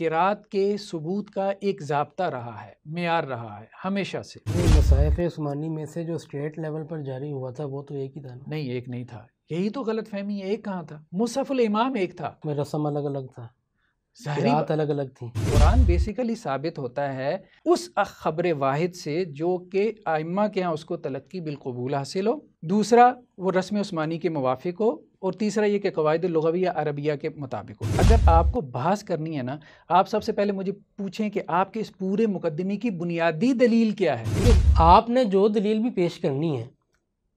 قرات کے ثبوت کا ایک ضابطہ رہا ہے، معیار رہا ہے ہمیشہ سے۔ مصاحف عثمانی میں سے جو اسٹیٹ لیول پر جاری ہوا تھا وہ تو ایک ہی تھا نا؟ نہیں، ایک نہیں تھا، یہی تو غلط فہمی ہے۔ ایک کہاں تھا؟ مصحف الامام ایک تھا، میں رسم الگ الگ تھا، ظاہری قرات الگ الگ تھی۔ قرآن بیسیکلی ثابت ہوتا ہے اس خبر واحد سے جو کہ ائمہ کے ہاں اس کو تلقی بالقبول حاصل ہو، دوسرا وہ رسم عثمانی کے موافق ہو، اور تیسرا یہ کہ قواعد لغویہ عربیہ کے مطابق ہو۔ اگر آپ کو بحث کرنی ہے نا، آپ سب سے پہلے مجھے پوچھیں کہ آپ کے اس پورے مقدمے کی بنیادی دلیل کیا ہے؟ آپ نے جو دلیل بھی پیش کرنی ہے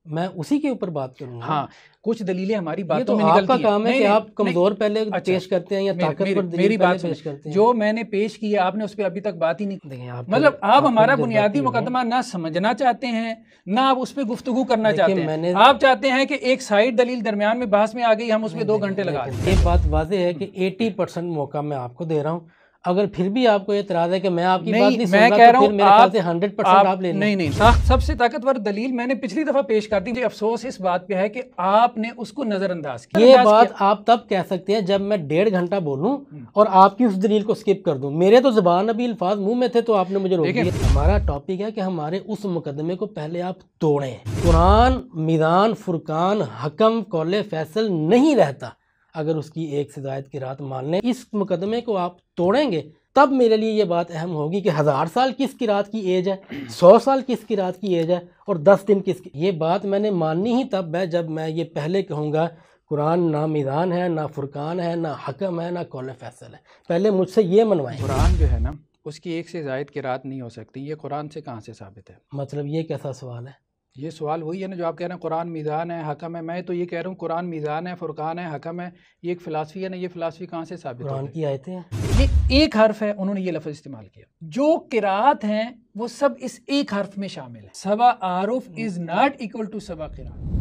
میں اسی کے اوپر بات کروں گا۔ ہاں، کچھ دلیلیں ہماری یہ باتوں تو میں آپ نکلتی کا ہیں۔ کام ہے کہ آپ کمزور پہلے اچھا، پیش کرتے ہیں یا طاقتور دلیل میری پہلے بات پیش کرتے ہیں۔ جو میں نے پیش کی ہے آپ نے اس پہ ابھی تک بات ہی نہیں دیکھیں مطلب آپ ہمارا جذباتی بنیادی ہو گئے۔ مقدمہ نہ سمجھنا چاہتے ہیں، نہ آپ اس پہ گفتگو کرنا دیکھیں، چاہتے میں ہیں۔ نے آپ چاہتے ہیں کہ ایک سائیڈ دلیل درمیان میں بحث میں آ گئی، ہم اس پہ 2 گھنٹے لگا دیں۔ ایک بات واضح ہے کہ 80% موقع میں آپ کو دے رہا ہوں، اگر پھر بھی آپ کو اعتراض ہے کہ میں آپ کی بات نہیں سن رہا تو پھر میرے خیال سے 100% آپ لے لیں۔ نہیں، سب سے طاقتور دلیل میں نے پچھلی دفعہ پیش کر دی۔ مجھے افسوس اس بات پہ ہے کہ آپ نے اس کو نظر انداز کیا۔ یہ بات آپ تب کہہ سکتے ہیں جب میں 1.5 گھنٹہ بولوں اور آپ کی اس دلیل کو سکپ کر دوں۔ میرے تو زبان ابھی الفاظ منہ میں تھے تو آپ نے مجھے روک دیا۔ ہمارا ٹاپک ہے کہ ہمارے اس مقدمے کو پہلے آپ توڑیں۔ قرآن میزان، فرقان، حکم، قول فیصل نہیں رہتا اگر اس کی ایک سے زائد قرات مان لیں۔ اس مقدمے کو آپ توڑیں گے تب میرے لیے یہ بات اہم ہوگی کہ 1000 سال کس قرات کی ایج ہے، 100 سال کس قرات کی ایج ہے، اور 10 دن کس کی۔ یہ بات میں نے ماننی ہی تب ہے جب میں یہ پہلے کہوں گا قرآن نہ میزان ہے، نہ فرقان ہے، نہ حکم ہے، نہ قول فیصل ہے۔ پہلے مجھ سے یہ منوائیں۔ قرآن جو ہے نا اس کی ایک سے زائد قرات نہیں ہو سکتی، یہ قرآن سے کہاں سے ثابت ہے؟ مطلب یہ کیسا سوال ہے؟ یہ سوال وہی ہے نا جو آپ کہہ رہے ہیں قرآن میزان ہے، حکم ہے۔ میں تو یہ کہہ رہا ہوں قرآن میزان ہے، فرقان ہے، حکم ہے، یہ ایک فلسفی ہے نا، یہ فلسفی کہاں سے ثابت قرآن ہوگی؟ کی آیتیں ہیں۔ یہ ایک حرف ہے، انہوں نے یہ لفظ استعمال کیا۔ جو قرات ہیں وہ سب اس ایک حرف میں شامل ہیں۔ 7 احرف از ناٹ ایکول ٹو 7 قرات۔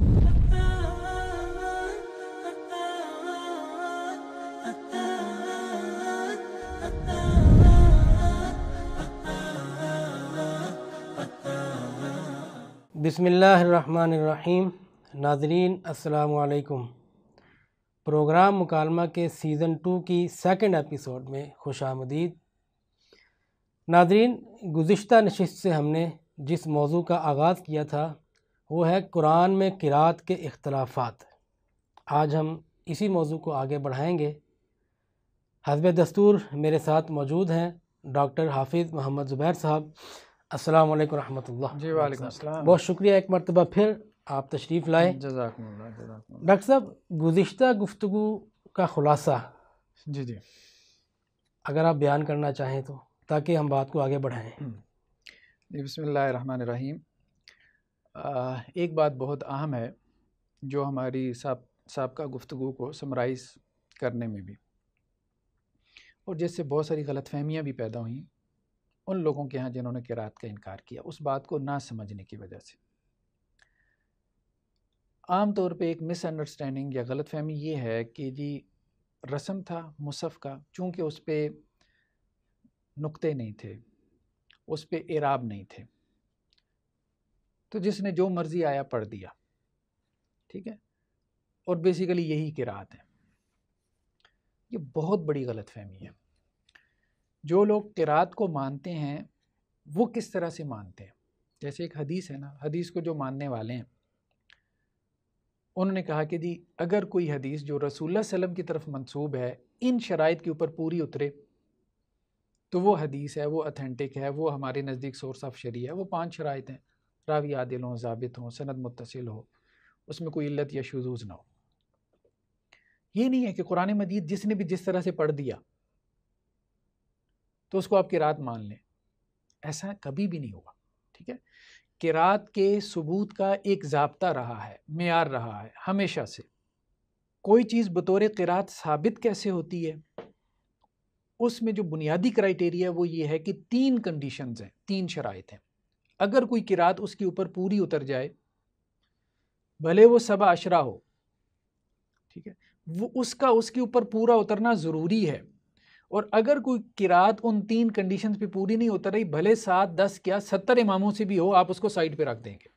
بسم اللہ الرحمن الرحیم۔ ناظرین السلام علیکم۔ پروگرام مکالمہ کے سیزن 2 کی 2nd ایپیسوڈ میں خوش آمدید۔ ناظرین، گزشتہ نشست سے ہم نے جس موضوع کا آغاز کیا تھا وہ ہے قرآن میں قرات کے اختلافات۔ آج ہم اسی موضوع کو آگے بڑھائیں گے۔ حسب دستور میرے ساتھ موجود ہیں ڈاکٹر حافظ محمد زبیر صاحب۔ السلام علیکم رحمۃ اللہ۔ جی وعلیکم السلام۔ بہت شکریہ ایک مرتبہ پھر آپ تشریف لائے۔ جزاکم اللہ، جزاکم اللہ۔ ڈاکٹر صاحب، گزشتہ گفتگو کا خلاصہ جی اگر آپ بیان کرنا چاہیں تو تاکہ ہم بات کو آگے بڑھائیں۔ بسم اللہ الرحمن الرحیم۔ ایک بات بہت اہم ہے جو ہماری سابقہ گفتگو کو سمرائز کرنے میں بھی، اور جس سے بہت ساری غلط فہمیاں بھی پیدا ہوئیں ان لوگوں کے ہاں جنہوں نے قرات کا انکار کیا، اس بات کو نہ سمجھنے کی وجہ سے۔ عام طور پہ ایک مس انڈرسٹینڈنگ یا غلط فہمی یہ ہے کہ جی رسم تھا مصحف کا، چونکہ اس پہ نقطے نہیں تھے، اس پہ اعراب نہیں تھے، تو جس نے جو مرضی آیا پڑھ دیا، ٹھیک ہے، اور بیسیکلی یہی قرات ہے۔ یہ بہت بڑی غلط فہمی ہے۔ جو لوگ قرات کو مانتے ہیں وہ کس طرح سے مانتے ہیں؟ جیسے ایک حدیث ہے نا، حدیث کو جو ماننے والے ہیں انہوں نے کہا کہ جی اگر کوئی حدیث جو رسول اللہ صلی اللہ علیہ وسلم کی طرف منسوب ہے ان شرائط کے اوپر پوری اترے تو وہ حدیث ہے، وہ اتھینٹک ہے، وہ ہمارے نزدیک سورس آف شریعہ ہے۔ وہ 5 شرائط ہیں: راوی عادل ہوں، ضابط ہوں، سند متصل ہو، اس میں کوئی علت یا شذوذ نہ ہو۔ یہ نہیں ہے کہ قرآن مجید جس نے بھی جس طرح سے پڑھ دیا تو اس کو آپ قرات مان لیں، ایسا کبھی بھی نہیں ہوگا، ٹھیک ہے۔ قرات کے ثبوت کا ایک ضابطہ رہا ہے، معیار رہا ہے ہمیشہ سے۔ کوئی چیز بطور قرات ثابت کیسے ہوتی ہے؟ اس میں جو بنیادی کرائیٹیریا وہ یہ ہے کہ 3 کنڈیشنز ہیں، 3 شرائط ہیں۔ اگر کوئی قرات اس کے اوپر پوری اتر جائے، بھلے وہ 7 عشرہ ہو، ٹھیک ہے، وہ اس کے اوپر پورا اترنا ضروری ہے۔ اور اگر کوئی قرات ان 3 کنڈیشنز پہ پوری نہیں اتر رہی، بھلے 7، 10 کیا 70 اماموں سے بھی ہو، آپ اس کو سائڈ پہ رکھ دیں گے۔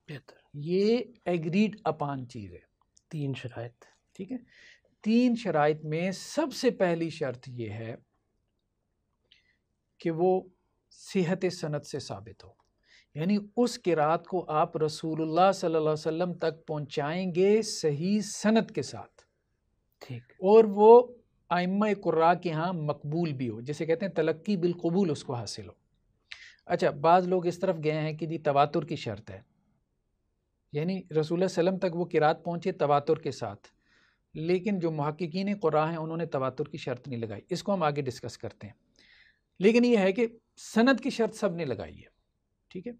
بہتر۔ یہ ایگریڈ اپان چیز ہے۔ 3 شرائط، ٹھیک ہے۔ 3 شرائط میں سب سے پہلی شرط یہ ہے کہ وہ صحت سند سے ثابت ہو، یعنی اس قرات کو آپ رسول اللہ صلی اللہ علیہ وسلم تک پہنچائیں گے صحیح سند کے ساتھ، ٹھیک، اور وہ ائمہ قراء کے ہاں مقبول بھی ہو، جسے کہتے ہیں تلقی بالقبول اس کو حاصل ہو۔ اچھا، بعض لوگ اس طرف گئے ہیں کہ جی تواتر کی شرط ہے، یعنی رسول اللہ صلی اللہ علیہ وسلم تک وہ قرات پہنچے تواتر کے ساتھ، لیکن جو محققین قراء ہیں انہوں نے تواتر کی شرط نہیں لگائی، اس کو ہم آگے ڈسکس کرتے ہیں۔ لیکن یہ ہے کہ سند کی شرط سب نے لگائی ہے، ٹھیک ہے۔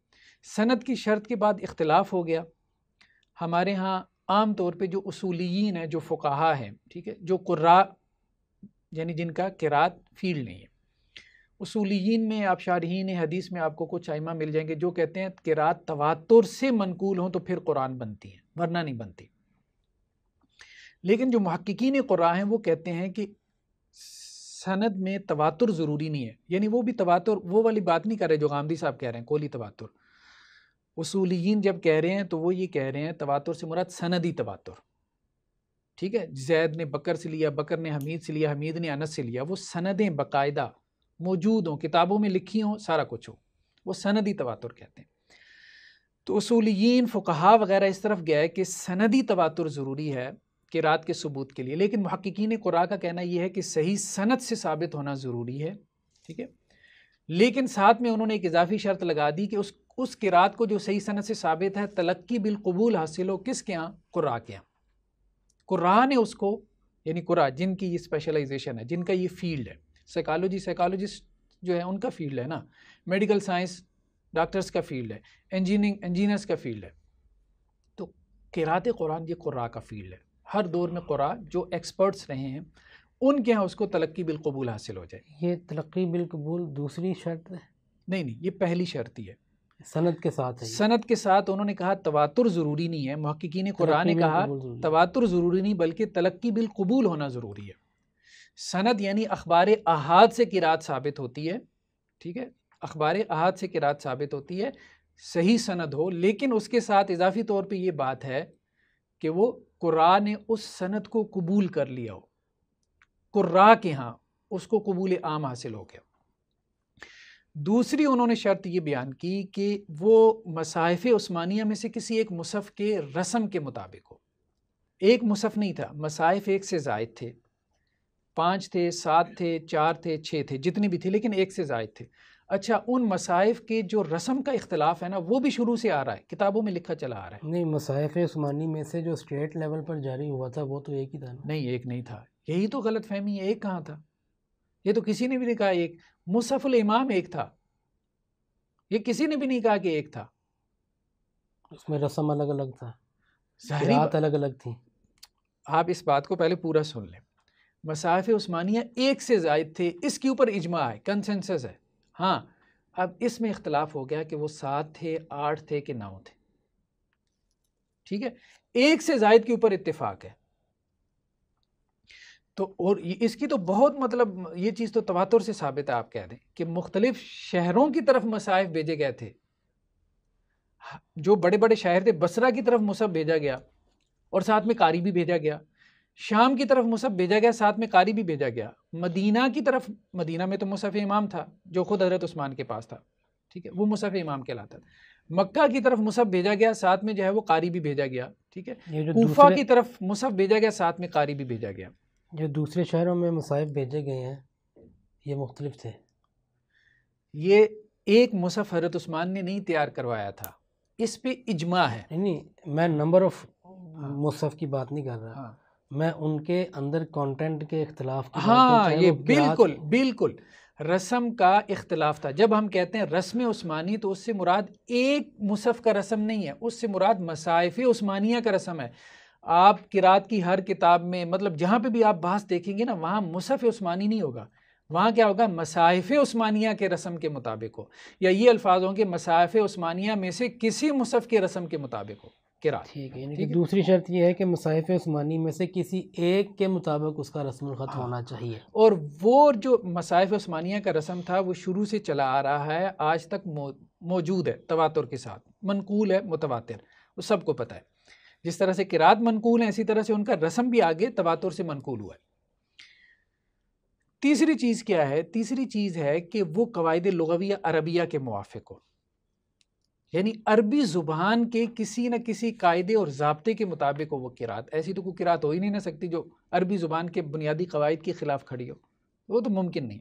سند کی شرط کے بعد اختلاف ہو گیا ہمارے ہاں عام طور پہ جو اصولیین ہیں، جو فقہا ہیں، ٹھیک ہے، جو قراء یعنی جن کا قرات فیلڈ نہیں ہے، اصولیین میں آپ شارحین حدیث میں آپ کو کچھ ائمہ مل جائیں گے جو کہتے ہیں قرات تواتر سے منقول ہوں تو پھر قرآن بنتی ہے، ورنہ نہیں بنتی۔ لیکن جو محققین قراء ہیں وہ کہتے ہیں کہ سند میں تواتر ضروری نہیں ہے، یعنی وہ بھی تواتر وہ والی بات نہیں کر رہے جو غامدی صاحب کہہ رہے ہیں قولی تواتر۔ اصولیین جب کہہ رہے ہیں تو وہ یہ کہہ رہے ہیں تواتر سے مراد سندی تواتر، ٹھیک ہے، زید نے بکر سے لیا، بکر نے حمید سے لیا، حمید نے انس سے لیا، وہ سندیں باقاعدہ موجود ہوں، کتابوں میں لکھی ہوں، سارا کچھ ہو، وہ سندی تواتر کہتے ہیں۔ تو اصولیین فقہا وغیرہ اس طرف گیا ہے کہ سندی تواتر ضروری ہے قرات کے ثبوت کے لیے، لیکن محققین قراء کا کہنا یہ ہے کہ صحیح سند سے ثابت ہونا ضروری ہے، ٹھیک ہے۔ لیکن ساتھ میں انہوں نے ایک اضافی شرط لگا دی کہ اس قرات کو جو صحیح سند سے ثابت ہے تلقی بالقبول حاصل ہو، کس کے ہاں؟ قراء کے ہاں۔ قراء نے اس کو، یعنی قراء جن کی یہ اسپیشلائزیشن ہے، جن کا یہ فیلڈ ہے، سائیکالوجسٹ جو ہے ان کا فیلڈ ہے نا، میڈیکل سائنس ڈاکٹرز کا فیلڈ ہے، انجینئرز کا فیلڈ ہے، تو قرات قرآن یہ قراء کا فیلڈ ہے۔ ہر دور میں قراء جو ایکسپرٹس رہے ہیں ان کے ہاں اس کو تلقی بالقبول حاصل ہو جائے۔ یہ تلقی بالقبول دوسری شرط ہے؟ نہیں، یہ پہلی شرط ہی ہے، سند کے ساتھ ہے۔ سند کے ساتھ انہوں نے کہا تواتر ضروری نہیں ہے، محققین قراء نے کہا تواتر ضروری نہیں بلکہ تلقی بالقبول ہونا ضروری ہے۔ سند یعنی اخبار احاد سے قرات ثابت ہوتی ہے، ٹھیک ہے، اخبار احاد سے قرات ثابت ہوتی ہے، صحیح سند ہو، لیکن اس کے ساتھ اضافی طور پہ یہ بات ہے کہ وہ قراء نے اس سند کو قبول کر لیا ہو، قراء کے ہاں اس کو قبول عام حاصل ہو گیا۔ دوسری انہوں نے شرط یہ بیان کی کہ وہ مصاحف عثمانیہ میں سے کسی ایک مصحف کے رسم کے مطابق ہو۔ ایک مصحف نہیں تھا، مصاحف ایک سے زائد تھے، 5 تھے، 7 تھے، 4 تھے، 6 تھے، جتنے بھی تھے، لیکن ایک سے زائد تھے۔ اچھا، ان مصاحف کے جو رسم کا اختلاف ہے نا وہ بھی شروع سے آ رہا ہے، کتابوں میں لکھا چلا آ رہا ہے۔ نہیں، مصاحف عثمانی میں سے جو اسٹیٹ لیول پر جاری ہوا تھا وہ تو ایک ہی تھا نا؟ نہیں، ایک نہیں تھا، یہی تو غلط فہمی ہے، ایک کہاں تھا؟ یہ تو کسی نے بھی نہیں کہا ایک، مصحف الامام ایک تھا، یہ کسی نے بھی نہیں کہا کہ ایک تھا، اس میں رسم الگ الگ تھا، ظاہری قرات الگ الگ تھی۔ آپ اس بات کو پہلے پورا سن لیں، مصاحف عثمانیہ ایک سے زائد تھے، اس کے اوپر اجماع ہے، کنسنسس ہے۔ ہاں، اب اس میں اختلاف ہو گیا کہ وہ 7 تھے، 8 تھے کہ 9 تھے، ٹھیک ہے، ایک سے زائد کے اوپر اتفاق ہے۔ تو اور اس کی تو بہت مطلب یہ چیز تو تواتر سے ثابت ہے، آپ کہہ دیں کہ مختلف شہروں کی طرف مصاحف بھیجے گئے تھے، جو بڑے بڑے شہر تھے، بصرہ کی طرف مصحف بھیجا گیا اور ساتھ میں قاری بھی بھیجا گیا، شام کی طرف مصحف بھیجا گیا، ساتھ میں قاری بھی بھیجا گیا، مدینہ کی طرف، مدینہ میں تو مصحف امام تھا جو خود حضرت عثمان کے پاس تھا، ٹھیک ہے، وہ مصحف امام کہلاتا تھا۔ مکہ کی طرف مصحف بھیجا گیا، ساتھ میں جو ہے وہ قاری بھی بھیجا گیا، ٹھیک ہے، کوفہ کی طرف مصحف بھیجا گیا، ساتھ میں قاری بھی بھیجا گیا۔ جو دوسرے شہروں میں مصاحف بھیجے گئے ہیں یہ مختلف تھے؟ یہ ایک مصحف حضرت عثمان نے نہیں تیار کروایا تھا، اس پہ اجماع ہے۔ نہیں، میں نمبر آف مصحف کی بات نہیں کر رہا، میں ان کے اندر کانٹینٹ کے اختلاف کی بات کر رہا ہوں۔ یہ بالکل رسم کا اختلاف تھا۔ جب ہم کہتے ہیں رسم عثمانی تو اس سے مراد ایک مصحف کا رسم نہیں ہے، اس سے مراد مصاحف عثمانیہ کا رسم ہے۔ آپ قرات کی ہر کتاب میں، مطلب جہاں پہ بھی آپ بحث دیکھیں گے نا، وہاں مصحف عثمانی نہیں ہوگا، وہاں کیا ہوگا؟ مصاحف عثمانیہ کے رسم کے مطابق ہو، یا یہ الفاظ ہوں کہ مصاحف عثمانیہ میں سے کسی مصحف کے رسم کے مطابق ہو قرات۔ ٹھیک ہے، یعنی کہ دوسری شرط یہ ہے کہ مصاحف عثمانی میں سے کسی ایک کے مطابق اس کا رسم الخط ہونا چاہیے، اور وہ جو مصاحف عثمانیہ کا رسم تھا وہ شروع سے چلا آ رہا ہے، آج تک موجود ہے، تواتر کے ساتھ منقول ہے، متواتر، وہ سب کو پتہ ہے۔ جس طرح سے قرات منقول ہیں، اسی طرح سے ان کا رسم بھی آگے تواتر سے منقول ہوا ہے۔ تیسری چیز کیا ہے؟ تیسری چیز ہے کہ وہ قواعد لغویہ عربیہ کے موافق ہو، یعنی عربی زبان کے کسی نہ کسی قاعدے اور ضابطے کے مطابق ہو وہ قرات. ایسی تو کوئی قرات ہو ہی نہیں نہ سکتی جو عربی زبان کے بنیادی قواعد کے خلاف کھڑی ہو، وہ تو ممکن نہیں.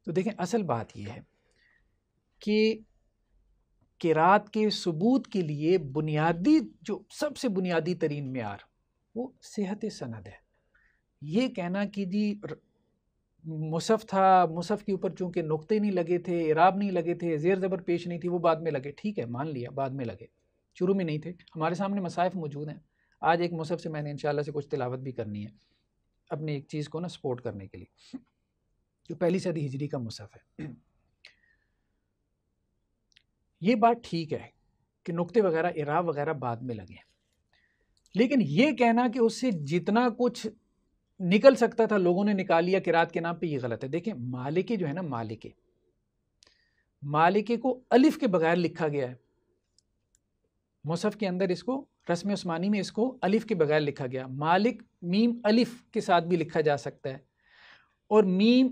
تو دیکھیں اصل بات یہ ہے کہ قرات کے ثبوت کے لیے بنیادی جو سب سے بنیادی ترین معیار وہ صحت سند ہے. یہ کہنا کہ جی مصحف تھا، مصحف کے اوپر چونکہ نقطے نہیں لگے تھے، اعراب نہیں لگے تھے، زیر زبر پیش نہیں تھی، وہ بعد میں لگے، ٹھیک ہے مان لیا بعد میں لگے، شروع میں نہیں تھے. ہمارے سامنے مصاحف موجود ہیں. آج ایک مصحف سے میں نے انشاءاللہ سے کچھ تلاوت بھی کرنی ہے اپنے ایک چیز کو نا سپورٹ کرنے کے لیے، جو پہلی صدی ہجری کا مصحف ہے. یہ بات ٹھیک ہے کہ نقطے وغیرہ اعراب وغیرہ بعد میں لگے، لیکن یہ کہنا کہ اس سے جتنا کچھ نکل سکتا تھا لوگوں نے نکال لیا قرات کے نام پہ، یہ غلط ہے. دیکھیں مالکے جو ہے نا، مالکے کو الف کے بغیر لکھا گیا ہے مصحف کے اندر، اس کو رسم عثمانی میں اس کو الف کے بغیر لکھا گیا. مالک میم الف کے ساتھ بھی لکھا جا سکتا ہے اور میم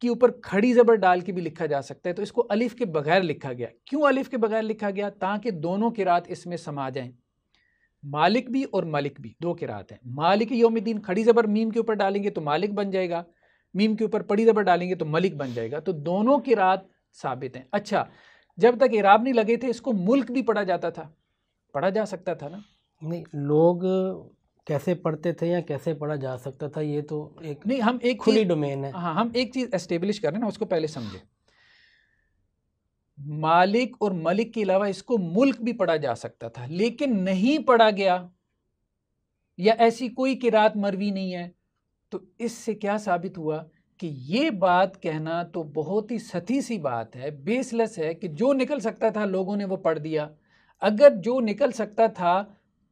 کے اوپر کھڑی زبر ڈال کے بھی لکھا جا سکتا ہے، تو اس کو الف کے بغیر لکھا گیا. کیوں الف کے بغیر لکھا گیا؟ تاکہ دونوں قرات اس میں سما جائیں، مالک بھی اور ملک بھی، دو قرات ہیں. مالک یوم الدین کھڑی زبر میم کے اوپر ڈالیں گے تو مالک بن جائے گا، میم کے اوپر پڑی زبر ڈالیں گے تو ملک بن جائے گا. تو دونوں قرات ثابت ہیں. اچھا جب تک اعراب نہیں لگے تھے اس کو ملک بھی پڑھا جاتا تھا، پڑھا جا سکتا تھا نا. نہیں لوگ کیسے پڑھتے تھے یا کیسے پڑھا جا سکتا تھا یہ تو ایک نہیں، ہم ایک کھلی ڈومین ہے. ہاں ہم ایک چیز اسٹیبلش کر رہے ہیں نا، اس کو پہلے سمجھے. مالک اور ملک کے علاوہ اس کو ملک بھی پڑھا جا سکتا تھا، لیکن نہیں پڑھا گیا یا ایسی کوئی قرات مروی نہیں ہے. تو اس سے کیا ثابت ہوا کہ یہ بات کہنا تو بہت ہی سطحی سی بات ہے، بیس لیس ہے، کہ جو نکل سکتا تھا لوگوں نے وہ پڑھ دیا. اگر جو نکل سکتا تھا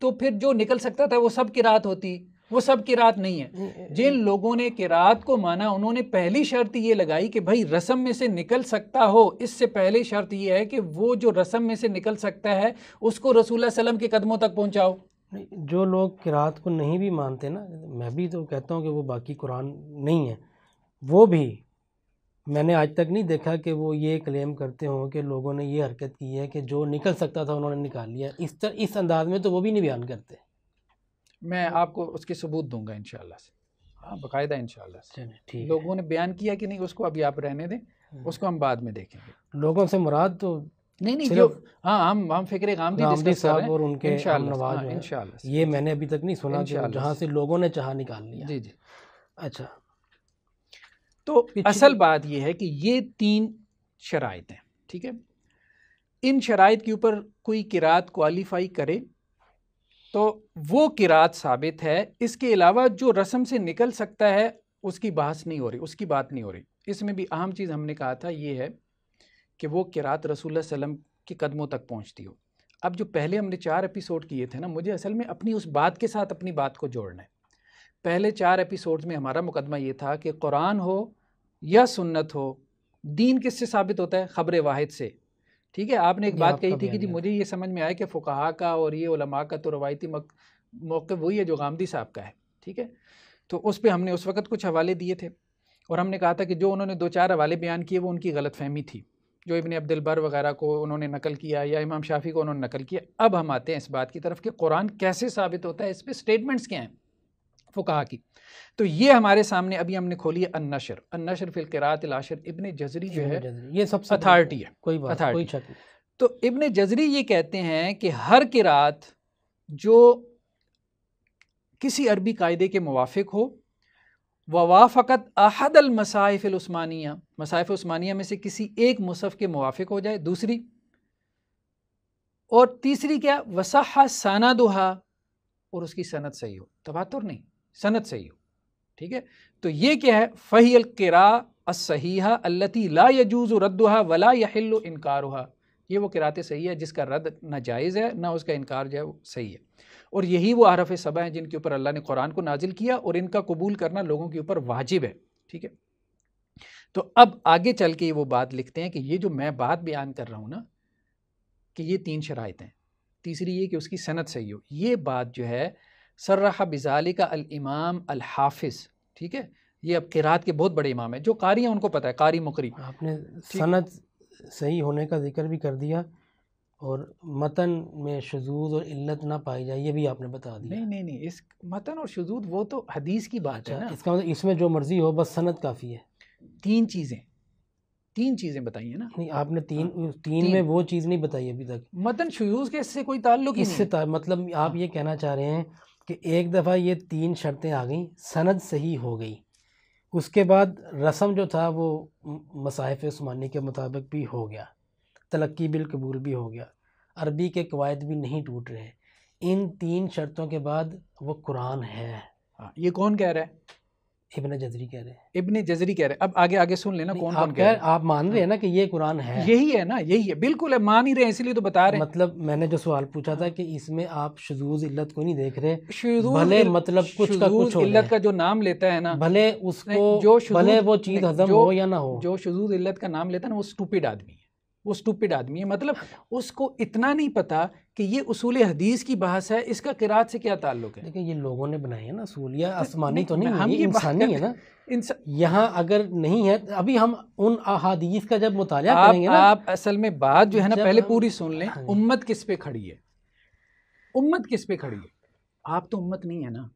تو پھر جو نکل سکتا تھا وہ سب قرات ہوتی، وہ سب قرات نہیں ہے. جن لوگوں نے قرات کو مانا انہوں نے پہلی شرط یہ لگائی کہ بھائی رسم میں سے نکل سکتا ہو. اس سے پہلے شرط یہ ہے کہ وہ جو رسم میں سے نکل سکتا ہے اس کو رسول اللہ صلی اللہ علیہ وسلم کے قدموں تک پہنچاؤ. جو لوگ قرات کو نہیں بھی مانتے نا، میں بھی تو کہتا ہوں کہ وہ باقی قرآن نہیں ہے، وہ بھی میں نے آج تک نہیں دیکھا کہ وہ یہ کلیم کرتے ہوں کہ لوگوں نے یہ حرکت کی ہے کہ جو نکل سکتا تھا انہوں نے نکال لیا. اس انداز میں تو وہ بھی نہیں بیان کرتے. میں آپ کو اس کے ثبوت دوں گا انشاءاللہ سے، ہاں باقاعدہ انشاءاللہ سے. ٹھیک، لوگوں نے بیان کیا کہ نہیں اس کو ابھی آپ رہنے دیں، اس کو ہم بعد میں دیکھیں گے. لوگوں سے مراد تو نہیں جو ہاں ہم فکر غامدی ڈسکس کر رہے ہیں اور ان کے ہم نواز جو ہیں، انشاءاللہ سے. یہ میں نے ابھی تک نہیں سنا کہ جہاں سے لوگوں نے چاہا نکال لیا. جی جی. اچھا تو اصل بات یہ ہے کہ یہ 3 شرائط ہیں، ٹھیک ہے. ان شرائط کے اوپر کوئی قرات کوالیفائی کرے تو وہ قرات ثابت ہے. اس کے علاوہ جو رسم سے نکل سکتا ہے اس کی بحث نہیں ہو رہی، اس کی بات نہیں ہو رہی. اس میں بھی اہم چیز ہم نے کہا تھا یہ ہے کہ وہ قرات رسول اللہ صلی اللہ علیہ وسلم کے قدموں تک پہنچتی ہو. اب جو پہلے ہم نے 4 ایپیسوڈ کیے تھے نا، مجھے اصل میں اپنی اس بات کے ساتھ اپنی بات کو جوڑنا ہے. پہلے 4 ایپیسوڈز میں ہمارا مقدمہ یہ تھا کہ قرآن ہو یا سنت ہو، دین کس سے ثابت ہوتا ہے؟ خبر واحد سے. ٹھیک ہے. آپ نے ایک بات کہی تھی کہ جی مجھے یہ سمجھ میں آیا کہ فقہا کا اور یہ علماء کا تو روایتی موقف وہی ہے جو غامدی صاحب کا ہے. ٹھیک ہے. تو اس پہ ہم نے اس وقت کچھ حوالے دیے تھے اور ہم نے کہا تھا کہ جو انہوں نے 2-4 حوالے بیان کیے وہ ان کی غلط فہمی تھی، جو ابن عبد البر وغیرہ کو انہوں نے نقل کیا یا امام شافعی کو انہوں نے نقل کیا. اب ہم آتے ہیں اس بات کی طرف کہ قرآن کیسے ثابت ہوتا ہے، اس پہ سٹیٹمنٹس کیا ہیں فقہا کی. تو یہ ہمارے سامنے ابھی ہم نے کھولی ہے النشر فی القراءۃ العشر. ابن جزری جو ہے یہ سب سے اتھارٹی ہے، کوئی بات کوئی شک نہیں. تو ابن جزری یہ کہتے ہیں کہ ہر قرات جو کسی عربی قاعدے کے موافق ہو، ووافقت احد المصاحف العثمانیہ، مصاحف عثمانیہ میں سے کسی ایک مصحف کے موافق ہو جائے، دوسری، اور تیسری کیا، وصح سندھا، اور اس کی سند صحیح ہو، تواتر نہیں، سند صحیح ہو. ٹھیک ہے. تو یہ کیا ہے، فہی القراءۃ الصحیحہ التی لا یجوز ردها ولا یحل انکارها. یہ وہ قرات صحیح ہے جس کا رد نہ جائز ہے نہ اس کا انکار جو ہے وہ صحیح ہے. اور یہی وہ احرف 7 ہیں جن کے اوپر اللہ نے قرآن کو نازل کیا اور ان کا قبول کرنا لوگوں کے اوپر واجب ہے. ٹھیک ہے. تو اب آگے چل کے وہ بات لکھتے ہیں کہ یہ جو میں بات بیان کر رہا ہوں نا کہ یہ 3 شرائط ہیں، تیسری یہ کہ اس کی سند صحیح ہو، یہ بات جو ہے صرح بذالک الامام الحافظ، ٹھیک ہے، یہ اب قرات کے بہت بڑے امام ہیں، جو قاری ہیں ان کو پتہ ہے، قاری مقری۔ آپ نے سند صحیح ہونے کا ذکر بھی کر دیا، اور متن میں شذوذ اور علت نہ پائی جائے یہ بھی آپ نے بتا دیا۔ نہیں، اس متن اور شذوذ وہ تو حدیث کی بات ہے نا۔ اس کا مطلب اس میں جو مرضی ہو بس سند کافی ہے۔ تین چیزیں بتائی ہیں نا۔ نہیں، آپ نے تین میں وہ چیز نہیں بتائی ابھی تک۔ متن شذوذ کے اس سے کوئی تعلق ہی اس نہیں سے مطلب آپ یہ کہنا چاہ رہے ہیں کہ ایک دفعہ یہ 3 شرطیں آ گئیں، سند صحیح ہو گئی، اس کے بعد رسم جو تھا وہ مصاحف عثمانی کے مطابق بھی ہو گیا، تلقی بالقبول بھی ہو گیا، عربی کے قواعد بھی نہیں ٹوٹ رہے، ان 3 شرطوں کے بعد وہ قرآن ہے۔ یہ کون کہہ رہا ہے؟ ابن جزری کہہ رہے ہیں۔ ابن جزری کہہ رہے ہیں۔ اب آگے سن لینا کون کہہ رہے ہیں۔ آپ مان رہے ہیں نا کہ یہ قرآن ہے؟ یہی ہے نا، یہی ہے، بالکل ہے، مان ہی رہے ہیں، اسی لیے تو بتا رہے ہیں۔ مطلب میں نے جو سوال پوچھا تھا کہ اس میں آپ شذوذ علت کو نہیں دیکھ رہے، شذوذ بھلے مطلب کچھ کا کچھ ہو علت جائے، کا جو نام لیتا ہے نا، بھلے اس کو بھلے وہ چیز ہضم ہو یا نہ ہو، جو شذوذ علت کا نام لیتا ہے نا، وہ سٹوپڈ آدمی ہے، وہ سٹوپڈ آدمی ہے۔ مطلب اس کو اتنا نہیں پتا کہ یہ اصول حدیث کی بحث ہے، اس کا قرات سے کیا تعلق ہے۔ لیکن یہ لوگوں نے بنائے ہیں نا اصول، یہ آسمانی تو نہیں ہم ہے، یہ انسانی ہے نا۔ یہاں اگر نہیں ہے ابھی ہم ان احادیث کا جب مطالعہ کریں گے نا، آپ اصل میں بات جو ہے نا پہلے پوری سن لیں۔ امت کس پہ کھڑی ہے؟ امت کس پہ کھڑی ہے؟ آپ تو امت نہیں ہے نا،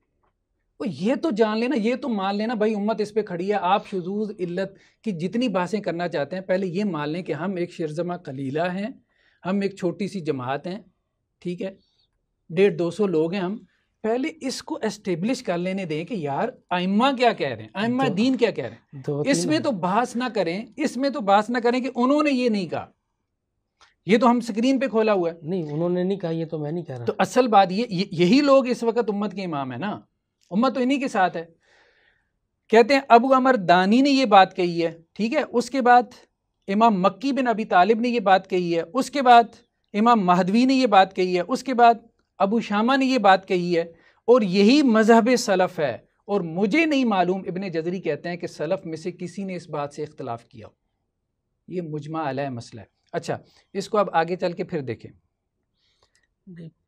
یہ تو جان لینا، یہ تو مان لینا بھائی امت اس پہ کھڑی ہے۔ آپ شذوذ علت کی جتنی بحثیں کرنا چاہتے ہیں پہلے یہ مان لیں کہ ہم ایک شرذمہ قلیلہ ہیں، ہم ایک چھوٹی سی جماعت ہیں، ٹھیک ہے، 150-200 لوگ ہیں ہم۔ پہلے اس کو اسٹیبلش کر لینے دیں کہ یار ائمہ کیا کہہ رہے ہیں، ائمہ دین کیا کہہ رہے ہیں۔ اس میں تو بحث نہ کریں کہ انہوں نے یہ نہیں کہا، یہ تو ہم سکرین پہ کھولا ہوا ہے۔ نہیں انہوں نے نہیں کہا، یہ تو میں نہیں کہہ رہا۔ تو اصل بات یہی لوگ اس وقت امت کے امام ہیں نا، امت تو انہی کے ساتھ ہے۔ کہتے ہیں ابو عمر دانی نے یہ بات کہی ہے، ٹھیک ہے، اس کے بعد امام مکی بن ابی طالب نے یہ بات کہی ہے، اس کے بعد امام مہدوی نے یہ بات کہی ہے، اس کے بعد ابو شامہ نے یہ بات کہی ہے، اور یہی مذہب سلف ہے۔ اور مجھے نہیں معلوم، ابن جزری کہتے ہیں کہ سلف میں سے کسی نے اس بات سے اختلاف کیا ہو، یہ مجمع علیہ مسئلہ ہے۔ اچھا، اس کو اب آگے چل کے پھر دیکھیں،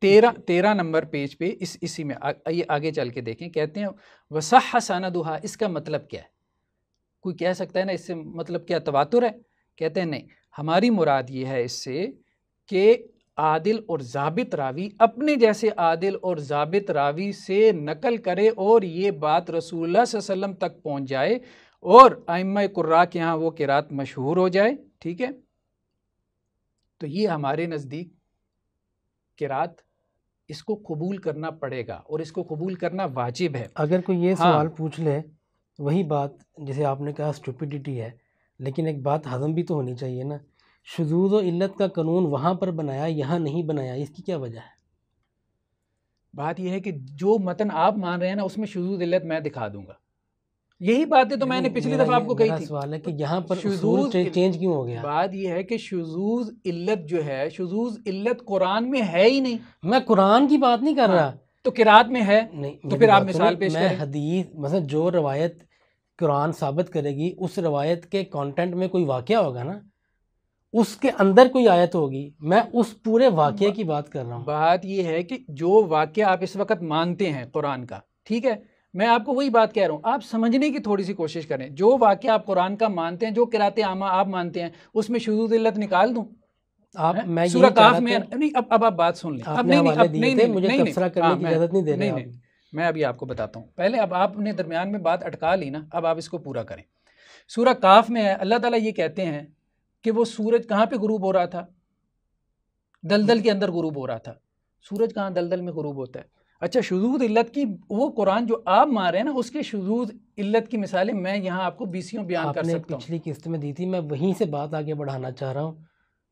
13 نمبر پیج پہ اسی میں یہ آگے چل کے دیکھیں۔ کہتے ہیں وصح سندھا، اس کا مطلب کیا ہے؟ کوئی کہہ سکتا ہے نا اس سے مطلب کیا تواتر ہے؟ کہتے ہیں نہیں، ہماری مراد یہ ہے اس سے کہ عادل اور ضابط راوی اپنے جیسے عادل اور ضابط راوی سے نقل کرے اور یہ بات رسول اللہ صلی اللہ علیہ وسلم تک پہنچ جائے اور ائمہ قراء کے ہاں وہ قرات مشہور ہو جائے، ٹھیک ہے۔ تو یہ ہمارے نزدیک قرات اس کو قبول کرنا پڑے گا اور اس کو قبول کرنا واجب ہے۔ اگر کوئی یہ سوال پوچھ لے، وہی بات جیسے آپ نے کہا سٹوپیڈیٹی ہے، لیکن ایک بات ہضم بھی تو ہونی چاہیے نا۔ شذوذ و علت کا قانون وہاں پر بنایا، یہاں نہیں بنایا، اس کی کیا وجہ ہے؟ بات یہ ہے کہ جو متن آپ مان رہے ہیں نا اس میں شذوذ علت میں دکھا دوں گا، یہی باتیں تو میں نے پچھلی دفعہ آپ کو کہی تھی۔ سوال ہے کہ یہاں پر اصول چینج کیوں ہو گیا؟ بات یہ ہے کہ شذوذ علت جو ہے، شذوذ علت قرآن میں ہے ہی نہیں۔ میں قرآن کی بات نہیں کر رہا، تو قرات میں ہے، نہیں تو پھر آپ مثال پیش میں کریں۔ حدیث مثلا جو روایت قرآن ثابت کرے گی، اس روایت کے کانٹینٹ میں کوئی واقعہ ہوگا نا، اس کے اندر کوئی آیت ہوگی، میں اس پورے واقعے کی بات کر رہا ہوں۔ بات یہ ہے کہ جو واقعہ آپ اس وقت مانتے ہیں قرآن کا، ٹھیک ہے، میں آپ کو وہی بات کہہ رہا ہوں، آپ سمجھنے کی تھوڑی سی کوشش کریں۔ جو واقعہ آپ قرآن کا مانتے ہیں، جو قرات عامہ آپ مانتے ہیں، اس میں شذوذ علت نکال دوں؟ میں سورہ کاف میں نہیں، اب آپ بات سن لیں۔ اب نہیں، مجھے تبصرہ کرنے کی اجازت نہیں دے رہے آپ۔ میں ابھی آپ کو بتاتا ہوں، پہلے اب آپ نے درمیان میں بات اٹکا لی نا، اب آپ اس کو پورا کریں۔ سورہ کاف میں ہے، اللہ تعالیٰ یہ کہتے ہیں کہ وہ سورج کہاں پہ غروب ہو رہا تھا؟ دلدل کے اندر غروب ہو رہا تھا۔ سورج کہاں دلدل میں غروب ہوتا ہے؟ اچھا، شذوذ علت کی وہ قرآن جو آپ مان رہے ہیں نا، اس کے شذوذ علت کی مثالیں میں یہاں آپ کو بیسیوں بیان کر سکتا ہوں۔ آپ نے پچھلی قسط میں دی تھی، میں وہیں سے بات آگے بڑھانا چاہ رہا ہوں،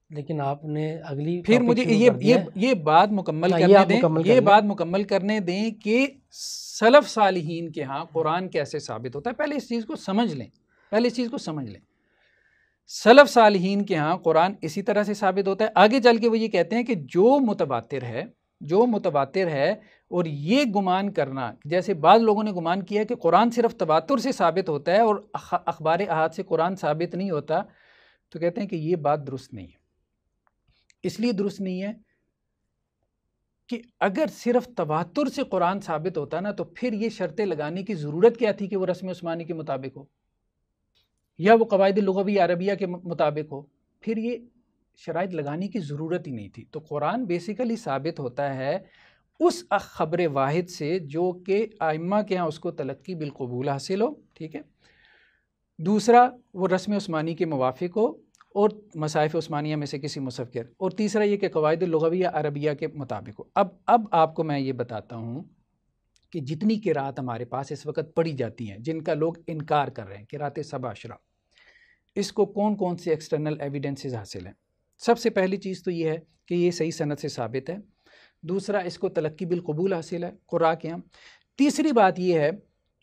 لیکن آپ نے اگلی پھر مجھے یہ بات مکمل کرنے دیں، یہ بات مکمل کرنے دیں کہ سلف صالحین کے ہاں قرآن کیسے ثابت ہوتا ہے۔ پہلے اس چیز کو سمجھ لیں، سلف صالحین کے ہاں قرآن اسی طرح سے ثابت ہوتا ہے۔ آگے چل کے وہ یہ کہتے ہیں کہ جو متواتر ہے اور یہ گمان کرنا، جیسے بعض لوگوں نے گمان کیا کہ قرآن صرف تواتر سے ثابت ہوتا ہے اور اخبار احاد سے قرآن ثابت نہیں ہوتا، تو کہتے ہیں کہ یہ بات درست نہیں ہے۔ اس لیے درست نہیں ہے کہ اگر صرف تواتر سے قرآن ثابت ہوتا نا تو پھر یہ شرطیں لگانے کی ضرورت کیا تھی کہ وہ رسم عثمانی کے مطابق ہو یا وہ قواعد لغوی عربیہ کے مطابق ہو، پھر یہ شرائط لگانے کی ضرورت ہی نہیں تھی۔ تو قرآن بیسیکلی ثابت ہوتا ہے اس خبر واحد سے جو کہ ائمہ کے ہاں اس کو تلقی بالقبول حاصل ہو، ٹھیک ہے، دوسرا وہ رسم عثمانی کے موافق ہو اور مصاحف عثمانیہ میں سے کسی مصحف کے، اور تیسرا یہ کہ قواعد لغویہ عربیہ کے مطابق ہو۔ اب آپ کو میں یہ بتاتا ہوں کہ جتنی قرات ہمارے پاس اس وقت پڑھی جاتی ہیں جن کا لوگ انکار کر رہے ہیں، قرات 7 عشرہ، اس کو کون کون سے ایکسٹرنل ایویڈنسز حاصل ہیں؟ سب سے پہلی چیز تو یہ ہے کہ یہ صحیح سند سے ثابت ہے، دوسرا اس کو تلقی بالقبول حاصل ہے قراء کے ہاں، تیسری بات یہ ہے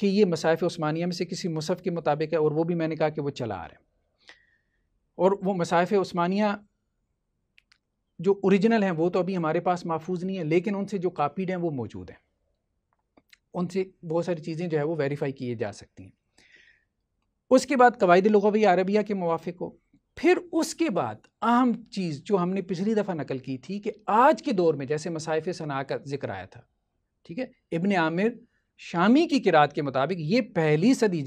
کہ یہ مصاحف عثمانیہ میں سے کسی مصحف کے مطابق ہے، اور وہ بھی میں نے کہا کہ وہ چلا آ رہا ہے، اور وہ مصاحف عثمانیہ جو اوریجنل ہیں وہ تو ابھی ہمارے پاس محفوظ نہیں ہے، لیکن ان سے جو کاپیڈ ہیں وہ موجود ہیں، ان سے بہت ساری چیزیں جو ہے وہ ویریفائی کیے جا سکتی ہیں۔ اس کے بعد قواعد لغوی عربیہ کے موافق ہو، پھر اس کے بعد اہم چیز جو ہم نے پچھلی دفعہ نقل کی تھی کہ آج کے دور میں جیسے مصاحف صنعاء کا ذکر آیا تھا، ٹھیک ہے، ابن عامر شامی کی قرات کے مطابق یہ پہلی صدی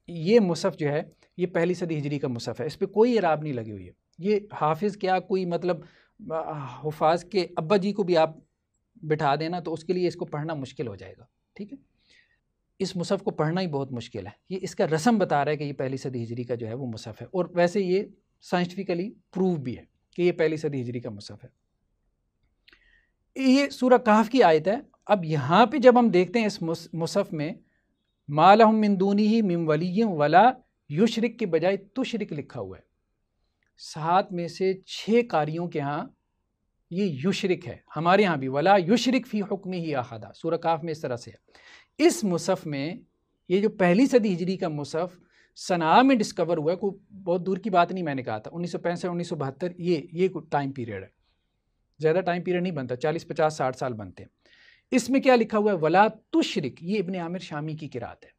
یہ مصحف جو ہے یہ پہلی صدی ہجری کا مصحف ہے، اس پہ کوئی اعراب نہیں لگی ہوئی ہے۔ یہ حافظ کیا کوئی مطلب حفاظ کے ابا جی کو بھی آپ بٹھا دینا تو اس کے لیے اس کو پڑھنا مشکل ہو جائے گا، ٹھیک ہے، اس مصحف کو پڑھنا ہی بہت مشکل ہے۔ یہ اس کا رسم بتا رہا ہے کہ یہ پہلی صدی ہجری کا جو ہے وہ مصحف ہے، اور ویسے یہ سائنٹیفکلی پروو بھی ہے کہ یہ پہلی صدی ہجری کا مصحف ہے۔ یہ سورہ کہف کی آیت ہے۔ اب یہاں پہ جب ہم دیکھتے ہیں اس مصحف میں ما لہم من دونہ من ولی ولا یشرک کے بجائے تشرک لکھا ہوا ہے، 7 میں سے 6 قاریوں کے ہاں یہ یشرک ہے، ہمارے ہاں بھی ولا یشرک فی حکمہ احدا، سورہ کہف میں اس طرح سے ہے۔ اس مصحف میں یہ جو پہلی صدی ہجری کا مصحف صنعاء میں ڈسکور ہوا ہے، کوئی بہت دور کی بات نہیں، میں نے کہا تھا 1965 1972 یہ ٹائم پیریڈ ہے، زیادہ ٹائم پیریڈ نہیں بنتا، 40 50 60 سال بنتے ہیں۔ اس میں کیا لکھا ہوا ہے؟ ولا تشرک، یہ ابن عامر شامی کی قرات ہے۔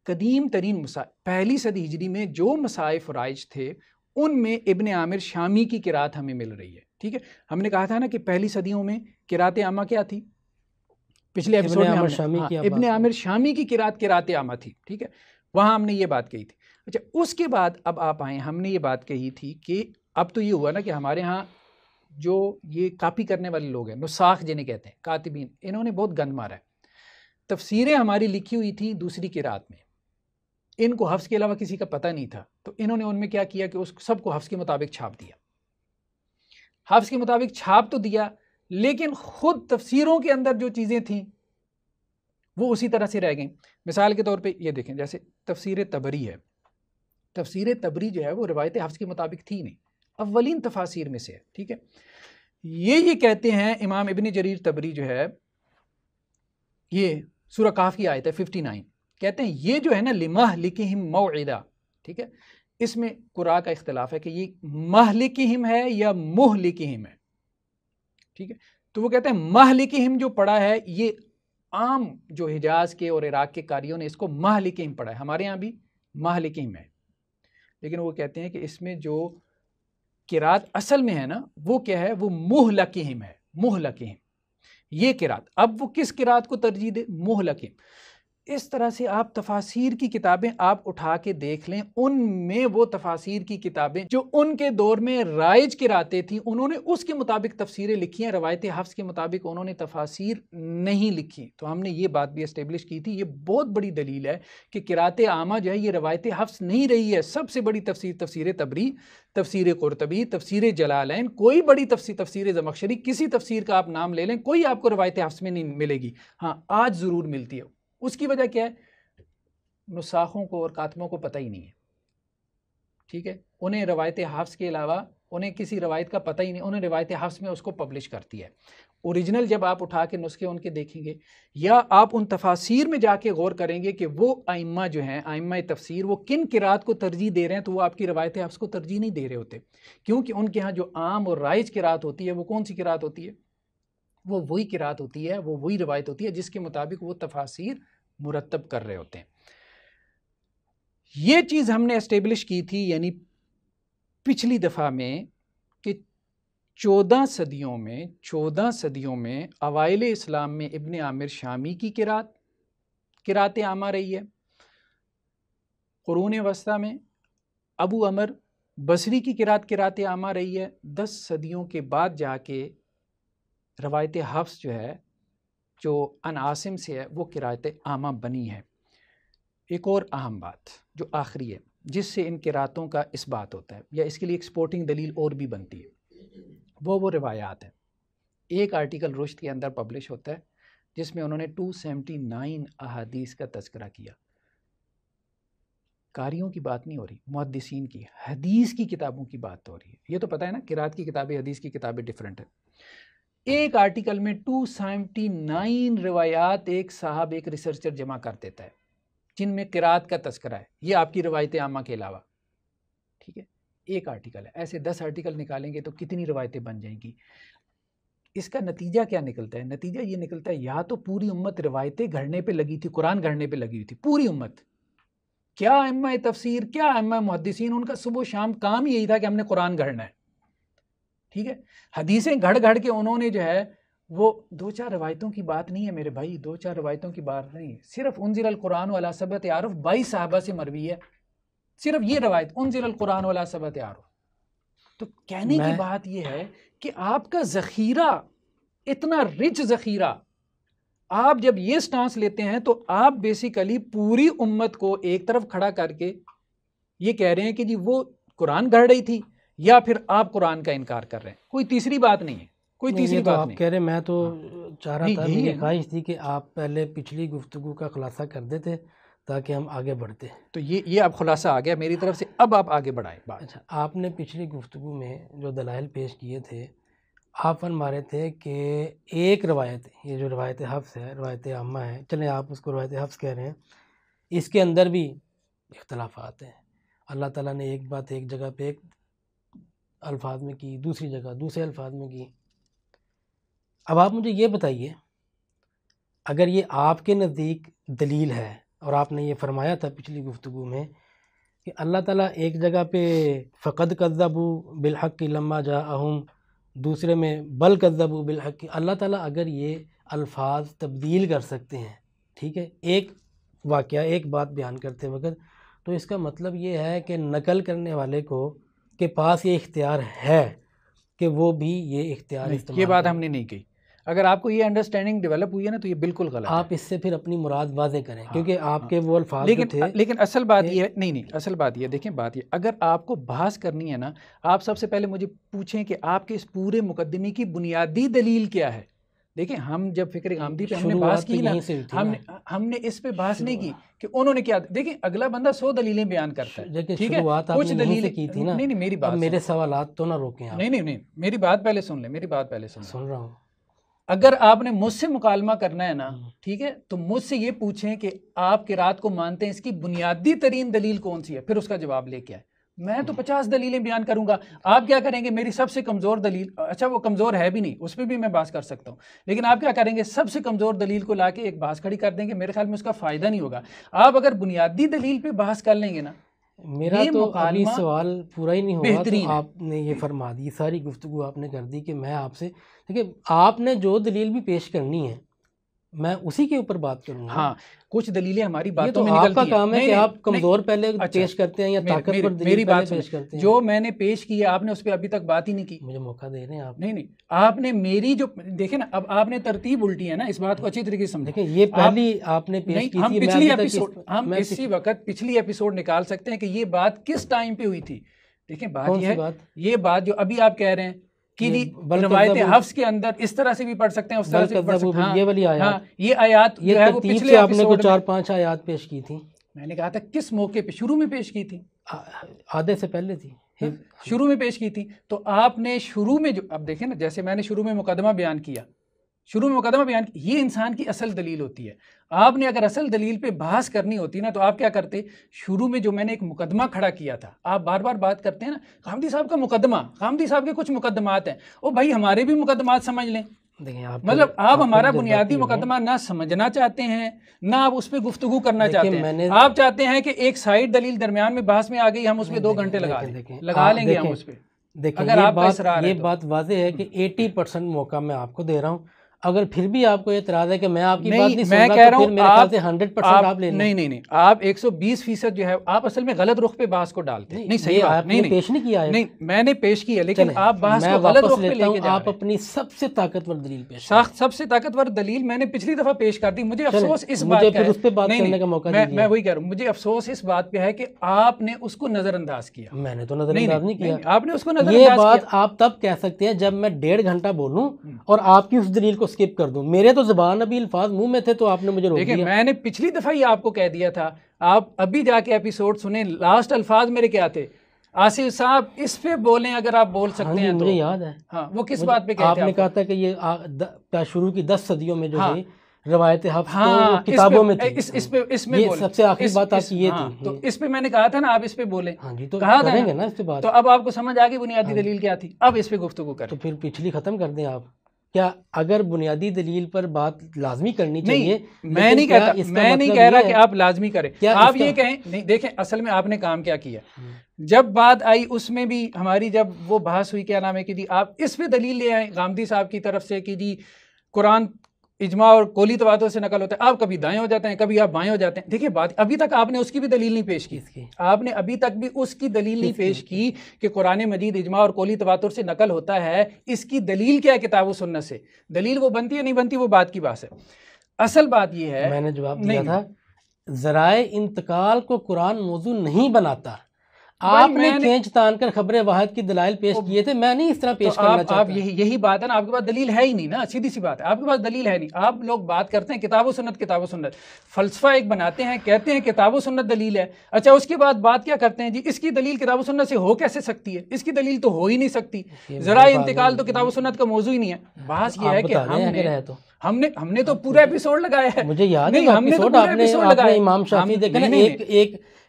قدیم ترین پہلی صدی ہجری میں جو مصاحف رائج تھے ان میں ابن عامر شامی کی قرات ہمیں مل رہی ہے، ٹھیک ہے۔ ہم نے کہا تھا نا کہ پہلی صدیوں میں قرات عامہ کیا تھی، پچھلے ایپیسوڈ میں ابن عامر شامی کی قرات عامہ تھی، ٹھیک ہے، وہاں ہم نے یہ بات کہی تھی۔ اچھا، اس کے بعد اب آپ آئیں، ہم نے یہ بات کہی تھی کہ اب تو یہ ہوا نا کہ ہمارے ہاں جو یہ کاپی کرنے والے لوگ ہیں، نساخ جنہیں کہتے ہیں، کاتبین، انہوں نے بہت گند مارا ہے۔ تفسیریں ہماری لکھی ہوئی تھیں دوسری قرات میں، ان کو حفظ کے علاوہ کسی کا پتہ نہیں تھا، تو انہوں نے ان میں کیا کیا کہ اس سب کو حفظ کے مطابق چھاپ دیا۔ حفظ کے مطابق چھاپ تو دیا، لیکن خود تفسیروں کے اندر جو چیزیں تھیں وہ اسی طرح سے رہ گئیں۔ مثال کے طور پہ یہ دیکھیں، جیسے تفسیر تبری ہے، تفسیر تبری جو ہے وہ روایت حفظ کے مطابق تھی نہیں، اولین تفاسیر میں سے ہے، ٹھیک ہے۔ یہ کہتے ہیں امام ابن جریر تبری جو ہے، یہ سورہ کہف کی آیت ہے 59، کہتے ہیں یہ جو ہے نا لمہلکہم موعدہ، ٹھیک ہے، اس میں قراء کا اختلاف ہے کہ یہ مہلکہم ہے یا مہلکہم ہے، ٹھیک ہے۔ تو وہ کہتے ہیں مہلکہم جو پڑھا ہے، یہ عام جو حجاز کے اور عراق کے قاریوں نے اس کو مہلکہم پڑھا ہے، ہمارے ہاں بھی مہلکہم ہے، لیکن وہ کہتے ہیں کہ اس میں جو قرات اصل میں ہے نا وہ کیا ہے، وہ مہلکہم ہے، مہلکہم یہ قرات۔ اب وہ کس قرات کو ترجیح دے؟ مہلکہم۔ اس طرح سے آپ تفاسیر کی کتابیں آپ اٹھا کے دیکھ لیں، ان میں وہ تفاسیر کی کتابیں جو ان کے دور میں رائج قراتیں تھیں انہوں نے اس کے مطابق تفسیریں لکھی ہیں، روایت حفظ کے مطابق انہوں نے تفاسیر نہیں لکھی۔ تو ہم نے یہ بات بھی اسٹیبلش کی تھی، یہ بہت بڑی دلیل ہے کہ قرات عامہ جو ہے یہ روایت حفظ نہیں رہی ہے۔ سب سے بڑی تفسیر تبری، تفسیر قرطبی، تفسیر جلالین، کوئی بڑی تفسیر زمخشری، کسی تفسیر کا آپ نام لے لیں، کوئی آپ کو روایت حفظ میں نہیں ملے گی۔ ہاں آج ضرور ملتی ہے، اس کی وجہ کیا ہے؟ نساخوں کو اور کاتبوں کو پتہ ہی نہیں ہے، ٹھیک ہے، انہیں روایت حفظ کے علاوہ انہیں کسی روایت کا پتہ ہی نہیں، انہیں روایت حفظ میں اس کو پبلش کرتی ہے۔ اوریجنل جب آپ اٹھا کے نسخے ان کے دیکھیں گے یا آپ ان تفاسیر میں جا کے غور کریں گے کہ وہ ائمہ جو ہیں، ائمہ تفسیر، وہ کن قرات کو ترجیح دے رہے ہیں، تو وہ آپ کی روایت حفظ کو ترجیح نہیں دے رہے ہوتے، کیونکہ ان کے ہاں جو عام اور رائج قرات ہوتی ہے وہ کون سی قرات ہوتی ہے؟ وہ وہی قرات ہوتی ہے، وہ وہی روایت ہوتی ہے جس کے مطابق وہ تفاسیر مرتب کر رہے ہوتے ہیں۔ یہ چیز ہم نے اسٹیبلش کی تھی یعنی پچھلی دفعہ میں کہ 14 صدیوں میں اوائل اسلام میں ابن عامر شامی کی قرات عامہ رہی ہے. قرون وسطیٰ میں ابو عمر بصری کی قرات عامہ رہی ہے. 10 صدیوں کے بعد جا کے روایت حفص جو ہے جو عن عاصم سے ہے وہ قرات عامہ بنی ہے. ایک اور اہم بات جو آخری ہے جس سے ان قراتوں کا اثبات ہوتا ہے یا اس کے لیے ایکسپورٹنگ دلیل اور بھی بنتی ہے وہ روایات ہیں. ایک آرٹیکل رشد کے اندر پبلش ہوتا ہے جس میں انہوں نے 279 احادیث کا تذکرہ کیا. قاریوں کی بات نہیں ہو رہی، محدثین کی، حدیث کی کتابوں کی بات ہو رہی ہے. یہ تو پتہ ہے نا قرات کی کتابیں حدیث کی کتابیں ڈیفرنٹ ہیں. ایک آرٹیکل میں 279 روایات ایک صاحب ایک ریسرچر جمع کر دیتا ہے جن میں قرات کا تذکرہ ہے، یہ آپ کی روایت عامہ کے علاوہ. ٹھیک ہے، ایک آرٹیکل ہے. ایسے 10 آرٹیکل نکالیں گے تو کتنی روایتیں بن جائیں گی. اس کا نتیجہ کیا نکلتا ہے؟ نتیجہ یہ نکلتا ہے یا تو پوری امت روایتیں گھڑنے پہ لگی تھی، قرآن گھڑنے پہ لگی ہوئی تھی پوری امت. کیا ائمہ تفسیر، کیا ائمہ محدثین، ان کا صبح و شام کام یہی تھا کہ ہم نے قرآن گھڑنا ہے. ٹھیک ہے، حدیثیں گھڑ کے انہوں نے جو ہے وہ 2-4 روایتوں کی بات نہیں ہے میرے بھائی، 2-4 روایتوں کی بات نہیں، صرف انزل القرآن علی 7 اعراف 22 صحابہ سے مروی ہے. صرف یہ روایت انزل القرآن علی 7 اعراف. تو کہنے کی بات یہ ہے کہ آپ کا ذخیرہ اتنا رچ ذخیرہ، آپ جب یہ سٹانس لیتے ہیں تو آپ بیسیکلی پوری امت کو ایک طرف کھڑا کر کے یہ کہہ رہے ہیں کہ جی وہ قرآن گھڑ رہی تھی یا پھر آپ قرآن کا انکار کر رہے ہیں. کوئی تیسری بات نہیں ہے، کوئی تیسری بات نہیں. آپ کہہ رہے میں تو چاہ رہا تھا، میری خواہش تھی کہ آپ پہلے پچھلی گفتگو کا خلاصہ کر دیتے تاکہ ہم آگے بڑھتے. تو یہ اب خلاصہ آ گیا میری طرف سے، اب آپ آگے بڑھائیں بات. اچھا، آپ نے پچھلی گفتگو میں جو دلائل پیش کیے تھے، آپ فرما رہے تھے کہ ایک روایت، یہ جو روایت حفص ہے، روایت عامہ ہے، چلیں آپ اس کو روایت حفص کہہ رہے ہیں، اس کے اندر بھی اختلافات ہیں. اللہ تعالیٰ نے ایک بات ایک جگہ پہ ایک الفاظ میں کی، دوسری جگہ دوسرے الفاظ میں کی. اب آپ مجھے یہ بتائیے، اگر یہ آپ کے نزدیک دلیل ہے، اور آپ نے یہ فرمایا تھا پچھلی گفتگو میں کہ اللہ تعالیٰ ایک جگہ پہ فقد کذبوا بالحق لما جاءہم، دوسرے میں بل کذبوا بالحق، اللہ تعالیٰ اگر یہ الفاظ تبدیل کر سکتے ہیں، ٹھیک ہے، ایک واقعہ ایک بات بیان کرتے وقت، تو اس کا مطلب یہ ہے کہ نقل کرنے والے کو کے پاس یہ اختیار ہے کہ وہ بھی یہ اختیار استعمال. یہ بات ہم نے نہیں کہی. اگر آپ کو یہ انڈرسٹینڈنگ ڈیولپ ہوئی ہے نا تو یہ بالکل غلط ہے. آپ اس سے پھر اپنی مراد واضح کریں، کیونکہ آپ کے وہ الفاظ تھے. لیکن اصل بات یہ ہے، نہیں اصل بات یہ ہے، دیکھیں بات یہ، اگر آپ کو بحث کرنی ہے نا، آپ سب سے پہلے مجھے پوچھیں کہ آپ کے اس پورے مقدمے کی بنیادی دلیل کیا ہے. دیکھیں ہم جب فکر غامدی پہ ہم نے بحث کی نا، ہم نے اس پہ بحث نہیں کی کہ انہوں نے کیا. دیکھیں اگلا بندہ 100 دلیلیں بیان کرتا ہے، ٹھیک ہے، کچھ دلیلیں کی تھی نا. نہیں میری بات، میرے سوالات تو نہ روکیں آپ. نہیں میری بات پہلے سن لیں، میری بات پہلے سن رہا ہوں. اگر آپ نے مجھ سے مکالمہ کرنا ہے نا، ٹھیک ہے، تو مجھ سے یہ پوچھیں کہ آپ قرات کو مانتے ہیں، اس کی بنیادی ترین دلیل کون سی ہے، پھر اس کا جواب لے کے آئے. میں تو 50 دلیلیں بیان کروں گا، آپ کیا کریں گے؟ میری سب سے کمزور دلیل، اچھا وہ کمزور ہے بھی نہیں، اس پہ بھی میں بحث کر سکتا ہوں، لیکن آپ کیا کریں گے؟ سب سے کمزور دلیل کو لا کے ایک بحث کھڑی کر دیں گے. میرے خیال میں اس کا فائدہ نہیں ہوگا. آپ اگر بنیادی دلیل پہ بحث کر لیں گے نا، میرا تو ابھی سوال پورا ہی نہیں ہوا، تو آپ نے یہ فرما دی، ساری گفتگو آپ نے کر دی کہ میں آپ سے، دیکھیں آپ نے جو دلیل بھی پیش کرنی ہے میں اسی کے اوپر بات کروں گا. ہاں کچھ دلیلیں ہماری باتوں میں نکلتی ہیں. آپ کا کام ہے کہ آپ کمزور پہلے پیش کرتے ہیں یا طاقتور دلیل پہلے پیش کرتے ہیں. جو میں نے پیش کی ہے آپ نے اس پہ ابھی تک بات ہی نہیں کی. مجھے موقع دے رہے ہیں آپ. نہیں آپ نے میری جو دیکھیں نا، اب آپ نے ترتیب الٹی ہے نا، اس بات کو اچھی طریقے سے سمجھیں. دیکھیں یہ پہلی آپ نے پیش کی تھی، ہم اسی وقت پچھلی ایپیسوڈ نکال سکتے ہیں کہ یہ بات کس ٹائم پہ ہوئی تھی. دیکھیں بات یہ ہے، یہ بات جو ابھی آپ کہہ رہے ہیں کہ روایت حفص کے اندر اس طرح سے بھی پڑھ سکتے ہیں، اس طرح سے بھی پڑھ سکتے ہیں. یہ والی آیات، یہ آیات جو ہے وہ پچھلے آپ نے کو 4-5 آیات پیش کی تھی. میں نے کہا تھا کس موقع پہ، شروع میں پیش کی تھی، آدھے سے پہلے تھی، شروع میں پیش کی تھی. تو آپ نے شروع میں جو، اب دیکھیں نا، جیسے میں نے شروع میں مقدمہ بیان کیا، یہ انسان کی اصل دلیل ہوتی ہے. آپ نے اگر اصل دلیل پہ بحث کرنی ہوتی نا تو آپ کیا کرتے؟ شروع میں جو میں نے ایک مقدمہ کھڑا کیا تھا، آپ بار بار بات کرتے ہیں نا غامدی صاحب کا مقدمہ، غامدی صاحب کے کچھ مقدمات ہیں، او بھائی ہمارے بھی مقدمات سمجھ لیں. مطلب آپ ہمارا بنیادی مقدمہ نہ سمجھنا چاہتے ہیں، نہ آپ اس پہ گفتگو کرنا چاہتے ہیں. آپ چاہتے ہیں کہ ایک سائیڈ دلیل درمیان میں بحث میں آ گئی، ہم اس پہ 2 گھنٹے لگا لیں گے ہم اس پہ. دیکھیں اگر آپ کا اصرار ہے یہ بات واضح ہے کہ 80% موقع میں آپ کو دے رہا ہوں، اگر پھر بھی آپ کو اعتراض ہے کہ میں آپ کی بات نہیں سن رہا تو پھر میرے خیال سے 100% آپ لے لیں۔ نہیں آپ 120% جو ہے آپ اصل میں غلط رخ پہ بحث کو ڈالتے ہیں۔ نہیں صحیح بات نہیں پیش نہیں کیا ہے، نہیں میں نے پیش کیا لیکن آپ بحث کو غلط رخ پہ لے کے جا رہے ہیں۔ آپ اپنی سب سے طاقتور دلیل پیش سب سے طاقتور دلیل میں نے پچھلی دفعہ پیش کر دی۔ مجھے افسوس اس بات کا ہے، پھر اس پہ بات کرنے کا موقع دیجیے۔ میں وہی کہہ رہا ہوں، مجھے افسوس اس بات پہ ہے کہ آپ نے اس کو نظر انداز کیا۔ میں نے تو نظر انداز نہیں کیا، آپ نے اس کو نظر یہ انداز بات کیا۔ آپ تب کہہ سکتے ہیں جب میں 1.5 گھنٹہ بولوں اور آپ کی اس دلیل کو اسکپ کر دوں۔ میرے تو زبان ابھی الفاظ منہ میں تھے تو آپ نے مجھے روک دیا۔ دیکھیں میں نے پچھلی دفعہ ہی آپ کو کہہ دیا تھا، آپ ابھی جا کے ایپیسوڈ سنیں، لاسٹ الفاظ میرے کیا تھے؟ آصف صاحب اس پہ بولیں اگر آپ بول سکتے ہیں تو۔ مجھے یاد ہے، ہاں وہ کس بات پہ کہتے آپ نے کہا تھا کہ یہ شروع کی 10 صدیوں میں جو ہے روایت حفظ تو کتابوں میں تھی، اس میں سب سے آخری بات آپ کی یہ تھی، تو اس پہ میں نے کہا تھا نا آپ اس پہ بولیں، تو کہا کریں گے نا اس پہ بات۔ تو اب آپ کو سمجھ آ گئی بنیادی دلیل کیا تھی، اب اس پہ گفتگو کریں۔ تو پھر پچھلی ختم کر دیں آپ۔ کیا اگر بنیادی دلیل پر بات لازمی کرنی چاہیے؟ میں نہیں کہتا، میں نہیں کہہ رہا کہ آپ لازمی کریں، آپ یہ کہیں نہیں۔ دیکھیں اصل میں آپ نے کام کیا کیا، جب بات آئی اس میں بھی ہماری جب وہ بحث ہوئی کیا نام ہے کہ جی آپ اس پہ دلیل لے آئیں غامدی صاحب کی طرف سے کہ جی قرآن اجماع اور قولی تواتر سے نقل ہوتا ہے، آپ کبھی دائیں ہو جاتے ہیں کبھی آپ بائیں ہو جاتے ہیں۔ دیکھیں بات ابھی تک آپ نے اس کی بھی دلیل نہیں پیش کی، آپ نے ابھی تک بھی اس کی دلیل نہیں پیش کی کہ قرآن مجید اجماع اور قولی تواتر سے نقل ہوتا ہے، اس کی دلیل کیا ہے کتاب و سنت سے؟ دلیل وہ بنتی ہے نہیں بنتی وہ بات کی بات ہے۔ اصل بات یہ ہے، میں نے جواب دیا تھا ذرائع انتقال کو قرآن موضوع نہیں بناتا، آپ نے کھینچ تان کر خبر واحد کی دلائل پیش کیے تھے، میں نہیں اس طرح پیش کرنا چاہتا۔ آپ یہی بات ہے نا، آپ کے پاس دلیل ہے ہی نہیں نا، سیدھی سی بات ہے، آپ کے پاس دلیل ہے نہیں۔ آپ لوگ بات کرتے ہیں کتاب و سنت، کتاب و سنت، فلسفہ ایک بناتے ہیں، کہتے ہیں کتاب و سنت دلیل ہے، اچھا اس کے بعد بات کیا کرتے ہیں جی اس کی دلیل کتاب و سنت سے ہو کیسے سکتی ہے؟ اس کی دلیل تو ہو ہی نہیں سکتی، ذرائع انتقال تو کتاب و سنت کا موضوع ہی نہیں ہے۔ بات یہ ہے کہ ہم نے تو پورا ایپیسوڈ لگایا ہے، مجھے یاد ہے آپ نے امام شافعی دیکھا نا،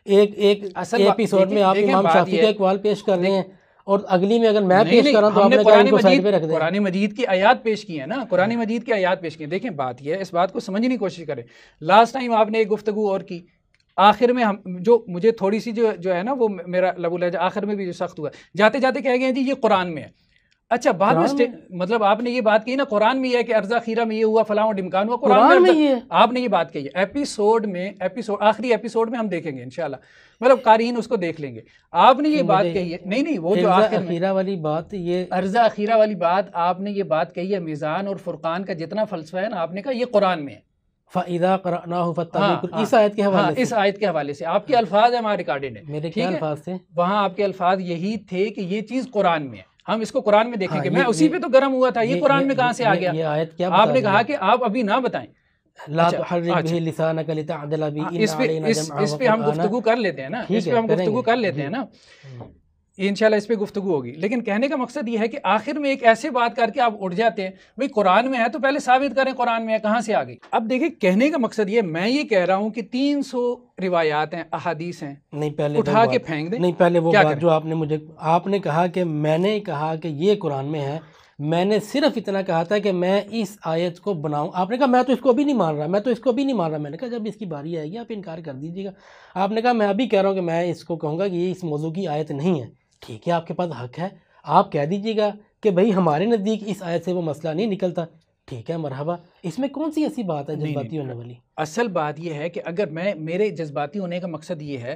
ایک ایپیسوڈ میں آپ امام شافعی کا اقوال پیش کر رہے ہیں اور اگلی میں اگر میں پیش کر رہا ہوں تو آپ نے کہا ان کو سائیڈ پہ رکھ دیں۔ قرآن مجید کی آیات پیش کی ہیں نا، قرآن مجید کی آیات پیش کی ہیں۔ دیکھیں بات یہ ہے، اس بات کو سمجھنے کی کوشش کریں۔ لاسٹ ٹائم آپ نے ایک گفتگو اور کی، آخر میں جو مجھے تھوڑی سی جو ہے نا وہ میرا لبو لہجہ آخر میں بھی جو سخت ہوا، جاتے جاتے کہہ گئے جی یہ قرآن میں ہے۔ اچھا بعد میں مطلب آپ نے یہ بات کہی نا قرآن میں یہ ہے کہ ارزا خیرہ میں یہ ہوا فلاں و ڈمکان ہوا، قرآن میں آپ نے یہ بات کہی ہے۔ آخری ایپیسوڈ میں ہم دیکھیں گے انشاءاللہ، مطلب قارئین اس کو دیکھ لیں گے۔ آپ نے یہ بات کہی ہے، نہیں وہ جو آخر میں والی بات، یہ ارزا اخیرہ والی بات آپ نے یہ بات کہی ہے، میزان اور فرقان کا جتنا فلسفہ ہے نا آپ نے کہا یہ قرآن میں ہے۔ فَإِذَا قَرَأْنَاهُ فَاتَّبِعْ، اس آیت کے حوالے سے، اس آیت کے حوالے سے آپ کے الفاظ ہیں وہاں ریکارڈڈ ہیں، میرے کیا الفاظ تھے وہاں؟ آپ کے الفاظ یہی تھے کہ یہ چیز قرآن میں ہے، ہم اس کو قرآن میں دیکھیں گے۔ میں اسی پہ تو گرم ہوا تھا، یہ قرآن میں کہاں سے آ گیا؟ یہ آیت کیا آپ نے کہا کہ آپ ابھی نہ بتائیں، لا تحرک بہ لسانک لتعجل بہ ان علینا جمعہ، اس پہ ہم گفتگو کر لیتے ہیں نا، اس پہ ہم گفتگو کر لیتے ہیں نا، انشاءاللہ اس پہ گفتگو ہوگی۔ لیکن کہنے کا مقصد یہ ہے کہ آخر میں ایک ایسے بات کر کے آپ اٹھ جاتے ہیں بھئی قرآن میں ہے تو پہلے ثابت کریں قرآن میں ہے، کہاں سے آ گئی؟ اب دیکھیں کہنے کا مقصد یہ، میں یہ کہہ رہا ہوں کہ 300 روایات ہیں، احادیث ہیں، نہیں پہلے اٹھا کے پھینک دیں۔ نہیں پہلے وہ بات جو آپ نے کہا کہ میں نے کہا کہ یہ قرآن میں ہے، میں نے صرف اتنا کہا تھا کہ میں اس آیت کو بناؤں، آپ نے کہا میں تو اس کو بھی نہیں مان رہا، میں نے کہا جب اس کی باری آئے گی آپ انکار کر دیجیے گا۔ آپ نے کہا میں ابھی کہہ رہا ہوں کہ میں اس کو کہوں گا کہ یہ اس موضوع کی آیت نہیں ہے، ٹھیک ہے آپ کے پاس حق ہے، آپ کہہ دیجیے گا کہ بھئی ہمارے نزدیک اس آیت سے وہ مسئلہ نہیں نکلتا، ٹھیک ہے مرحبا، اس میں کون سی ایسی بات ہے جذباتی ہونے والی؟ اصل بات یہ ہے کہ اگر میرے جذباتی ہونے کا مقصد یہ ہے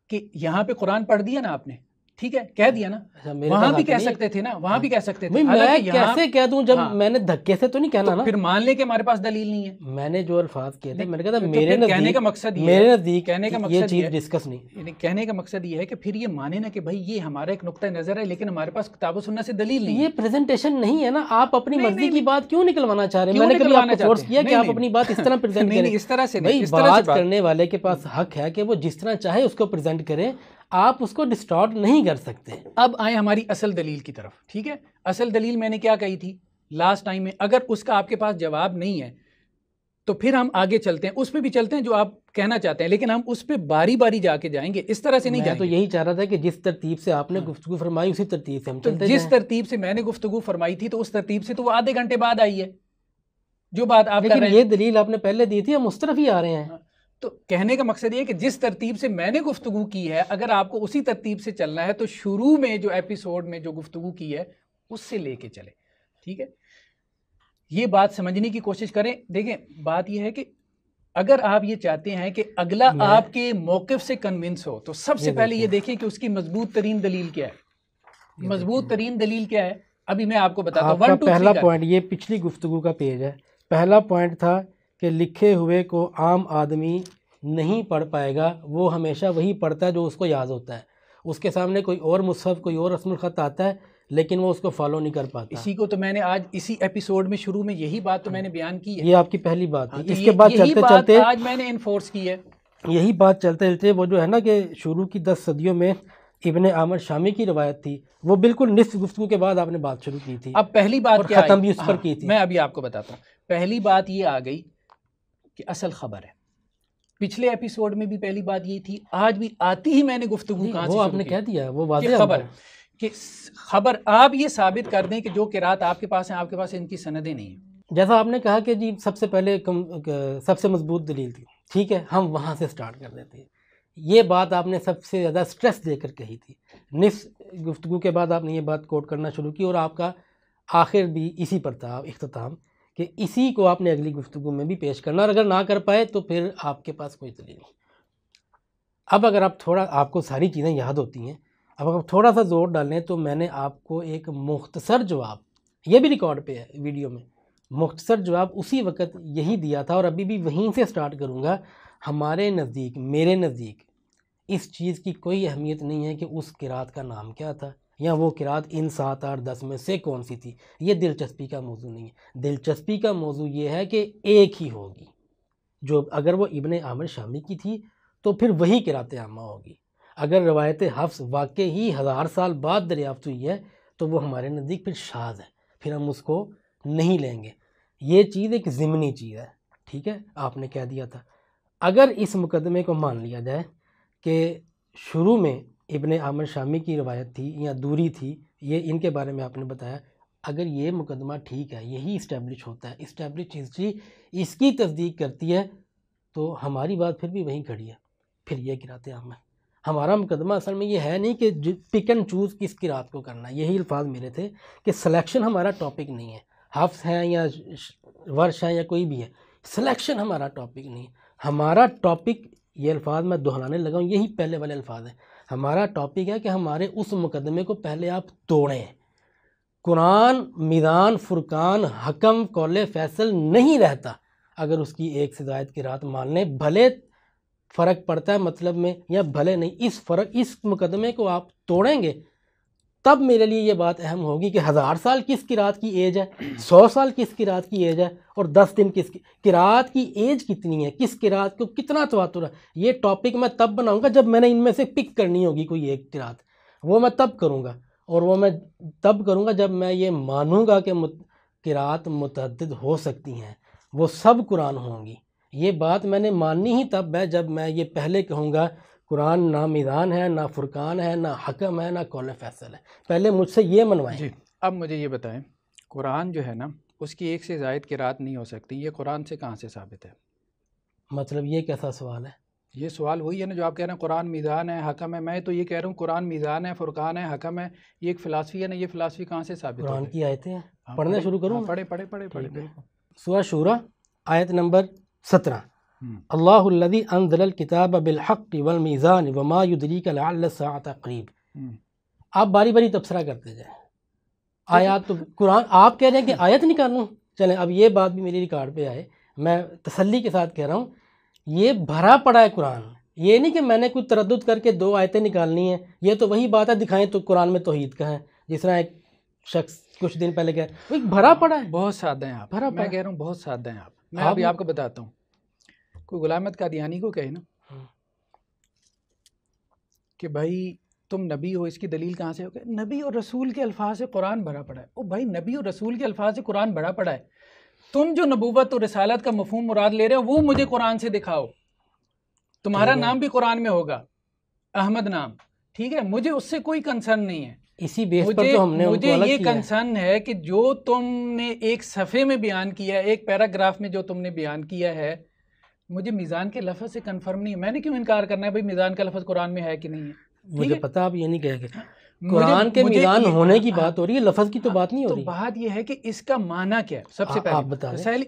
کہ یہاں پہ قرآن پڑھ دیا نا آپ نے، ٹھیک ہے کہہ دیا نا، وہاں بھی کہہ سکتے تھے نا، وہاں بھی کہہ سکتے تھے۔ میں کیسے کہہ دوں جب میں نے دھکے سے تو نہیں کہنا نا، پھر مان لے کہ ہمارے پاس دلیل نہیں ہے۔ میں نے جو الفاظ کہے تھے میں نے کہا تھا میرے نزدیک یہ چیز ڈسکس نہیں، کہنے کا مقصد یہ ہے کہ پھر یہ مانے نا کہ بھائی یہ ہمارا ایک نقطہ نظر ہے لیکن ہمارے پاس کتاب و سنت سے دلیل نہیں ہے۔ یہ پریزنٹیشن نہیں ہے نا، آپ اپنی مرضی کی بات کیوں نکلوانا چاہ رہے ہیں؟ میں نے کبھی آپ کو فورس کیا کہ آپ اپنی بات اس طرح پریزنٹ کریں؟ اس طرح سے نہیں، بات کرنے والے کے پاس حق ہے کہ وہ جس طرح چاہے اس کو پریزنٹ کرے، آپ اس کو ڈسٹارٹ نہیں کر سکتے۔ اب آئیں ہماری اصل دلیل کی طرف، ٹھیک ہے؟ اصل دلیل میں نے کیا کہی تھی لاسٹ ٹائم میں، اگر اس کا آپ کے پاس جواب نہیں ہے تو پھر ہم آگے چلتے ہیں، اس پہ بھی چلتے ہیں جو آپ کہنا چاہتے ہیں، لیکن ہم اس پہ باری باری جا کے جائیں گے، اس طرح سے نہیں جائیں گے۔ میں تو یہی چاہ رہا تھا کہ جس ترتیب سے آپ نے گفتگو فرمائی اسی ترتیب سے ہم چلتے جس ترتیب سے میں نے گفتگو فرمائی تھی تو اس ترتیب سے تو وہ آدھے گھنٹے بعد آئی ہے جو بات آپ کر رہے ہیں۔ یہ دلیل آپ نے پہلے دی تھی، ہم اس طرف ہی آ رہے ہیں۔ تو کہنے کا مقصد یہ ہے کہ جس ترتیب سے میں نے گفتگو کی ہے اگر آپ کو اسی ترتیب سے چلنا ہے تو شروع میں جو ایپیسوڈ میں جو گفتگو کی ہے اس سے لے کے چلے. ٹھیک ہے, یہ بات سمجھنے کی کوشش کریں. دیکھیں بات یہ ہے کہ اگر آپ یہ چاہتے ہیں کہ اگلا آپ کے موقف سے کنونس ہو تو سب سے پہلے یہ دیکھیں کہ اس کی مضبوط ترین دلیل کیا ہے. مضبوط ترین دلیل کیا ہے ابھی میں آپ کو بتاتا ہوں. آپ کا پہلا پوائنٹ, یہ پچھلی گفتگو کا پیج ہے, پہلا پوائنٹ تھا کہ لکھے ہوئے کو عام آدمی نہیں پڑھ پائے گا, وہ ہمیشہ وہی پڑھتا ہے جو اس کو یاد ہوتا ہے. اس کے سامنے کوئی اور مصحف کوئی اور رسم الخط آتا ہے لیکن وہ اس کو فالو نہیں کر پاتا. اسی کو تو میں نے آج اسی ایپیسوڈ میں شروع میں یہی بات تو میں نے بیان کی ہے. یہ آپ کی پہلی بات تھی. اس کے بعد چلتے چلتے آج میں نے انفورس کی ہے یہی بات چلتے چلتے وہ جو ہے نا کہ شروع کی 10 صدیوں میں ابن عامر شامی کی روایت تھی, وہ بالکل نصف گفتگو کے بعد آپ نے بات شروع کی تھی. اب پہلی بات کیا ختم بھی اس پر کی تھی. میں ابھی آپ کو بتاتا ہوں. پہلی بات یہ آ گئی کہ اصل خبر ہے. پچھلے ایپیسوڈ میں بھی پہلی بات یہ تھی, آج بھی آتی ہی میں نے گفتگو کہاں سے وہ آپ نے کہہ دیا, وہ واضح خبر کہ خبر آپ یہ ثابت کر دیں کہ جو قرات آپ کے پاس ہیں آپ کے پاس ان کی سندیں نہیں ہیں. جیسا آپ نے کہا کہ جی سب سے پہلے سب سے مضبوط دلیل تھی, ٹھیک ہے ہم وہاں سے سٹارٹ کر دیتے ہیں. یہ بات آپ نے سب سے زیادہ سٹریس دے کر کہی تھی. نصف گفتگو کے بعد آپ نے یہ بات کوٹ کرنا شروع کی اور آپ کا آخر بھی اسی پر تھا, اختتام, کہ اسی کو آپ نے اگلی گفتگو میں بھی پیش کرنا, اور اگر نہ کر پائے تو پھر آپ کے پاس کوئی دلیل نہیں. اب اگر آپ کو ساری چیزیں یاد ہوتی ہیں, اب اگر تھوڑا سا زور ڈالیں تو میں نے آپ کو ایک مختصر جواب, یہ بھی ریکارڈ پہ ہے ویڈیو میں, مختصر جواب اسی وقت یہی دیا تھا اور ابھی بھی وہیں سے سٹارٹ کروں گا. ہمارے نزدیک, میرے نزدیک اس چیز کی کوئی اہمیت نہیں ہے کہ اس قرات کا نام کیا تھا یا وہ قرات ان 7 8 10 میں سے کون سی تھی. یہ دلچسپی کا موضوع نہیں ہے. دلچسپی کا موضوع یہ ہے کہ ایک ہی ہوگی, جو اگر وہ ابن عامر شامی کی تھی تو پھر وہی قرات عامہ ہوگی. اگر روایت حفص واقعی ہی 1000 سال بعد دریافت ہوئی ہے تو وہ ہمارے نزدیک پھر شاذ ہے, پھر ہم اس کو نہیں لیں گے. یہ چیز ایک ضمنی چیز ہے, ٹھیک ہے, آپ نے کہہ دیا تھا. اگر اس مقدمے کو مان لیا جائے کہ شروع میں ابن عامر شامی کی روایت تھی یا دوری تھی, یہ ان کے بارے میں آپ نے بتایا, اگر یہ مقدمہ ٹھیک ہے, یہی اسٹیبلش ہوتا ہے, اسٹیبلش ہسٹری اس کی تصدیق کرتی ہے, تو ہماری بات پھر بھی وہیں کھڑی ہے. پھر یہ قرات عامہ ہے. ہمارا مقدمہ اصل میں یہ ہے نہیں کہ پک اینڈ چوز کس قرات کو کرنا ہے. یہی الفاظ میرے تھے کہ سلیکشن ہمارا ٹاپک نہیں ہے. حفص ہے یا ورش ہے یا کوئی بھی ہے, سلیکشن ہمارا ٹاپک نہیں ہے. ہمارا ٹاپک, یہ الفاظ میں دہرانے لگا ہوں, یہی پہلے والے الفاظ ہیں. ہمارا ٹاپک ہے کہ ہمارے اس مقدمے کو پہلے آپ توڑیں. قرآن میزان, فرقان, حکم, قول فیصل نہیں رہتا اگر اس کی ایک سے زائد قرات مان لیں, بھلے فرق پڑتا ہے مطلب میں یا بھلے نہیں. اس مقدمے کو آپ توڑیں گے تب میرے لیے یہ بات اہم ہوگی کہ 1000 سال کس قرات کی ایج ہے, 100 سال کس قرات کی ایج ہے, اور 10 دن کس قرات کی ایج کتنی ہے, کس قرات کو کتنا تواتر ہے. یہ ٹاپک میں تب بناؤں گا جب میں نے ان میں سے پک کرنی ہوگی کوئی ایک قرات, وہ میں تب کروں گا. اور وہ میں تب کروں گا جب میں یہ مانوں گا کہ قرات متعدد ہو سکتی ہیں, وہ سب قرآن ہوں گی. یہ بات میں نے ماننی ہی تب ہے جب میں یہ پہلے کہوں گا قرآن نہ میزان ہے, نہ فرقان ہے, نہ حکم ہے, نہ قول فیصل ہے. پہلے مجھ سے یہ منوائیں. جی اب مجھے یہ بتائیں, قرآن جو ہے نا اس کی ایک سے زائد قرات نہیں ہو سکتی, یہ قرآن سے کہاں سے ثابت ہے؟ مطلب یہ کیسا سوال ہے؟ یہ سوال وہی ہے نا جو آپ کہہ رہے ہیں قرآن میزان ہے, حکم ہے. میں تو یہ کہہ رہا ہوں قرآن میزان ہے, فرقان ہے, حکم ہے. یہ ایک فلسفی ہے نا, یہ فلسفی کہاں سے ثابت ہے؟ قرآن کی آیتیں ہیں. پڑھنا شروع کروں؟ پڑھے. سورہ شورى آیت نمبر 17. اللہ الذی انزل الکتاب بالحق والمیزان وما یدریک لعل الساعة قریب. آپ باری باری تبصرہ کرتے جائیں. آیات تو قرآن, آپ کہہ رہے ہیں کہ آیت نکالوں, چلیں اب یہ بات بھی میری ریکارڈ پہ آئے, میں تسلی کے ساتھ کہہ رہا ہوں یہ بھرا پڑا ہے قرآن. یہ نہیں کہ میں نے کوئی تردد کر کے 2 آیتیں نکالنی ہیں. یہ تو وہی بات ہے, دکھائیں تو قرآن میں توحید کا ہے, جس طرح ایک شخص کچھ دن پہلے کہہ رہا ہے بھرا پڑا ہے. بہت سادہ ہیں آپ, میں کہہ رہا ہوں بہت سادہ ہیں آپ. میں ابھی آپ کو بتاتا ہوں, کوئی غلام احمد قادیانی کو کہے نا کہ بھائی تم نبی ہو, اس کی دلیل کہاں سے ہو؟ کہ نبی اور رسول کے الفاظ سے قرآن بھرا پڑا ہے. او بھائی نبی اور رسول کے الفاظ سے قرآن بھرا پڑا ہے, تم جو نبوت اور رسالت کا مفہوم مراد لے رہے ہو وہ مجھے قرآن سے دکھاؤ. تمہارا نام بھی قرآن میں ہوگا, احمد نام, ٹھیک ہے, مجھے اس سے کوئی کنسرن نہیں ہے. اسی بیس پر تو ہم نے مجھے یہ کنسرن ہے کہ جو تم نے ایک صفحے میں بیان کیا ہے, ایک پیراگراف میں جو تم نے بیان کیا ہے, مجھے میزان کے لفظ سے کنفرم نہیں ہے، میں نے کیوں انکار کرنا ہے بھائی میزان کا لفظ قرآن میں ہے کہ نہیں ہے؟ مجھے پتا آپ یہ نہیں کہے گے قرآن کے میزان ہونے کی بات ہو رہی ہے، لفظ کی تو بات نہیں ہو رہی۔ تو بات یہ ہے کہ اس کا معنی کیا ہے،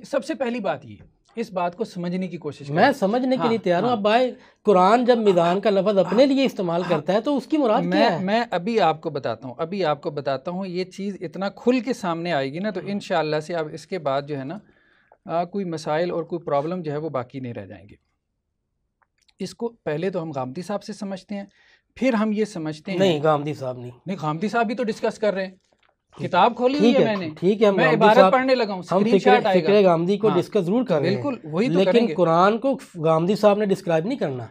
سب سے پہلی بات یہ اس بات کو سمجھنے کی کوشش میں سمجھنے کے لیے تیار ہوں۔ اب بھائی قرآن جب میزان کا لفظ اپنے لیے استعمال کرتا ہے تو اس کی مراد کیا ہے؟ میں ابھی آپ کو بتاتا ہوں یہ چیز اتنا کھل کے سامنے آئے گی نا تو انشاءاللہ سے اب اس کے بعد جو ہے نا کوئی مسائل اور کوئی پرابلم جو ہے وہ باقی نہیں رہ جائیں گے۔ اس کو پہلے تو ہم غامدی صاحب سے سمجھتے ہیں، پھر ہم یہ سمجھتے ہیں نہیں غامدی صاحب نہیں، غامدی صاحب بھی تو ڈسکس کر رہے ہیں، کتاب کھولی ہوئی ہے میں نے، ٹھیک ہے، میں عبارت پڑھنے لگا ہوں، اسکرین شاٹ آئے گا، فکر غامدی کو ڈسکس ضرور کر رہے ہیں، بالکل وہی تو کریں لیکن گے۔ قرآن کو غامدی صاحب نے ڈسکرائب نہیں کرنا،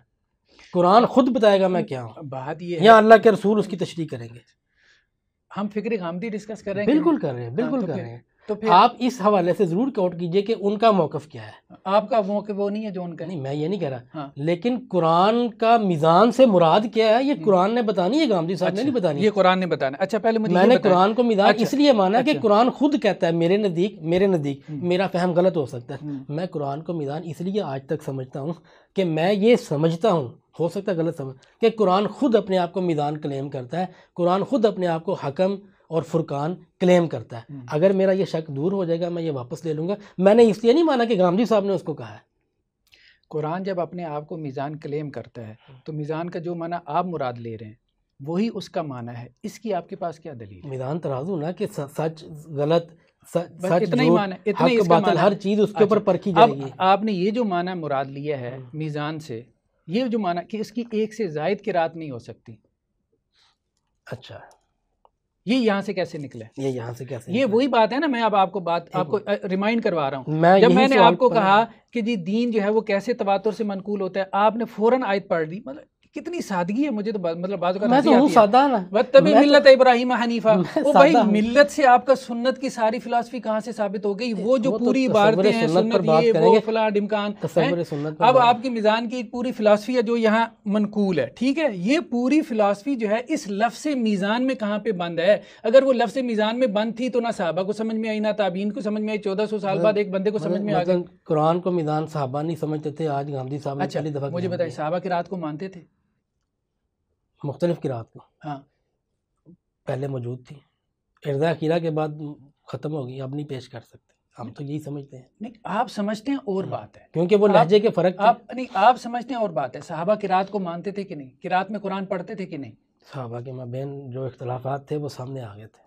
قرآن خود بتائے گا میں کیا ہوں، بات یہ یا اللہ کے رسول اس کی تشریح کریں گے۔ ہم فکر غامدی ڈسکس کر رہے ہیں، بالکل کر رہے ہیں، بالکل کر رہے ہیں۔ تو پھر آپ اس حوالے سے ضرور کوٹ کیجئے کہ ان کا موقف کیا ہے۔ آپ کا موقف وہ نہیں ہے جو ان کا نہیں، میں یہ نہیں کہہ رہا، لیکن قرآن کا میزان سے مراد کیا ہے یہ قرآن نے بتانی ہے، غامدی صاحب نے نہیں بتانی، یہ قرآن نے بتانا۔ اچھا پہلے مجھے میں نے قرآن کو میزان اس لیے مانا کہ قرآن خود کہتا ہے میرے نزدیک میرا فہم غلط ہو سکتا ہے، میں قرآن کو میزان اس لیے آج تک سمجھتا ہوں کہ میں یہ سمجھتا ہوں، ہو سکتا ہے غلط سمجھ، کہ قرآن خود اپنے آپ کو میزان کلیم کرتا ہے، قرآن خود اپنے آپ کو حکم اور فرقان کلیم کرتا ہے۔ اگر میرا یہ شک دور ہو جائے گا میں یہ واپس لے لوں گا۔ میں نے اس لیے نہیں مانا کہ غامدی صاحب نے اس کو کہا ہے۔ قرآن جب اپنے آپ کو میزان کلیم کرتا ہے تو میزان کا جو معنی آپ مراد لے رہے ہیں وہی اس کا معنی ہے، اس کی آپ کے پاس کیا دلیل ہے؟ میزان ترازو نا کہ سچ غلط، سچ اتنا ہی معنی، اتنا ہی حق باطل، ہر چیز اس کے اوپر پرکھی جائے گی۔ آپ نے یہ جو معنی مراد لیا ہے میزان سے، یہ جو معنی کہ اس کی ایک سے زائد قرات نہیں ہو سکتی، اچھا یہ یہاں سے کیسے نکلے؟ یہ یہاں سے کیسے؟ یہ وہی بات ہے نا، میں اب آپ کو ریمائنڈ کروا رہا ہوں۔ جب میں نے آپ کو کہا کہ جی دین جو ہے وہ کیسے تواتر سے منقول ہوتا ہے، آپ نے فوراً آیت پڑھ دی، مطلب کتنی سادگی ہے، مجھے تو مطلب بعض اوقات میں تو ہوں سادہ نا، وَاتَّبِعْ مِلَّتَ ابراہیم حنیفہ۔ وہ بھائی ملت سے آپ کا سنت کی ساری فلسفی کہاں سے ثابت ہو گئی؟ وہ جو پوری عبارتیں ہیں سنت یہ وہ فلاں ڈمکان، اب آپ کی میزان کی پوری فلسفی ہے جو یہاں منقول ہے، ٹھیک ہے، یہ پوری فلسفی جو ہے اس لفظ میزان میں کہاں پہ بند ہے؟ اگر وہ لفظ میزان میں بند تھی تو نہ صحابہ کو سمجھ میں آئی، نہ تابعین کو سمجھ میں آئی، 1400 سال بعد ایک بندے کو سمجھ میں آ گئی۔ قرآن کو میزان صحابہ نہیں سمجھتے تھے، آج غامدی صاحب نے پہلی دفعہ مجھے بتائیے صحابہ کی رات کو مانتے تھے؟ مختلف قرات کو ہاں پہلے موجود تھی، ارضا قرا کے بعد ختم ہو گئی، اب نہیں پیش کر سکتے، ہم تو یہی سمجھتے ہیں۔ نہیں آپ سمجھتے ہیں اور بات ہے، کیونکہ وہ لہجے کے فرق تھے۔ نہیں آپ سمجھتے ہیں اور بات ہے، صحابہ قرات کو مانتے تھے کہ نہیں؟ قرات میں قرآن پڑھتے تھے کہ نہیں؟ صحابہ کے مابین جو اختلافات تھے وہ سامنے آ گئے تھے،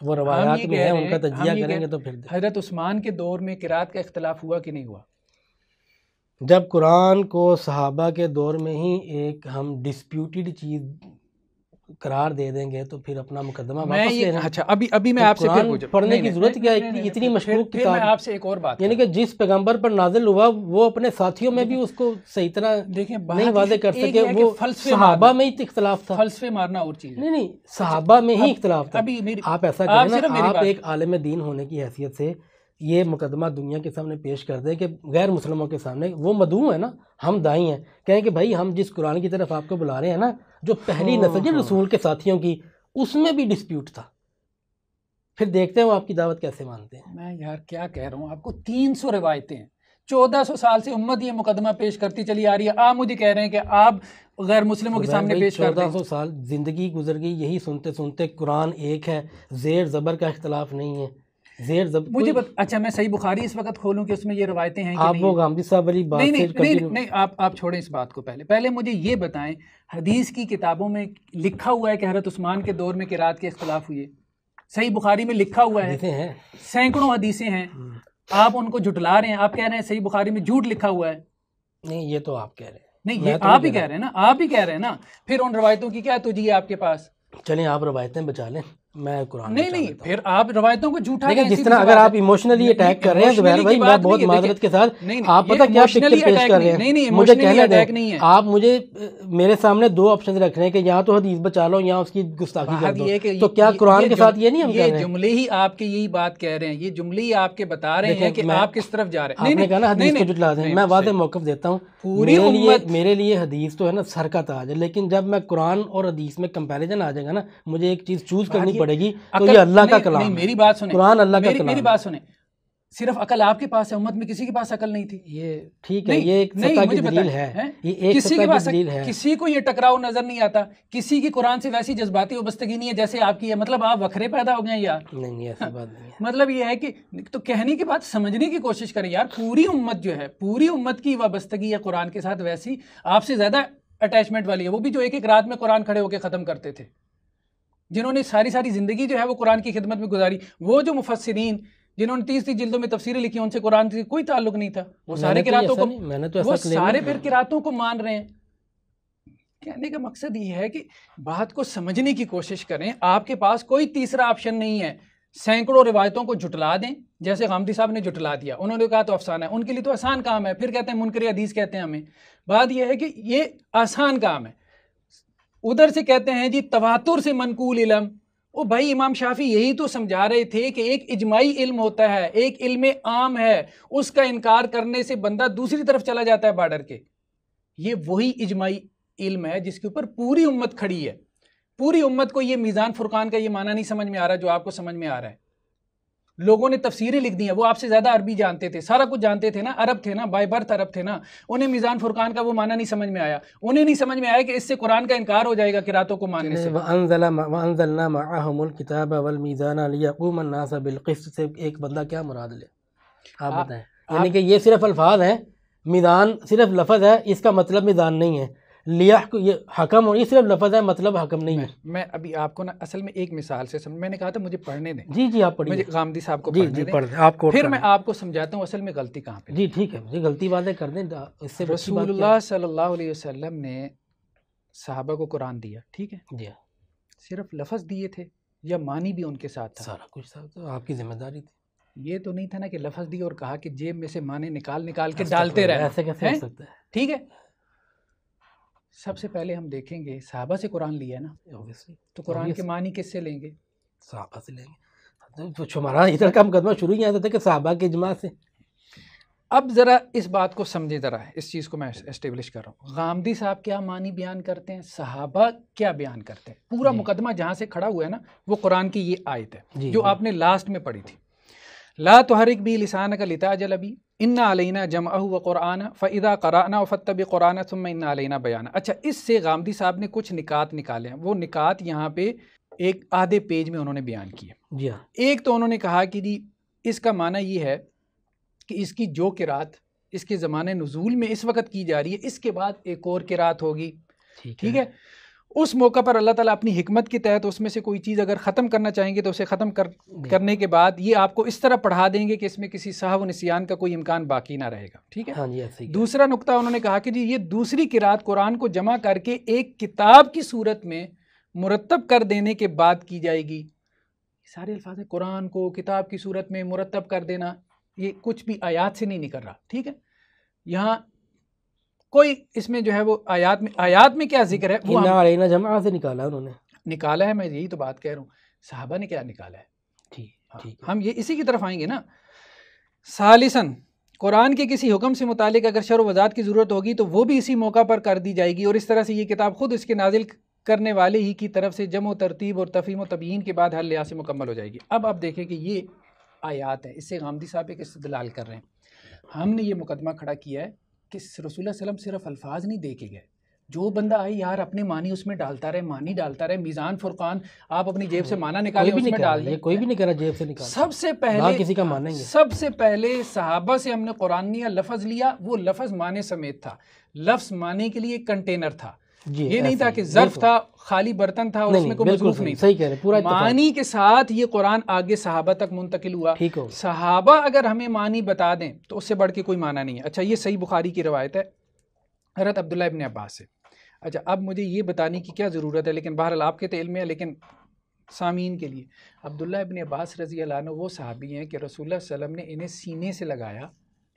وہ روایات میں ہیں، ان کا تجزیہ کریں گے تو پھر حضرت عثمان کے دور میں قرات کا اختلاف ہوا کہ نہیں ہوا؟ جب قرآن کو صحابہ کے دور میں ہی ایک ہم ڈسپیوٹیڈ چیز قرار دے دیں گے تو پھر اپنا مقدمہ واپس لے رہے ہیں۔ اچھا ابھی میں آپ سے پڑھنے کی ضرورت کیا ہے اتنی مشکوک کتاب؟ میں آپ سے ایک اور بات، یعنی کہ جس پیغمبر پر نازل ہوا وہ اپنے ساتھیوں میں بھی اس کو صحیح طرح نہیں واضح کر سکے، وہ صحابہ میں ہی اختلاف تھا۔ فلسفے مارنا اور چیز نہیں صحابہ میں ہی اختلاف تھا۔ آپ ایسا کریں نا، آپ ایک عالم دین ہونے کی حیثیت سے یہ مقدمہ دنیا کے سامنے پیش کر دیں کہ غیر مسلموں کے سامنے، وہ مدعو ہیں نا، ہم دائی ہیں، کہیں کہ بھائی ہم جس قرآن کی طرف آپ کو بلا رہے ہیں نا، جو پہلی نسل رسول کے ساتھیوں کی، اس میں بھی ڈسپیوٹ تھا، پھر دیکھتے ہیں وہ آپ کی دعوت کیسے مانتے ہیں۔ میں یار کیا کہہ رہا ہوں آپ کو، 300 روایتیں ہیں، 1400 سال سے امت یہ مقدمہ پیش کرتی چلی آ رہی ہے، آپ مجھے کہہ رہے ہیں کہ آپ غیر مسلموں کے سامنے پیش کر دیں۔ 1400 سال زندگی گزر گئی یہی سنتے سنتے، قرآن ایک ہے، زیر زبر کا اختلاف نہیں ہے، زیر زبر مجھے اچھا میں صحیح بخاری اس وقت کھولوں کہ اس میں یہ روایتیں ہیں کہ آپ وہ غامدی صاحب والی بات سے نہیں آپ چھوڑیں اس بات کو، پہلے مجھے یہ بتائیں، حدیث کی کتابوں میں لکھا ہوا ہے کہ حضرت عثمان کے دور میں قرات کے اختلاف ہوئے، صحیح بخاری میں لکھا ہوا ہے، سینکڑوں حدیثیں ہیں، آپ ان کو جھٹلا رہے ہیں، آپ کہہ رہے ہیں صحیح بخاری میں جھوٹ لکھا ہوا ہے۔ نہیں یہ تو آپ کہہ رہے ہیں، نہیں یہ آپ ہی کہہ رہے ہیں نا، آپ ہی کہہ رہے ہیں نا، پھر ان روایتوں کی کیا توجیہ ہے آپ کے پاس؟ چلیں آپ روایتیں بچا لیں، میں قرآن نہیں پھر آپ روایتوں کو جھوٹا لیکن جس طرح اگر آپ ایموشنلی اٹیک کر رہے ہیں زبیر بھائی، میں بہت معذرت کے ساتھ، آپ پتہ کیا پکچر پیش کر رہے ہیں، مجھے کہنے دیں، آپ مجھے میرے سامنے 2 آپشن رکھ رہے ہیں کہ یا تو حدیث بچا لو یا اس کی گستاخی کر دو، تو کیا قرآن کے ساتھ یہ نہیں ہم کہہ رہے ہیں؟ یہ جملے ہی آپ کے یہی بات کہہ رہے ہیں، یہ جملے ہی آپ کے بتا رہے ہیں کہ آپ کس طرف جا رہے ہیں۔ آپ نے کہا نا حدیث کو جھٹلا دیں، میں واضح موقف دیتا ہوں، میرے لیے حدیث تو ہے نا سر کا تاج ہے، لیکن جب میں قرآن اور حدیث میں کمپیریزن آ جائے گا نا، مجھے ایک چیز چوز کرنی پڑے گی، تو یہ اللہ کا کلام ہے، میری بات سنیں، قرآن اللہ کا کلام ہے۔ میری بات سنیں، صرف عقل آپ کے پاس ہے، امت میں کسی کے پاس عقل نہیں تھی. یہ ٹھیک ہے، یہ ایک سطح کی دلیل ہے، یہ ایک کسی کے سطح پاس کی دلیل ہے. کسی کو یہ ٹکراؤ نظر نہیں آتا، کسی کی قرآن سے ویسی جذباتی وابستگی نہیں ہے جیسے آپ کی ہے. مطلب آپ وکھرے پیدا ہو گئے ہیں یار. نہیں ایسی بات نہیں ہے. مطلب یہ ہے کہ تو کہنے کی بات سمجھنے کی کوشش کریں یار. پوری امت جو ہے، پوری امت کی وابستگی ہے قرآن کے ساتھ ویسی آپ سے زیادہ اٹیچمنٹ والی ہے. وہ بھی جو ایک ایک رات میں قرآن کھڑے ہو کے ختم کرتے تھے، جنہوں نے ساری زندگی جو ہے وہ قرآن کی خدمت میں گزاری. وہ جو مفسرین جنہوں نے 30 جلدوں میں تفسیریں لکھی ان سے قرآن سے کوئی تعلق نہیں تھا. وہ سارے قراتوں کو مان رہے ہیں. کہنے کا مقصد یہ ہے کہ بات کو سمجھنے کی کوشش کریں. آپ کے پاس کوئی تیسرا آپشن نہیں ہے. سینکڑوں روایتوں کو جھٹلا دیں جیسے غامدی صاحب نے جھٹلا دیا. انہوں نے کہا تو افسانہ ہے، ان کے لیے تو آسان کام ہے. پھر کہتے ہیں منکر حدیث کہتے ہیں ہمیں. بات یہ ہے کہ یہ آسان کام ہے. ادھر سے کہتے ہیں جی تواتر سے منقول علم. او بھائی امام شافعی یہی تو سمجھا رہے تھے کہ ایک اجماعی علم ہوتا ہے، ایک علم عام ہے، اس کا انکار کرنے سے بندہ دوسری طرف چلا جاتا ہے بارڈر کے. یہ وہی اجماعی علم ہے جس کے اوپر پوری امت کھڑی ہے. پوری امت کو یہ میزان فرقان کا یہ معنی نہیں سمجھ میں آ رہا جو آپ کو سمجھ میں آ رہا ہے. لوگوں نے تفسیریں لکھ دی ہیں، وہ آپ سے زیادہ عربی جانتے تھے، سارا کچھ جانتے تھے نا، عرب تھے نا، بائی برتھ عرب تھے نا. انہیں میزان فرقان کا وہ معنی نہیں سمجھ میں آیا. انہیں نہیں سمجھ میں آیا کہ اس سے قرآن کا انکار ہو جائے گا قراتوں کو ماننے سے. وَأَنزَلْنَا مَعَهُمُ الْكِتَابَ وَالْمِيزَانَ لِيَقُومَ النَّاسَ بِالْقِسْطِ سے ایک بندہ کیا مراد لے؟ آپ بتائیں. یعنی کہ یہ صرف الفاظ ہیں، میزان صرف لفظ ہے، اس کا مطلب میزان نہیں ہے. یہ حکم، اور یہ صرف لفظ ہے، مطلب حکم نہیں ہے. میں ابھی آپ کو نا اصل میں ایک مثال سے میں نے کہا تھا مجھے پڑھنے دیں. جی آپ پڑھیے. مجھے غامدی صاحب کو پڑھنے دیں. آپ کو پھر میں آپ کو سمجھاتا ہوں اصل میں غلطی کہاں پہ. جی ٹھیک ہے، مجھے غلطی باتیں کر دیں. اس سے رسول اللہ صلی اللہ علیہ وسلم نے صحابہ کو قرآن دیا، ٹھیک ہے جی، صرف لفظ دیے تھے یا معنی بھی ان کے ساتھ تھا؟ سارا کچھ تھا، تو آپ کی ذمہ داری تھی. یہ تو نہیں تھا نا کہ لفظ دی اور کہا کہ جیب میں سے معنی نکال کے ڈالتے رہے. ایسے کیسے ہو سکتا ہے؟ ٹھیک ہے، سب سے پہلے ہم دیکھیں گے صحابہ سے قرآن لیا ہے نا، تو قرآن کے معنی کس سے لیں گے؟ صحابہ سے لیں گے. تو ہمارا ادھر کا مقدمہ شروع ہی آتا تھا کہ صحابہ کے اجماع سے. اب ذرا اس بات کو سمجھے، ذرا اس چیز کو میں اسٹیبلش کر رہا ہوں. غامدی صاحب کیا معنی بیان کرتے ہیں، صحابہ کیا بیان کرتے ہیں. پورا مقدمہ جہاں سے کھڑا ہوا ہے نا وہ قرآن کی یہ آیت ہے جو آپ نے لاسٹ میں پڑھی تھی. لا تحرک بی لسانک لتعجل بی ان علینا جمعہ وقرآن فاذا قرأنا فاتبع قرآن ثم ان علینا بیان. اچھا، اس سے غامدی صاحب نے کچھ نکات نکالے ہیں. وہ نکات یہاں پہ ایک آدھے پیج میں انہوں نے بیان کیے. جی ہاں. ایک تو انہوں نے کہا کہ جی اس کا معنی یہ ہے کہ اس کی جو قرات اس کے زمانے نزول میں اس وقت کی جا رہی ہے، اس کے بعد ایک اور قرات ہوگی. ٹھیک ہے، اس موقع پر اللہ تعالیٰ اپنی حکمت کے تحت اس میں سے کوئی چیز اگر ختم کرنا چاہیں گے تو اسے ختم کرنے کے بعد یہ آپ کو اس طرح پڑھا دیں گے کہ اس میں کسی سہو و نسیان کا کوئی امکان باقی نہ رہے گا. ٹھیک ہے. دوسرا نقطہ انہوں نے کہا کہ جی یہ دوسری قرات قرآن کو جمع کر کے ایک کتاب کی صورت میں مرتب کر دینے کے بعد کی جائے گی. سارے الفاظ قرآن کو کتاب کی صورت میں مرتب کر دینا، یہ کچھ بھی آیات سے نہیں نکل رہا. ٹھیک ہے، یہاں کوئی اس میں جو ہے وہ آیات میں کیا ذکر ہے وہ علینا جمع سے نکالا انہوں نے. نکالا ہے، میں یہی تو بات کہہ رہا ہوں. صحابہ نے کیا نکالا ہے؟ ٹھیک، ہم یہ اسی کی طرف آئیں گے نا. ثالثاً قرآن کے کسی حکم سے متعلق اگر شرح و وضاحت کی ضرورت ہوگی تو وہ بھی اسی موقع پر کر دی جائے گی، اور اس طرح سے یہ کتاب خود اس کے نازل کرنے والے ہی کی طرف سے جمع و ترتیب اور تفہیم و تبیین کے بعد ہر لحاظ سے مکمل ہو جائے گی. اب آپ دیکھیں کہ یہ آیات ہیں، اس سے غامدی صاحب ایک استدلال کر رہے ہیں. ہم نے یہ مقدمہ کھڑا کیا ہے کہ رسول اللہ صلی اللہ علیہ وسلم صرف الفاظ نہیں دے کے گئے. جو بندہ آئے یار اپنے معنی اس میں ڈالتا رہے، معنی ڈالتا رہے. میزان فرقان آپ اپنی جیب سے معنی نکالیں اس میں ڈال دیں. کوئی بھی نہیں کرا جیب سے نکال. سب سے پہلے کسی کا مانیں گے. سب سے پہلے صحابہ سے ہم نے قرآن لیا، لفظ لیا، وہ لفظ معنی سمیت تھا. لفظ معنی کے لیے ایک کنٹینر تھا، یہ نہیں تھا کہ ظرف تھا، خالی برتن تھا اور اس میں کوئی مضروف نہیں. صحیح کہہ رہے، پورا معنی کے ساتھ یہ قرآن آگے صحابہ تک منتقل ہوا. صحابہ اگر ہمیں معنی بتا دیں تو اس سے بڑھ کے کوئی معنی نہیں ہے. اچھا، یہ صحیح بخاری کی روایت ہے حضرت عبداللہ ابن عباس سے. اچھا، اب مجھے یہ بتانے کی کیا ضرورت ہے، لیکن بہرحال آپ کے تو علم ہے، لیکن سامعین کے لیے عبداللہ ابن عباس رضی اللہ عنہ وہ صحابی ہیں کہ رسول اللہ صلی اللہ علیہ وسلم نے انہیں سینے سے لگایا.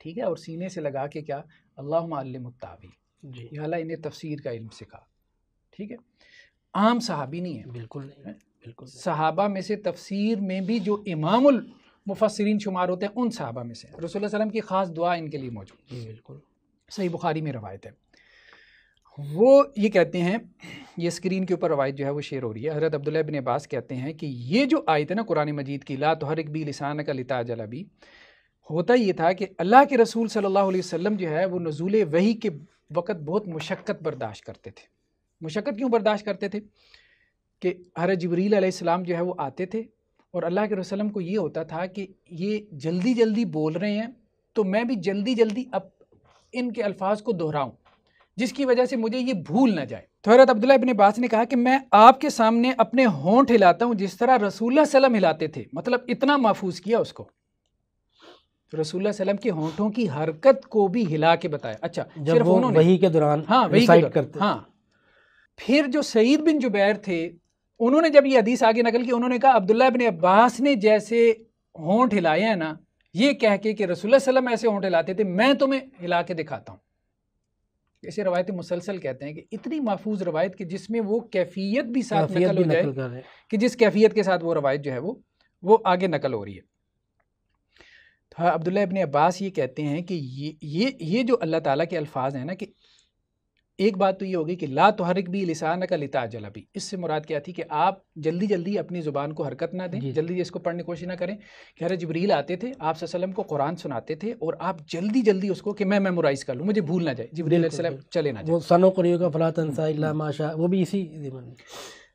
ٹھیک ہے، اور سینے سے لگا کے کیا، اللہم علم التاویل، یا اللہ انہیں تفسیر کا علم سکھا. ٹھیک ہے، عام صحابی نہیں ہے. بالکل نہیں، بالکل. صحابہ میں سے تفسیر میں بھی جو امام المفسرین شمار ہوتے ہیں ان صحابہ میں سے رسول اللہ صلی اللہ علیہ وسلم کی خاص دعا ان کے لیے موجود. بالکل صحیح بخاری میں روایت ہے. وہ یہ کہتے ہیں، یہ اسکرین کے اوپر روایت جو ہے وہ شیئر ہو رہی ہے. حضرت عبداللہ بن عباس کہتے ہیں کہ یہ جو آیت ہے نا قرآن مجید کی، لا تحرک بی لسانک لتعجل بی، ہوتا یہ تھا کہ اللہ کے رسول صلی اللہ علیہ وسلم جو ہے وہ نزول وحی کے وقت بہت مشقت برداشت کرتے تھے. مشقت کیوں برداشت کرتے تھے؟ کہ حضرت جبریل علیہ السلام جو ہے وہ آتے تھے اور اللہ کے رسول کو یہ ہوتا تھا کہ یہ جلدی جلدی بول رہے ہیں تو میں بھی جلدی جلدی اب ان کے الفاظ کو دہراؤں جس کی وجہ سے مجھے یہ بھول نہ جائے. تو حضرت عبداللہ ابن عباس نے کہا کہ میں آپ کے سامنے اپنے ہونٹ ہلاتا ہوں جس طرح رسول اللہ صلی اللہ علیہ وسلم ہلاتے تھے. مطلب اتنا محفوظ کیا اس کو. رسول اللہ صلی اللہ علیہ وسلم کے ہونٹوں کی حرکت کو بھی ہلا کے بتایا. اچھا جب وہ وحی کے دوران ریسائٹ کرتے. ہاں پھر جو سعید بن جبیر تھے انہوں نے جب یہ حدیث آگے نقل کی، انہوں نے کہا عبداللہ ابن عباس نے جیسے ہونٹ ہلائے ہیں نا، یہ کہہ کے کہ رسول اللہ صلی اللہ علیہ وسلم ایسے ہونٹ ہلاتے تھے، میں تمہیں ہلا کے دکھاتا ہوں. ایسے روایت مسلسل کہتے ہیں کہ اتنی محفوظ روایت کہ جس میں وہ کیفیت بھی ساتھ نقل ہو جائے کہ جس کیفیت کے ساتھ وہ روایت جو ہے وہ آگے نقل ہو رہی ہے. تو عبداللہ ابن عباس یہ کہتے ہیں کہ یہ جو اللہ تعالیٰ کے الفاظ ہیں نا، کہ ایک بات تو یہ ہوگی کہ لا تحرک بھی لسانک لتعجل بھی، اس سے مراد کیا تھی کہ آپ جلدی جلدی اپنی زبان کو حرکت نہ دیں، جلدی اس کو پڑھنے کی کوشش نہ کریں. کہ حضرت جبریل آتے تھے، آپ صلی اللہ علیہ وسلم کو قرآن سناتے تھے اور آپ جلدی جلدی اس کو کہ میں میمورائز کر لوں، مجھے بھول نہ جائے، جبریل علیہ السلام چلے نہ جائے. وہ سنقرئک کا فلا تنسى الا ما شاء، وہ بھی اسی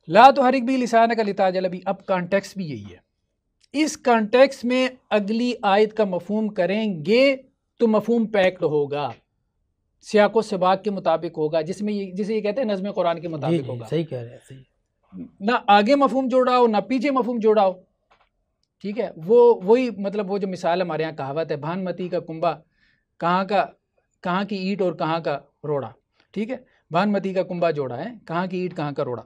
لا تحرک بھی لسانک لتعجل بھی. اب کانٹیکس بھی یہی ہے. اس کانٹیکس میں اگلی آیت کا مفہوم کریں گے تو مفہوم پیکڈ ہوگا، سیاق و سباق کے مطابق ہوگا، جسے یہ کہتے ہیں نظم قرآن کے مطابق ہوگا. صحیح کہہ رہے ہیں، صحیح. نہ آگے مفہوم جوڑا ہو نہ پیچھے مفہوم جوڑا ہو. ٹھیک ہے، وہی مطلب وہ جو مثال ہمارے یہاں کہاوت ہے، بھان متی کا کنبا کہاں کی اینٹ اور کہاں کا روڑا. ٹھیک ہے، بھان متی کا کنبا جوڑا ہے، کہاں کی اینٹ کہاں کا روڑا.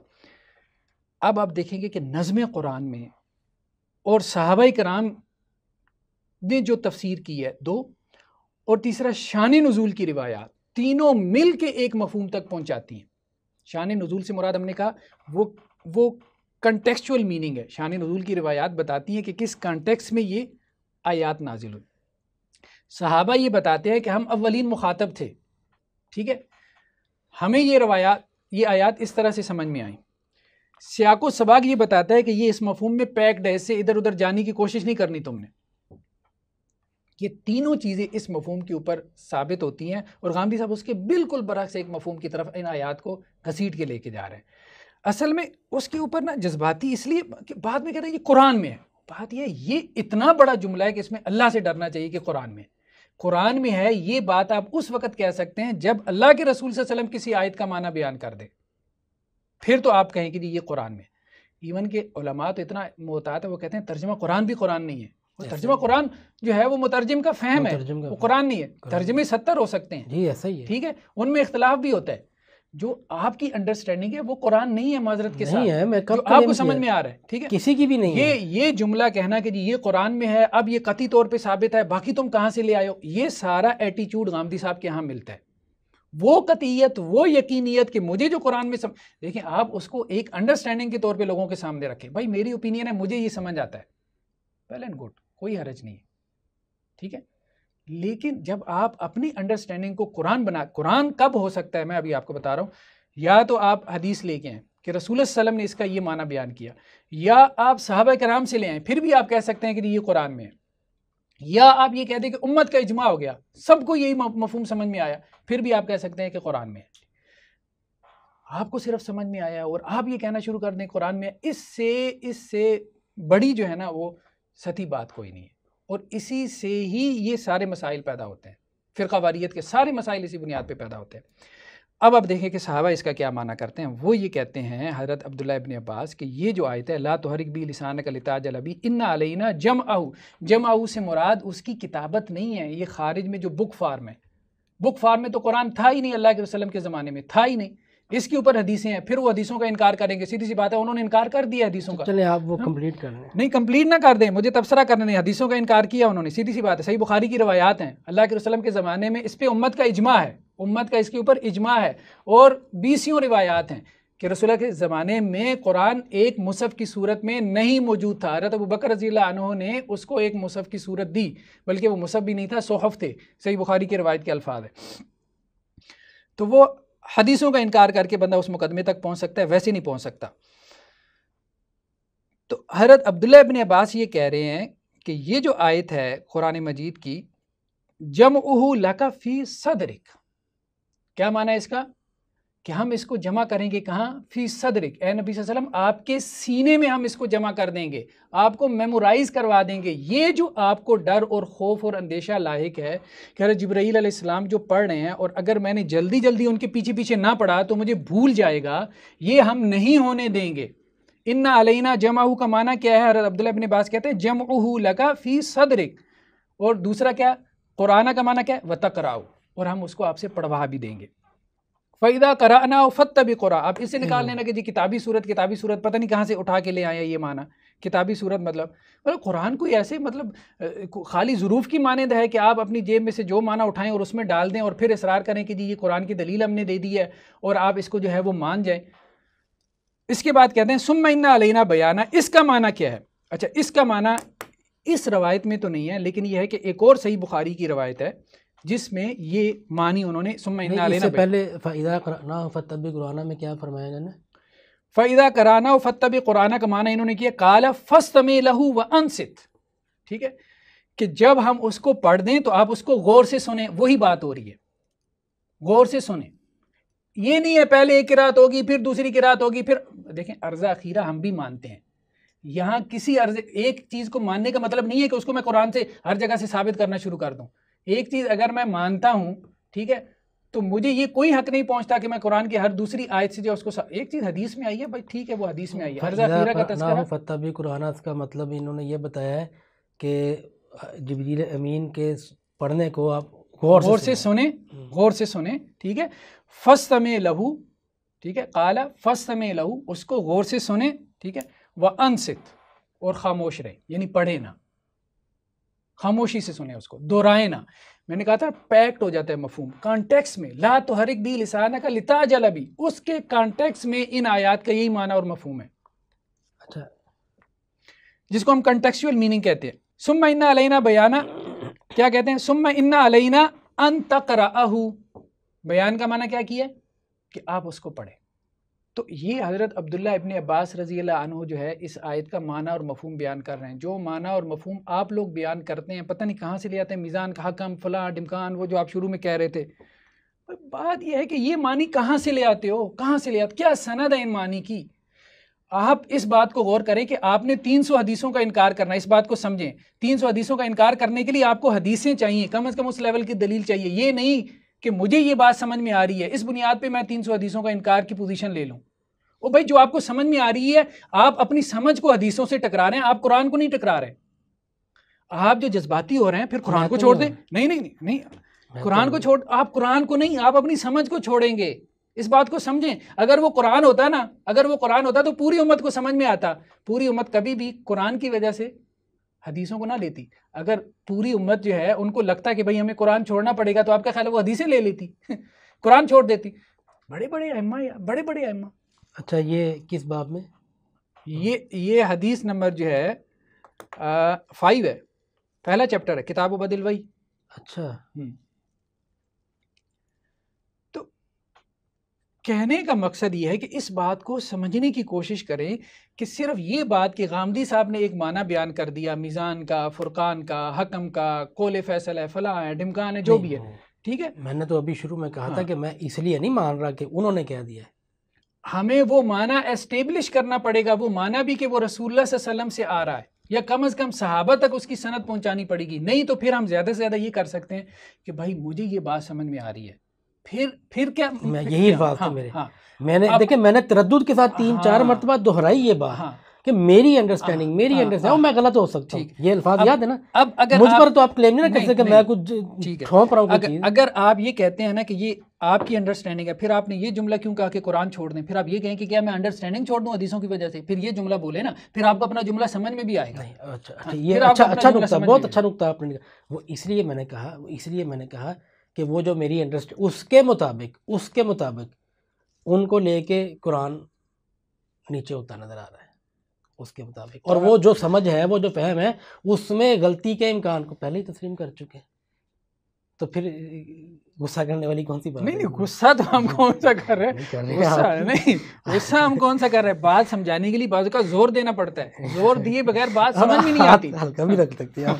اب آپ دیکھیں گے کہ نظم قرآن میں اور صحابہ کرام نے جو تفسیر کی ہے 2، اور تیسرا شان نزول کی روایات، تینوں مل کے ایک مفہوم تک پہنچاتی ہیں. شان نزول سے مراد ہم نے کہا وہ کنٹیکسچول میننگ ہے. شان نزول کی روایات بتاتی ہیں کہ کس کانٹیکس میں یہ آیات نازل ہوئی. صحابہ یہ بتاتے ہیں کہ ہم اولین مخاطب تھے. ٹھیک ہے، ہمیں یہ آیات اس طرح سے سمجھ میں آئیں. سیاق و سباق یہ بتاتا ہے کہ یہ اس مفہوم میں پیکڈ ہے، اس سے ادھر ادھر جانے کی کوشش نہیں کرنی تم نے. یہ تینوں چیزیں اس مفہوم کے اوپر ثابت ہوتی ہیں، اور غامدی صاحب اس کے بالکل برعکس ایک مفہوم کی طرف ان آیات کو گھسیٹ کے لے کے جا رہے ہیں. اصل میں اس کے اوپر نا جذباتی اس لیے کہ بعد میں کہتے ہیں یہ قرآن میں ہے. بات یہ اتنا بڑا جملہ ہے کہ اس میں اللہ سے ڈرنا چاہیے کہ قرآن میں ہے. یہ بات آپ اس وقت کہہ سکتے ہیں جب اللہ کے رسول صلی اللہ علیہ وسلم کسی آیت کا معنی بیان کر دے، پھر تو آپ کہیں کہ یہ قرآن میں. ایون کہ علماء تو اتنا محتاط ہے، وہ کہتے ہیں ترجمہ قرآن بھی قرآن نہیں ہے. ترجمہ قرآن جو ہے وہ مترجم کا فہم ہے، وہ قرآن نہیں ہے. ترجمے 70 ہو سکتے ہیں، جی ایسا ہی ہے. ٹھیک ہے، ان میں اختلاف بھی ہوتا ہے. جو آپ کی انڈرسٹینڈنگ ہے وہ قرآن نہیں ہے، معذرت کے ساتھ جو آپ کو سمجھ میں آ رہا ہے. ٹھیک ہے، کسی کی بھی نہیں ہے. یہ جملہ کہنا کہ جی یہ قرآن میں ہے، اب یہ قطعی طور پہ ثابت ہے، باقی تم کہاں سے لے آئے ہو، یہ سارا ایٹیچیوڈ غامدی صاحب کے ہاں ملتا ہے. وہ قطعیت، وہ یقینیت کہ مجھے جو قرآن میں دیکھیں، آپ اس کو ایک انڈرسٹینڈنگ کے طور پہ لوگوں کے سامنے رکھیں. بھائی میری اوپینین ہے، مجھے یہ سمجھ آتا ہے، ویل اینڈ گڈ، کوئی حرج نہیں ہے. ٹھیک ہے، لیکن جب آپ اپنی انڈرسٹینڈنگ کو قرآن کب ہو سکتا ہے، میں ابھی آپ کو بتا رہا ہوں. یا تو آپ حدیث لے کے آئیں کہ رسول اللہ صلی اللہ علیہ وسلم نے اس کا یہ معنی بیان کیا، یا آپ صحابہ کرام سے لے آئیں، پھر بھی آپ کہہ سکتے ہیں کہ یہ قرآن میں ہے. یا آپ یہ کہہ دیں کہ امت کا اجماع ہو گیا، سب کو یہی مفہوم سمجھ میں آیا، پھر بھی آپ کہہ سکتے ہیں کہ قرآن میں ہے. آپ کو صرف سمجھ میں آیا اور آپ یہ کہنا شروع کر دیں قرآن میں، اس سے بڑی جو ہے نا وہ سطحی بات کوئی نہیں ہے. اور اسی سے ہی یہ سارے مسائل پیدا ہوتے ہیں، فرقہ واریت کے سارے مسائل اسی بنیاد پہ پیدا ہوتے ہیں. اب آپ دیکھیں کہ صحابہ اس کا کیا معنی کرتے ہیں. وہ یہ کہتے ہیں حضرت عبداللہ ابن عباس کہ یہ جو آیت ہے لا تحرک بھی لسانک لتعجل بھی ان علینا جمعہ سے مراد اس کی کتابت نہیں ہے. یہ خارج میں جو بک فارم ہے، بک فارم میں تو قرآن تھا ہی نہیں، اللہ کے وسلم کے زمانے میں تھا ہی نہیں. اس کے اوپر حدیثیں ہیں، پھر وہ حدیثوں کا انکار کریں گے. سیدھی سی بات ہے، انہوں نے انکار کر دیا حدیثوں کا. چلیں آپ وہ کمپلیٹ کر لیں. نہیں کمپلیٹ نہ کر دیں، مجھے تبصرہ کرنے نہیں. حدیثوں کا انکار کیا انہوں نے، سیدھی سی بات ہے. صحیح بخاری کی روایات ہیں، اللہ کے وسلم کے زمانے میں اس پہ امت کا اجماع ہے، امت کا اس کے اوپر اجماع ہے. اور 20 روایات ہیں کہ رسول اللہ کے زمانے میں قرآن ایک مصحف کی صورت میں نہیں موجود تھا. حضرت ابوبکر رضی اللہ عنہ نے اس کو ایک مصحف کی صورت دی، بلکہ وہ مصحف بھی نہیں تھا، صحف تھے. صحیح بخاری کی روایت کے الفاظ ہیں. تو وہ حدیثوں کا انکار کر کے بندہ اس مقدمے تک پہنچ سکتا ہے، ویسے نہیں پہنچ سکتا. تو حضرت عبداللہ ابن عباس یہ کہہ رہے ہیں کہ یہ جو آیت ہے قرآن مجید کی جمعہ لک فی صدرک، کیا معنی ہے اس کا؟ کہ ہم اس کو جمع کریں گے کہاں؟ فی صدرک، اے نبی صلی اللہ علیہ وسلم آپ کے سینے میں ہم اس کو جمع کر دیں گے، آپ کو میمورائز کروا دیں گے۔ یہ جو آپ کو ڈر اور خوف اور اندیشہ لاحق ہے کہ حضرت جبرائیل علیہ السلام جو پڑھ رہے ہیں اور اگر میں نے جلدی جلدی ان کے پیچھے پیچھے نہ پڑھا تو مجھے بھول جائے گا، یہ ہم نہیں ہونے دیں گے۔ انا علینا جمعہ کا معنی کیا ہے؟ حضرت عبداللہ ابن عباس کہتے ہیں جمعہ لکا فی صدرک، اور دوسرا کیا؟ قرآن کا معنی کیا ہے؟ وتقرأ، اور ہم اس کو آپ سے پڑھوا بھی دیں گے۔ فَإِذَا قَرَأْنَاهُ فَاتَّبِعْ قُرْآنَهُ، اب اس سے نکال لینا کہ جی کتابی صورت پتہ نہیں کہاں سے اٹھا کے لے آیا یہ معنی کتابی صورت، مطلب قرآن کوئی ایسے مطلب خالی ظروف کی مانند ہے کہ آپ اپنی جیب میں سے جو معنی اٹھائیں اور اس میں ڈال دیں اور پھر اصرار کریں کہ جی یہ قرآن کی دلیل ہم نے دے دی ہے اور آپ اس کو جو ہے وہ مان جائیں۔ اس کے بعد کہتے ہیں ثم ان علینا بیانہ، اس کا معنی کیا ہے؟ اچھا اس کا معنی اس روایت میں تو نہیں ہے، لیکن یہ ہے کہ ایک اور صحیح بخاری کی روایت ہے جس میں یہ معنی انہوں نے ثم ان علینا، اس سے پہلے فَإِذَا قَرَأْنَاهُ فَاتَّبِعْ قُرْآنَهُ میں کیا فرمایا انہوں نے؟ فَإِذَا قَرَأْنَاهُ فَاتَّبِعْ قُرْآنَهُ کا معنی انہوں نے کیا قَالَ فَاسْتَمِعْ لَهُ وَأَنصِتْ، ٹھیک ہے، کہ جب ہم اس کو پڑھ دیں تو آپ اس کو غور سے سنیں، وہی بات ہو رہی ہے، غور سے سنیں، یہ نہیں ہے پہلے ایک قرات ہوگی پھر دوسری قرات ہوگی پھر دیکھیں عرضہ اخیرہ ہم بھی مانتے ہیں، یہاں کسی ایک چیز کو ماننے کا مطلب نہیں ہے کہ اس کو میں قرآن سے ہر جگہ سے ثابت کرنا شروع کر دوں۔ ایک چیز اگر میں مانتا ہوں، ٹھیک ہے، تو مجھے یہ کوئی حق نہیں پہنچتا کہ میں قرآن کی ہر دوسری آیت سے جو اس کو ایک چیز حدیث میں آئی ہے بھائی ٹھیک ہے وہ حدیث میں آئی ہے، عرضہ اخیرہ کا تذکرہ فَاتَّبِعْ قُرْآنَهُ، اس کا مطلب انہوں نے یہ بتایا ہے کہ جبریل امین کے پڑھنے کو آپ غور سے سنیں، غور سے سنیں، ٹھیک ہے، فَاسْتَمِعْ لَهُ، ٹھیک ہے، قَالَ فَاسْتَمِعْ لَهُ، اس کو غور سے سنیں، ٹھیک ہے، وَأَنصِتْ، اور خاموش رہیں، یعنی پڑھیں نہ، خاموشی سے سنیں، اس کو دہرائیں نہ۔ میں نے کہا تھا پیکٹ ہو جاتا ہے مفہوم کانٹیکس میں، لا تحرک بھی لسانک لتعجل بھی، اس کے کانٹیکس میں ان آیات کا یہی معنی اور مفہوم ہے، اچھا، جس کو ہم کنٹیکسچوئل میننگ کہتے ہیں۔ ثم ان علینا بیانہ، کیا کہتے ہیں؟ ثم ان علینا ان تقرأہ، بیان کا معنی کیا کیا ہے؟ کہ آپ اس کو پڑھیں۔ تو یہ حضرت عبداللہ ابن عباس رضی اللہ عنہ جو ہے اس آیت کا معنی اور مفہوم بیان کر رہے ہیں۔ جو معنی اور مفہوم آپ لوگ بیان کرتے ہیں پتہ نہیں کہاں سے لے آتے ہیں، میزان کا حکم فلاں ڈمکان، وہ جو آپ شروع میں کہہ رہے تھے، بات یہ ہے کہ یہ معنی کہاں سے لے آتے ہو، کہاں سے لے آتے، کیا سند ہے ان معنی کی؟ آپ اس بات کو غور کریں کہ آپ نے 300 حدیثوں کا انکار کرنا ہے، اس بات کو سمجھیں، 300 حدیثوں کا انکار کرنے کے لیے آپ کو حدیثیں چاہیے، کم از کم اس لیول کی دلیل چاہیے، یہ نہیں کہ مجھے یہ بات سمجھ میں آ رہی ہے اس بنیاد پہ میں 300 حدیثوں کا انکار کی پوزیشن لے لوں۔ او بھائی جو آپ کو سمجھ میں آ رہی ہے، آپ اپنی سمجھ کو حدیثوں سے ٹکرا رہے ہیں، آپ قرآن کو نہیں ٹکرا رہے، آپ جو جذباتی ہو رہے ہیں پھر قرآن کو چھوڑ دیں، نہیں قرآن کو چھوڑ، آپ قرآن کو نہیں، آپ اپنی سمجھ کو چھوڑیں گے، اس بات کو سمجھیں۔ اگر وہ قرآن ہوتا نا، اگر وہ قرآن ہوتا تو پوری امت کو سمجھ میں آتا، پوری امت کبھی بھی قرآن کی وجہ سے حدیثوں کو نہ لیتی۔ اگر پوری امت جو ہے ان کو لگتا کہ بھئی ہمیں قرآن چھوڑنا پڑے گا تو آپ کا خیال ہے وہ حدیثیں لے لیتی قرآن چھوڑ دیتی۔ بڑے بڑے ائمہ۔ اچھا یہ کس باب میں؟ یہ حدیث نمبر جو ہے 5 ہے، پہلا چیپٹر ہے کتاب بدء الوحی۔ اچھا، تو کہنے کا مقصد یہ ہے کہ اس بات کو سمجھنے کی کوشش کریں کہ صرف یہ بات کہ غامدی صاحب نے ایک معنی بیان کر دیا، میزان کا، فرقان کا، حکم کا، قول فیصل ہے، فلاں ہے، ڈمکان ہے، جو بھی ہے، ٹھیک ہے۔ میں نے تو ابھی شروع میں کہا تھا کہ میں اس لیے نہیں مان رہا کہ انہوں نے کہہ دیا ہے، ہمیں وہ معنی ایسٹیبلش کرنا پڑے گا، وہ معنی بھی کہ وہ رسول اللہ صلی اللہ علیہ وسلم سے آ رہا ہے، یا کم از کم صحابہ تک اس کی سند پہنچانی پڑے گی، نہیں تو پھر ہم زیادہ سے زیادہ یہ کر سکتے ہیں کہ بھائی مجھے یہ بات سمجھ میں آ رہی ہے، پھر کیا، میں یہی الفاظ تھے میرے، میں نے دیکھیں میں نے تردد کے ساتھ 3-4 مرتبہ دہرائی یہ بات کہ میری انڈرسٹینڈنگ میں غلط ہو سکتا ہوں، یہ الفاظ یاد ہے نا۔ اب اگر مجھ پر تو آپ کلیم نہیں کر سکتے کہ میں کچھ ٹھونپ رہا ہوں۔ اگر آپ یہ کہتے ہیں نا کہ یہ آپ کی انڈرسٹینڈنگ ہے، پھر آپ نے یہ جملہ کیوں کہا کہ قرآن چھوڑ دیں؟ پھر آپ یہ کہیں کہ کیا میں انڈرسٹینڈنگ چھوڑ دوں حدیثوں کی وجہ سے؟ پھر یہ جملہ بولے نا، پھر آپ کو اپنا جملہ سمجھ میں بھی آئے گا۔ اچھا، یہ اچھا نکتہ، بہت اچھا نکتہ آپ نے کہا۔ وہ اس لیے میں نے کہا کہ وہ جو میری انڈرسٹینڈ اس کے مطابق ان کو لے کے قرآن نیچے ہوتا نظر آ رہا ہے اس کے مطابق، اور وہ جو سمجھ ہے، وہ جو فہم ہے، اس میں غلطی کے امکان کو پہلے ہی تسلیم کر چکے ہیں۔ تو پھر غصہ کرنے والی کون سی بات؟ نہیں غصہ تو ہم کون سا کر رہے ہیں، غصہ ہم کون سا کر رہے ہیں، بات سمجھانے کے لیے بعض کا زور دینا پڑتا ہے، زور دیے بغیر بات سمجھ میں نہیں آتی. ہلکا بھی رکھ سکتے ہیں.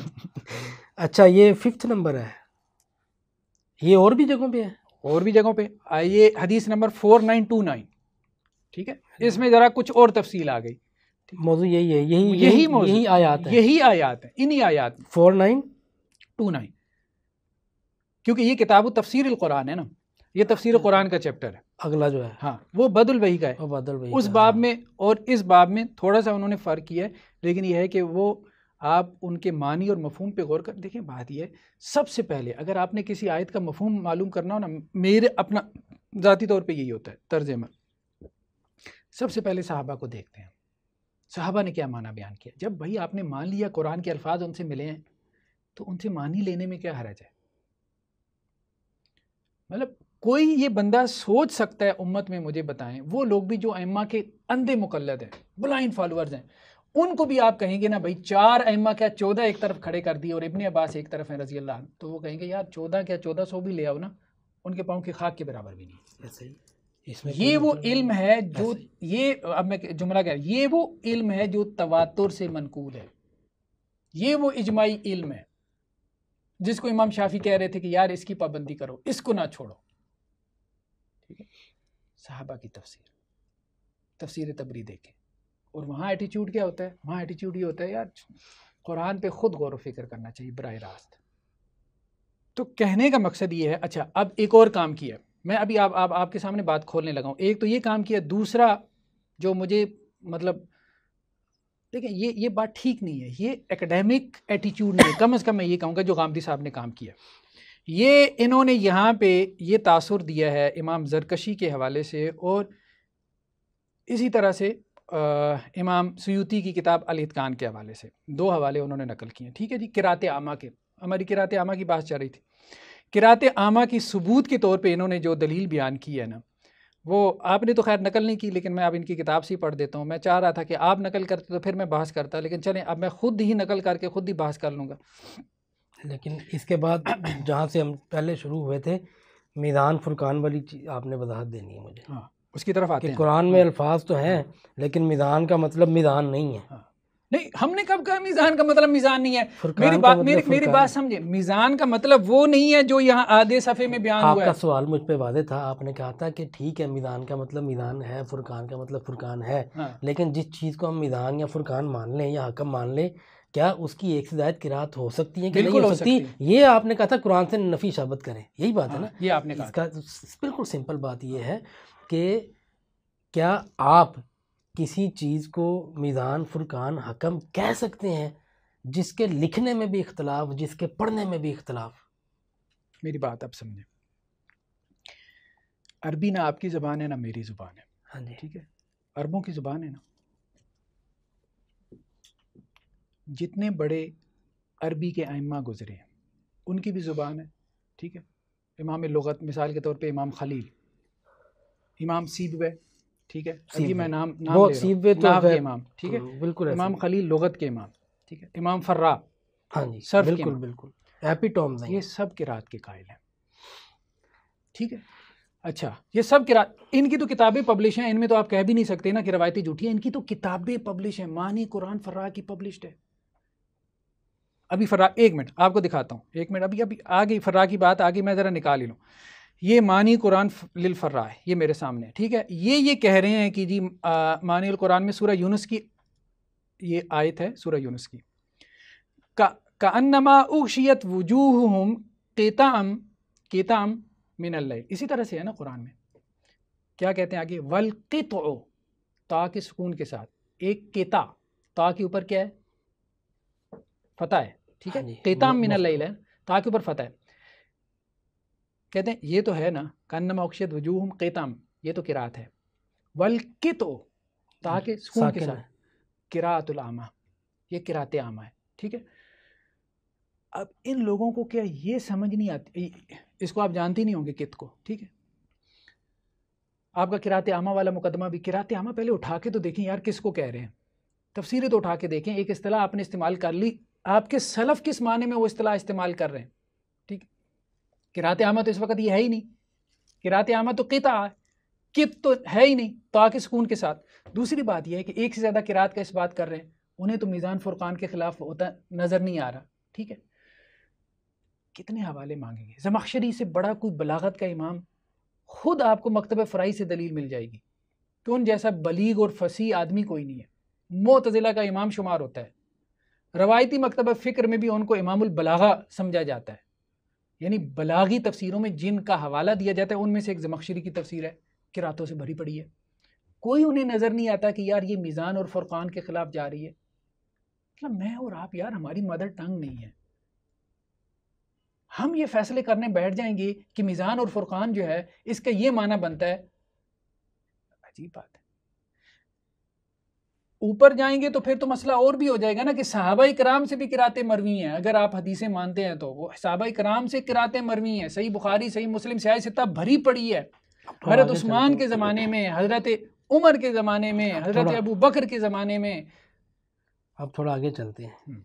اچھا یہ 5th نمبر ہے، یہ اور بھی جگہوں پہ ہے؟ اور بھی جگہوں پہ. آئیے حدیث نمبر 4929، ٹھیک ہے، اس میں ذرا کچھ اور تفصیل آ گئی. موضوع یہی ہے، یہی آیات ہیں، یہی آیات ہیں، انہی آیات 4929، کیونکہ یہ کتاب تفسیر القرآن ہے نا، یہ تفسیر قرآن کا چیپٹر ہے. اگلا جو ہے ہاں وہ بدل وحی کا ہے. اس باب میں اور اس باب میں تھوڑا سا انہوں نے فرق کیا ہے، لیکن یہ ہے کہ وہ آپ ان کے معنی اور مفہوم پہ غور کر دیکھیں. بات یہ ہے سب سے پہلے اگر آپ نے کسی آیت کا مفہوم معلوم کرنا ہو نا، میرے اپنا ذاتی طور پہ یہی ہوتا ہے طرز عمل. سب سے پہلے صحابہ کو دیکھتے ہیں، صحابہ نے کیا معنی بیان کیا. جب بھائی آپ نے مان لیا قرآن کے الفاظ ان سے ملے ہیں تو ان سے معنی لینے میں کیا حرج ہے. مطلب کوئی یہ بندہ سوچ سکتا ہے امت میں، مجھے بتائیں وہ لوگ بھی جو ائمہ کے اندھے مقلد ہیں، بلائنڈ فالوورز ہیں، ان کو بھی آپ کہیں گے نا بھائی 4 ائمہ کیا 14 ایک طرف کھڑے کر دیے اور ابن عباس ایک طرف ہیں رضی اللہ عنہ، تو وہ کہیں گے یار 14 کیا 1400 بھی لے آؤ نا، ان کے پاؤں کی خاک کے برابر بھی نہیں. یہ وہ علم ہے جو یہ اب میں جملہ کہہ رہا، یہ وہ علم ہے جو تواتر سے منقول ہے. یہ وہ اجماعی علم ہے جس کو امام شافعی کہہ رہے تھے کہ یار اس کی پابندی کرو، اس کو نہ چھوڑو. ٹھیک ہے، صحابہ کی تفسیر تبری دیکھیں، اور وہاں ایٹیچیوڈ کیا ہوتا ہے؟ وہاں ایٹیچیوڈ یہ ہوتا ہے یار قرآن پہ خود غور و فکر کرنا چاہیے براہ راست. تو کہنے کا مقصد یہ ہے. اچھا اب ایک اور کام کیا میں ابھی آپ کے سامنے بات کھولنے لگا ہوں. ایک تو یہ کام کیا، دوسرا جو مجھے مطلب دیکھیں یہ بات ٹھیک نہیں ہے، یہ ایکڈیمک ایٹیچیوڈ نہیں ہے. کم از کم میں یہ کہوں گا جو غامدی صاحب نے کام کیا، یہ انہوں نے یہاں پہ یہ تاثر دیا ہے امام زرکشی کے حوالے سے، اور اسی طرح سے امام سیوطی کی کتاب الاتقان کے حوالے سے 2 حوالے انہوں نے نقل کیے ہیں. ٹھیک ہے جی. قرات عامہ کے، ہماری قرات عامہ کی بات چل رہی تھی. قرات عامہ کی ثبوت کے طور پہ انہوں نے جو دلیل بیان کی ہے نا، وہ آپ نے تو خیر نقل نہیں کی، لیکن میں اب ان کی کتاب سے ہی پڑھ دیتا ہوں. میں چاہ رہا تھا کہ آپ نقل کرتے تو پھر میں بحث کرتا، لیکن چلیں اب میں خود ہی نقل کر کے خود ہی بحث کر لوں گا. لیکن اس کے بعد جہاں سے ہم پہلے شروع ہوئے تھے، میدان فرقان والی چیز آپ نے وضاحت دینی ہے مجھے. ہاں اس کی طرف آتے ہیں. قرآن میں الفاظ تو ہیں لیکن میدان کا مطلب میدان نہیں ہے. نہیں ہم نے کب کہا میزان کا مطلب میزان نہیں ہے؟ میری بات سمجھے، میزان کا مطلب وہ نہیں ہے جو یہاں آدھے صفحے میں بیان ہوا ہے. آپ کا سوال مجھ پہ واضح تھا، آپ نے کہا تھا کہ ٹھیک ہے میدان کا مطلب میدان ہے، فرقان کا مطلب فرقان ہے، لیکن جس چیز کو ہم میدان یا فرقان مان لیں یا حکم مان لیں، کیا اس کی ایک سے زائد قرات ہو سکتی ہے کہ نہیں ہو سکتی؟ یہ آپ نے کہا تھا قرآن سے نفی ثابت کریں، یہی بات ہے نا. یہ آپ نے کہا. اس کا بالکل سمپل بات یہ ہے کہ کیا آپ کسی چیز کو میزان فرقان حکم کہہ سکتے ہیں جس کے لکھنے میں بھی اختلاف، جس کے پڑھنے میں بھی اختلاف؟ میری بات اب سمجھیں، عربی نہ آپ کی زبان ہے نہ میری زبان ہے. ہاں جی ٹھیک ہے، عربوں کی زبان ہے نا. جتنے بڑے عربی کے ائمہ گزرے ہیں ان کی بھی زبان ہے. ٹھیک ہے، امام لغت مثال کے طور پہ امام خلیل، امام سیبوے، ٹھیک ہے، ابھی میں نام لے رہا ہوں، امام، ٹھیک ہے، بالکل امام خلیل لغت کے امام، ٹھیک ہے، امام فرا، ہاں جی صرف کے بالکل بالکل ایپیٹومز ہیں، یہ سب قرات کے قائل ہیں. ٹھیک ہے. اچھا یہ سب قرات، ان کی تو کتابیں پبلش ہیں، ان میں تو آپ کہہ بھی نہیں سکتے نا کہ روایتی جھوٹی ہیں. ان کی تو کتابیں پبلش ہیں، معنی قرآن فرا کی پبلشڈ ہے. ابھی فرا، ایک منٹ آپ کو دکھاتا ہوں، ایک منٹ، ابھی آ گئی فرا کی بات، آگے میں ذرا نکال ہی لوں. یہ معنی قرآن للفرا ہے، یہ میرے سامنے، ٹھیک ہے. یہ کہہ رہے ہیں کہ جی معنی القرآن میں سورہ یونس کی یہ آیت ہے، سورہ یونس کی، کأنما اغشیت وجوہہم قطعا من اللیل. اسی طرح سے ہے نا قرآن میں، کیا کہتے ہیں آگے؟ والقطع، تا کے سکون کے ساتھ، ایک قطع، تا کے اوپر کیا ہے؟ فتح ہے. ٹھیک ہے، قطعا من اللیل ہے، تا کے اوپر فتح ہے. کہتے ہیں یہ تو ہے نا کأنما اغشیت وجوہہم قطعا، یہ تو قرات ہے. والقطع، تا کے سکون کے ساتھ، قراءۃ العامہ، یہ قرات عامہ ہے. ٹھیک ہے. اب ان لوگوں کو کیا یہ سمجھ نہیں آتی، اس کو آپ جانتی نہیں ہوں گے قط کو. ٹھیک ہے، آپ کا قرات عامہ والا مقدمہ بھی، قرات عامہ پہلے اٹھا کے تو دیکھیں یار کس کو کہہ رہے ہیں، تفسیریں تو اٹھا کے دیکھیں. ایک اصطلاح آپ نے استعمال کر لی، آپ کے سلف کس معنی میں وہ اصطلاح استعمال کر رہے ہیں. ٹھیک، قراءت عامہ تو اس وقت یہ ہے ہی نہیں. قراءت عامہ تو قطع ہے, قط تو ہے ہی نہیں تا کے سکون کے ساتھ. دوسری بات یہ ہے کہ ایک سے زیادہ قراءت کا اس بات کر رہے ہیں, انہیں تو میزان فرقان کے خلاف ہوتا نظر نہیں آ رہا. ٹھیک ہے, کتنے حوالے مانگیں گے؟ زمخشری سے بڑا کوئی بلاغت کا امام خود آپ کو مکتبہ فرائی سے دلیل مل جائے گی کہ ان جیسا بلیغ اور فصیح آدمی کوئی نہیں ہے. معتزلہ کا امام شمار ہوتا ہے. روایتی مکتبہ فکر میں بھی ان کو امام البلاغہ سمجھا جاتا ہے. یعنی بلاغی تفسیروں میں جن کا حوالہ دیا جاتا ہے ان میں سے ایک زمخشری کی تفسیر ہے, قراتوں سے بھری پڑی ہے. کوئی انہیں نظر نہیں آتا کہ یار یہ میزان اور فرقان کے خلاف جا رہی ہے. مطلب میں اور آپ یار ہماری مدر ٹنگ نہیں ہے, ہم یہ فیصلے کرنے بیٹھ جائیں گے کہ میزان اور فرقان جو ہے اس کا یہ معنی بنتا ہے. عجیب بات ہے. اوپر جائیں گے تو پھر تو مسئلہ اور بھی ہو جائے گا نا کہ صحابہ کرام سے بھی قراتیں مروی ہیں. اگر آپ حدیثیں مانتے ہیں تو وہ صحابہ کرام سے قراتیں مروی ہیں. صحیح بخاری, صحیح مسلم, سیاہ ستہ بھری پڑی ہے. حضرت عثمان کے زمانے میں, حضرت عمر کے زمانے میں, حضرت ابو بکر کے زمانے میں. اب تھوڑا آگے چلتے ہیں.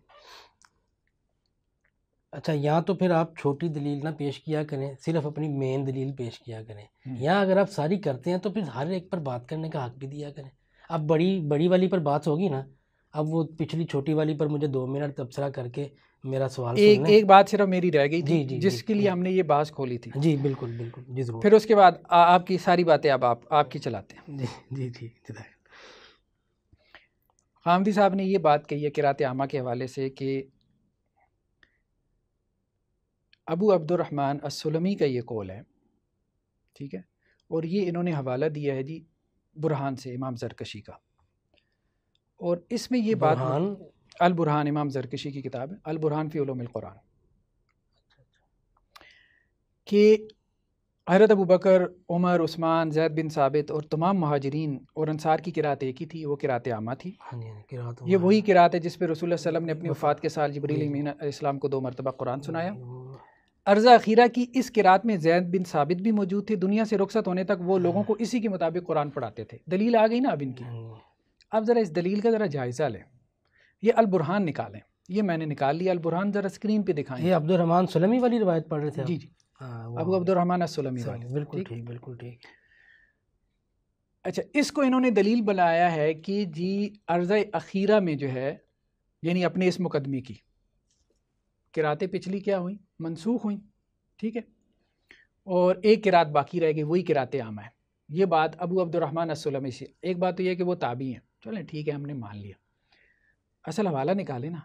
اچھا, یہاں تو پھر آپ چھوٹی دلیل نہ پیش کیا کریں, صرف اپنی مین دلیل پیش کیا کریں. یہاں اگر آپ ساری کرتے ہیں تو پھر ہر ایک پر بات کرنے کا حق بھی دیا کریں. اب بڑی والی پر بات ہوگی نا, اب وہ پچھلی چھوٹی والی پر مجھے 2 منٹ تبصرہ کر کے میرا سوال سن لیں. ایک بات صرف میری رہ گئی تھی جس کے لیے ہم نے یہ بات کھولی تھی. جی بالکل بالکل, جی ضرور. پھر اس کے بعد آپ کی ساری باتیں اب آپ کی چلاتے ہیں. جی جی جی. حامدی صاحب نے یہ بات کہی ہے قرات عامہ کے حوالے سے کہ ابو عبد الرحمن السلمی کا یہ قول ہے. ٹھیک ہے, اور یہ انہوں نے حوالہ دیا ہے جی برہان سے, امام زرکشی کا. اور اس میں یہ بات البرہان امام زرکشی کی کتاب ہے, البرہان فی علوم القرآن, کہ حضرت ابو بکر, عمر, عثمان, زید بن ثابت اور تمام مہاجرین اور انصار کی قرات ایک ہی تھی, وہ قرات عامہ تھی. یہ وہی قرات ہے جس پہ رسول اللہ صلی اللہ علیہ وسلم نے اپنی وفات کے سال جبریل امین علیہ السلام کو 2 مرتبہ قرآن سنایا. عرضہ اخیرہ کی اس قرات میں زید بن ثابت بھی موجود تھے. دنیا سے رخصت ہونے تک وہ لوگوں کو اسی کے مطابق قرآن پڑھاتے تھے. دلیل آ گئی نا اب ان کی. اب ذرا اس دلیل کا ذرا جائزہ لیں. یہ البرہان نکالیں, یہ میں نے نکال لیا. البرہان ذرا اسکرین پہ دکھائیں. یہ عبد الرحمن سلمی والی روایت پڑھ رہے تھے؟ جی جی, ابو عبد الرحمن السلمی والی. بالکل ٹھیک, بالکل ٹھیک. اچھا, اس کو انہوں نے دلیل بنایا ہے کہ جی عرضہ اخیرہ میں جو ہے, یعنی اپنے اس مقدمے کی قراتیں پچھلی کیا ہوئیں, منسوخ ہوئیں. ٹھیک ہے, اور ایک قرات باقی رہ گئی, وہی قرات عامہ ہے. یہ بات ابو عبد الرحمن السلمی سے. ایک بات تو یہ ہے کہ وہ تابعی ہیں, چلیں ٹھیک ہے ہم نے مان لیا. اصل حوالہ نکالے نا,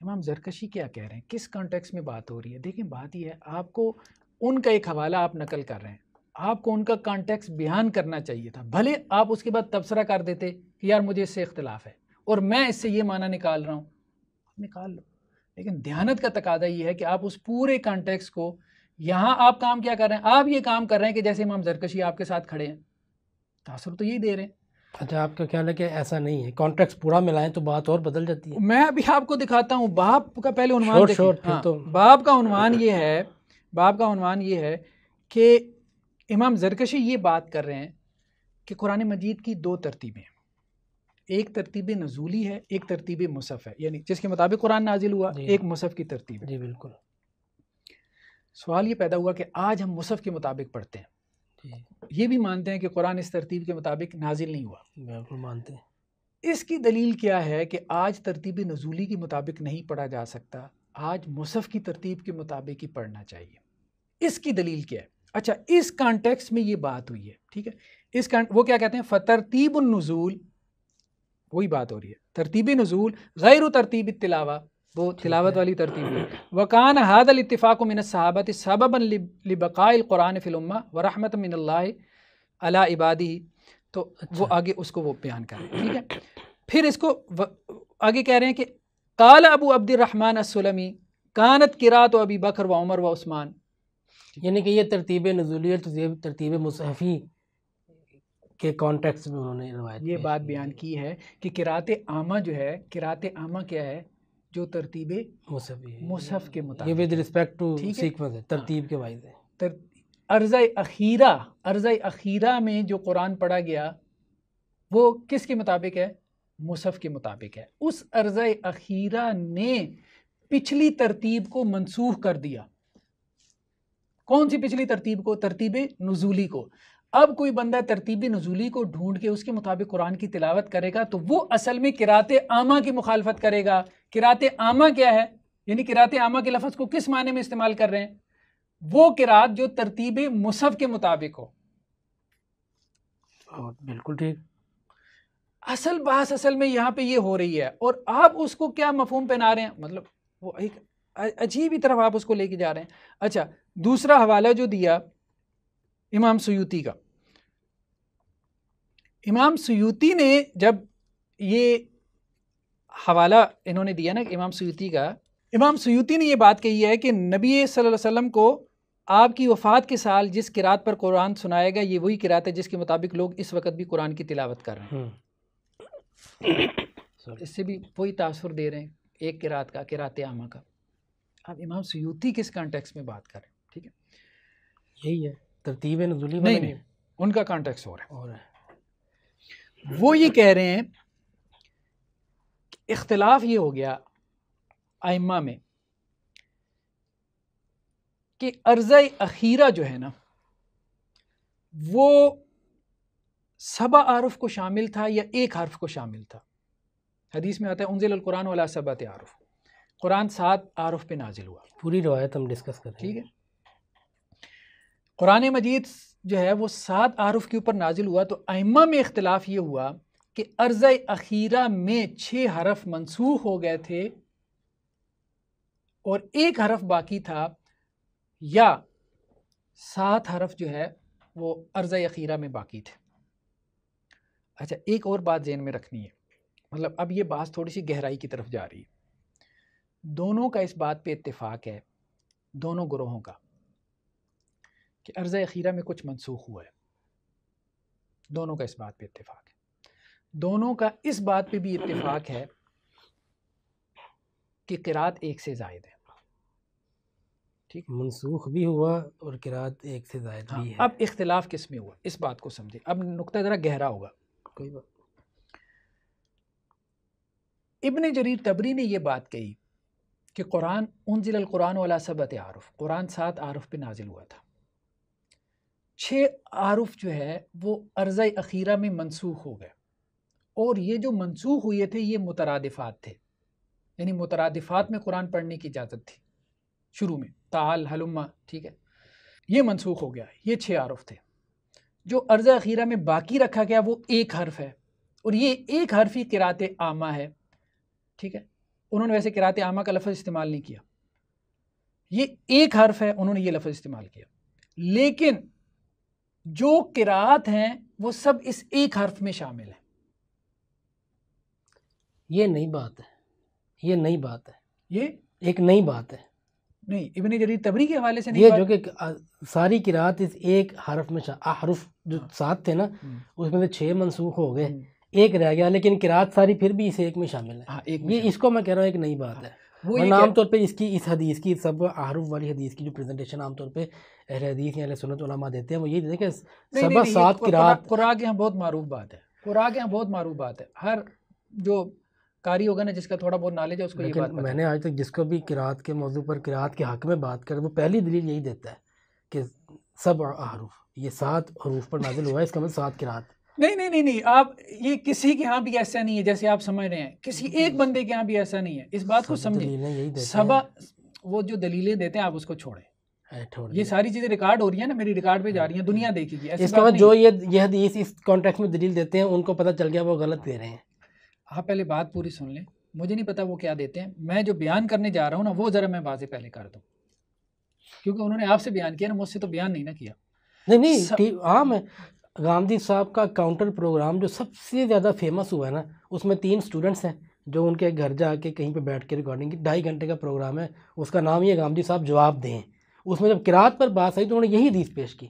امام زرکشی کیا کہہ رہے ہیں, کس کانٹیکس میں بات ہو رہی ہے. دیکھیں بات یہ ہے, آپ کو ان کا ایک حوالہ آپ نقل کر رہے ہیں, آپ کو ان کا کانٹیکس بیان کرنا چاہیے تھا. بھلے آپ اس کے بعد تبصرہ کر دیتے کہ یار مجھے اس سے اختلاف ہے اور میں اس سے یہ معنی نکال رہا ہوں, نکال لو. لیکن دیانت کا تقاضا یہ ہے کہ آپ اس پورے کانٹیکس کو, یہاں آپ کام کیا کر رہے ہیں, آپ یہ کام کر رہے ہیں کہ جیسے امام زرکشی آپ کے ساتھ کھڑے ہیں, تاثر تو یہی دے رہے ہیں. اچھا, آپ کا خیال ہے کہ ایسا نہیں ہے, کانٹیکسٹ پورا ملائیں تو بات اور بدل جاتی ہے. میں ابھی آپ کو دکھاتا ہوں. باب کا پہلے عنوان دیکھیں. باب کا عنوان یہ ہے کہ امام زرکشی یہ بات کر رہے ہیں کہ قرآن مجید کی 2 ترتیبیں, ایک ترتیب نزولی ہے, ایک ترتیب مصحف ہے, یعنی جس کے مطابق قرآن نازل ہوا, ایک مصحف کی ترتیب ہے. جی بالکل. سوال یہ پیدا ہوا کہ آج ہم مصحف کے مطابق پڑھتے ہیں, یہ بھی مانتے ہیں کہ قرآن اس ترتیب کے مطابق نازل نہیں ہوا. بالکل مانتے ہیں. اس کی دلیل کیا ہے کہ آج ترتیب نزولی کے مطابق نہیں پڑھا جا سکتا, آج مصحف کی ترتیب کے مطابق ہی پڑھنا چاہیے. اس کی دلیل کیا ہے؟ اچھا, اس کانٹیکس میں یہ بات ہوئی ہے. ٹھیک ہے, وہ کیا کہتے ہیں, فترتیب النزول, وہی بات ہو رہی ہے. ترتیب نزول غیر ترتیب التلاوہ, وہ تلاوت والی ترتیب ہے. وکان هذا الاتفاق من الصحابۃ سببا لبقاء القرآن فی الامہ ورحمۃ من اللہ علی عبادہ. تو وہ آگے اس کو وہ بیان کریں. ٹھیک ہے, پھر اس کو آگے کہہ رہے ہیں کہ قال ابو عبد الرحمن السلمی کانت قرات ابی بکر و عمر و عثمان. یعنی کہ یہ ترتیب نزولی اور ترتیب مصحفی کے کانٹیکس میں انہوں نے روایت یہ بات بیان کی ہے کہ قرات عامہ جو ہے, قرات عامہ کیا ہے, جو ترتیب مصحف کے مطابق, یہ ود ریسپیکٹ ٹو سیکوینس ہے, ترتیب کے وائز ہے. عرضہ اخیرہ میں جو قرآن پڑھا گیا وہ کس کے مطابق ہے, مصحف کے مطابق ہے. اس عرضہ اخیرہ نے پچھلی ترتیب کو منسوخ کر دیا. کون سی پچھلی ترتیب کو؟ ترتیب نزولی کو. اب کوئی بندہ ترتیب نزولی کو ڈھونڈ کے اس کے مطابق قرآن کی تلاوت کرے گا تو وہ اصل میں قرات عامہ کی مخالفت کرے گا. قرات عامہ کیا ہے؟ یعنی قرات عامہ کے لفظ کو کس معنی میں استعمال کر رہے ہیں؟ وہ قرات جو ترتیب مصحف کے مطابق ہو. بالکل ٹھیک. اصل بحث اصل میں یہاں پہ یہ ہو رہی ہے اور آپ اس کو کیا مفہوم پہنا رہے ہیں؟ مطلب وہ ایک عجیب ہی طرف آپ اس کو لے کے جا رہے ہیں. اچھا دوسرا حوالہ جو دیا امام سیوطی کا، امام سیوطی نے جب یہ حوالہ انہوں نے دیا نا امام سیوطی کا، امام سیوطی نے یہ بات کہی ہے کہ نبی صلی اللہ علیہ وسلم کو آپ کی وفات کے سال جس قرات پر قرآن سنائے گا یہ وہی قرات ہے جس کے مطابق لوگ اس وقت بھی قرآن کی تلاوت کر رہے ہیں. اس سے بھی وہی تاثر دے رہے ہیں ایک قرات کا، قرات عامہ کا. اب امام سیوطی کس کانٹیکس میں بات کر رہے ہیں؟ ٹھیک ہے یہی ہے ترتیب نزولی. نہیں ان کا کانٹیکس ہو رہا ہے. وہ یہ کہہ رہے ہیں کہ اختلاف یہ ہو گیا ائمہ میں کہ عرضہ اخیرہ جو ہے نا وہ 7 اعراف کو شامل تھا یا ایک حرف کو شامل تھا. حدیث میں آتا ہے انزل القرآن علی 7 اعراف، قرآن 7 اعراف پہ نازل ہوا. پوری روایت ہم ڈسکس کر رہے ہیں. ٹھیک ہے قرآن مجید جو ہے وہ 7 اعراف کے اوپر نازل ہوا. تو ائمہ میں اختلاف یہ ہوا کہ عرضہ اخیرہ میں 6 حرف منسوخ ہو گئے تھے اور ایک حرف باقی تھا، یا 7 حرف جو ہے وہ عرضہ اخیرہ میں باقی تھے. اچھا ایک اور بات ذہن میں رکھنی ہے، مطلب اب یہ بات تھوڑی سی گہرائی کی طرف جا رہی ہے. دونوں کا اس بات پہ اتفاق ہے، دونوں گروہوں کا، کہ عرضہ اخیرہ میں کچھ منسوخ ہوا ہے. دونوں کا اس بات پہ اتفاق ہے. دونوں کا اس بات پہ بھی اتفاق ہے کہ قرات ایک سے زائد ہے. ٹھیک منسوخ بھی ہوا اور قرات ایک سے زائد بھی ہے. اب اختلاف کس میں ہوا اس بات کو سمجھے. اب نقطہ ذرا گہرا ہوگا. کوئی بات. ابن جریر طبری نے یہ بات کہی کہ قرآن انزل القرآن علی 7 اعراف، قرآن 7 اعراف پہ نازل ہوا تھا. 6 اعراف جو ہے وہ عرضہ اخیرہ میں منسوخ ہو گئے، اور یہ جو منسوخ ہوئے تھے یہ مترادفات تھے. یعنی مترادفات میں قرآن پڑھنے کی اجازت تھی شروع میں، تعال حلما. ٹھیک ہے یہ منسوخ ہو گیا. یہ 6 اعراف تھے. جو عرضہ اخیرہ میں باقی رکھا گیا وہ ایک حرف ہے، اور یہ ایک حرف ہی قرات عامہ ہے. ٹھیک ہے انہوں نے ویسے قرات عامہ کا لفظ استعمال نہیں کیا، یہ ایک حرف ہے انہوں نے یہ لفظ استعمال کیا. لیکن جو قرات ہیں وہ سب اس ایک حرف میں شامل ہیں. یہ نئی بات ہے، یہ نئی بات ہے، یہ ایک نئی بات ہے. نہیں ابن جریر طبری کے حوالے سے نہیں. یہ جو کہ ساری قرات اس ایک حرف میں احرف جو 7 تھے نا اس میں سے 6 منسوخ ہو گئے، ایک رہ گیا، لیکن قرات ساری پھر بھی اس ایک میں شامل ہے. یہ اس کو میں کہہ رہا ہوں ایک نئی بات ہے. ورنہ عام طور پہ اس حدیث کی 7 احرف والی حدیث کی جو پریزنٹیشن عام طور پہ اہل حدیث یا اہل سنت علماء دیتے ہیں وہ یہ دیتے ہیں کہ 7 قرات. قرآن کے یہاں بہت معروف بات ہے، قرآن کے یہاں بہت معروف بات ہے. ہر جو قاری ہوگا نا جس کا تھوڑا بہت نالج ہے اس کو یہ بات. میں نے آج تک جس کو بھی قرات کے موضوع پر قرات کے حق میں بات کرے وہ پہلی دلیل یہی دیتا ہے کہ 7 احرف، یہ 7 حروف پر نازل ہوا ہے، اس کا مطلب 7 قرات. نہیں آپ یہ کسی کے ہاں بھی ایسا نہیں ہے جیسے آپ سمجھ رہے ہیں، کسی ایک بندے کے ہاں بھی ایسا نہیں ہے. اس بات کو سمجھیں. سبا وہ جو دلیلیں دیتے ہیں آپ اس کو چھوڑیں. یہ ساری چیزیں ریکارڈ ہو رہی ہیں نا، میری ریکارڈ پہ جا رہی ہیں، دنیا دیکھے گی. اس کا مطلب جو یہ حدیث اس کانٹیکسٹ میں دلیل دیتے ہیں ان کو پتہ چل گیا وہ غلط دے رہے ہیں. آپ پہلے بات پوری سن لیں. مجھے نہیں پتا وہ کیا دیتے ہیں. میں جو بیان کرنے جا رہا ہوں نا وہ ذرا میں واضح پہلے کر دوں، کیونکہ انہوں نے آپ سے بیان کیا نا، مجھ سے تو بیان نہیں نا کیا. نہیں عام ہے. گاندھی صاحب کا کاؤنٹر پروگرام جو سب سے زیادہ فیمس ہوا ہے نا، اس میں 3 اسٹوڈنٹس ہیں جو ان کے گھر جا کے کہیں پہ بیٹھ کے ریکارڈنگ کی. 2.5 گھنٹے کا پروگرام ہے، اس کا نام یہ گاندھی صاحب جواب دیں. اس میں جب قرات پر بات آئی تو انہوں نے یہی حدیث پیش کی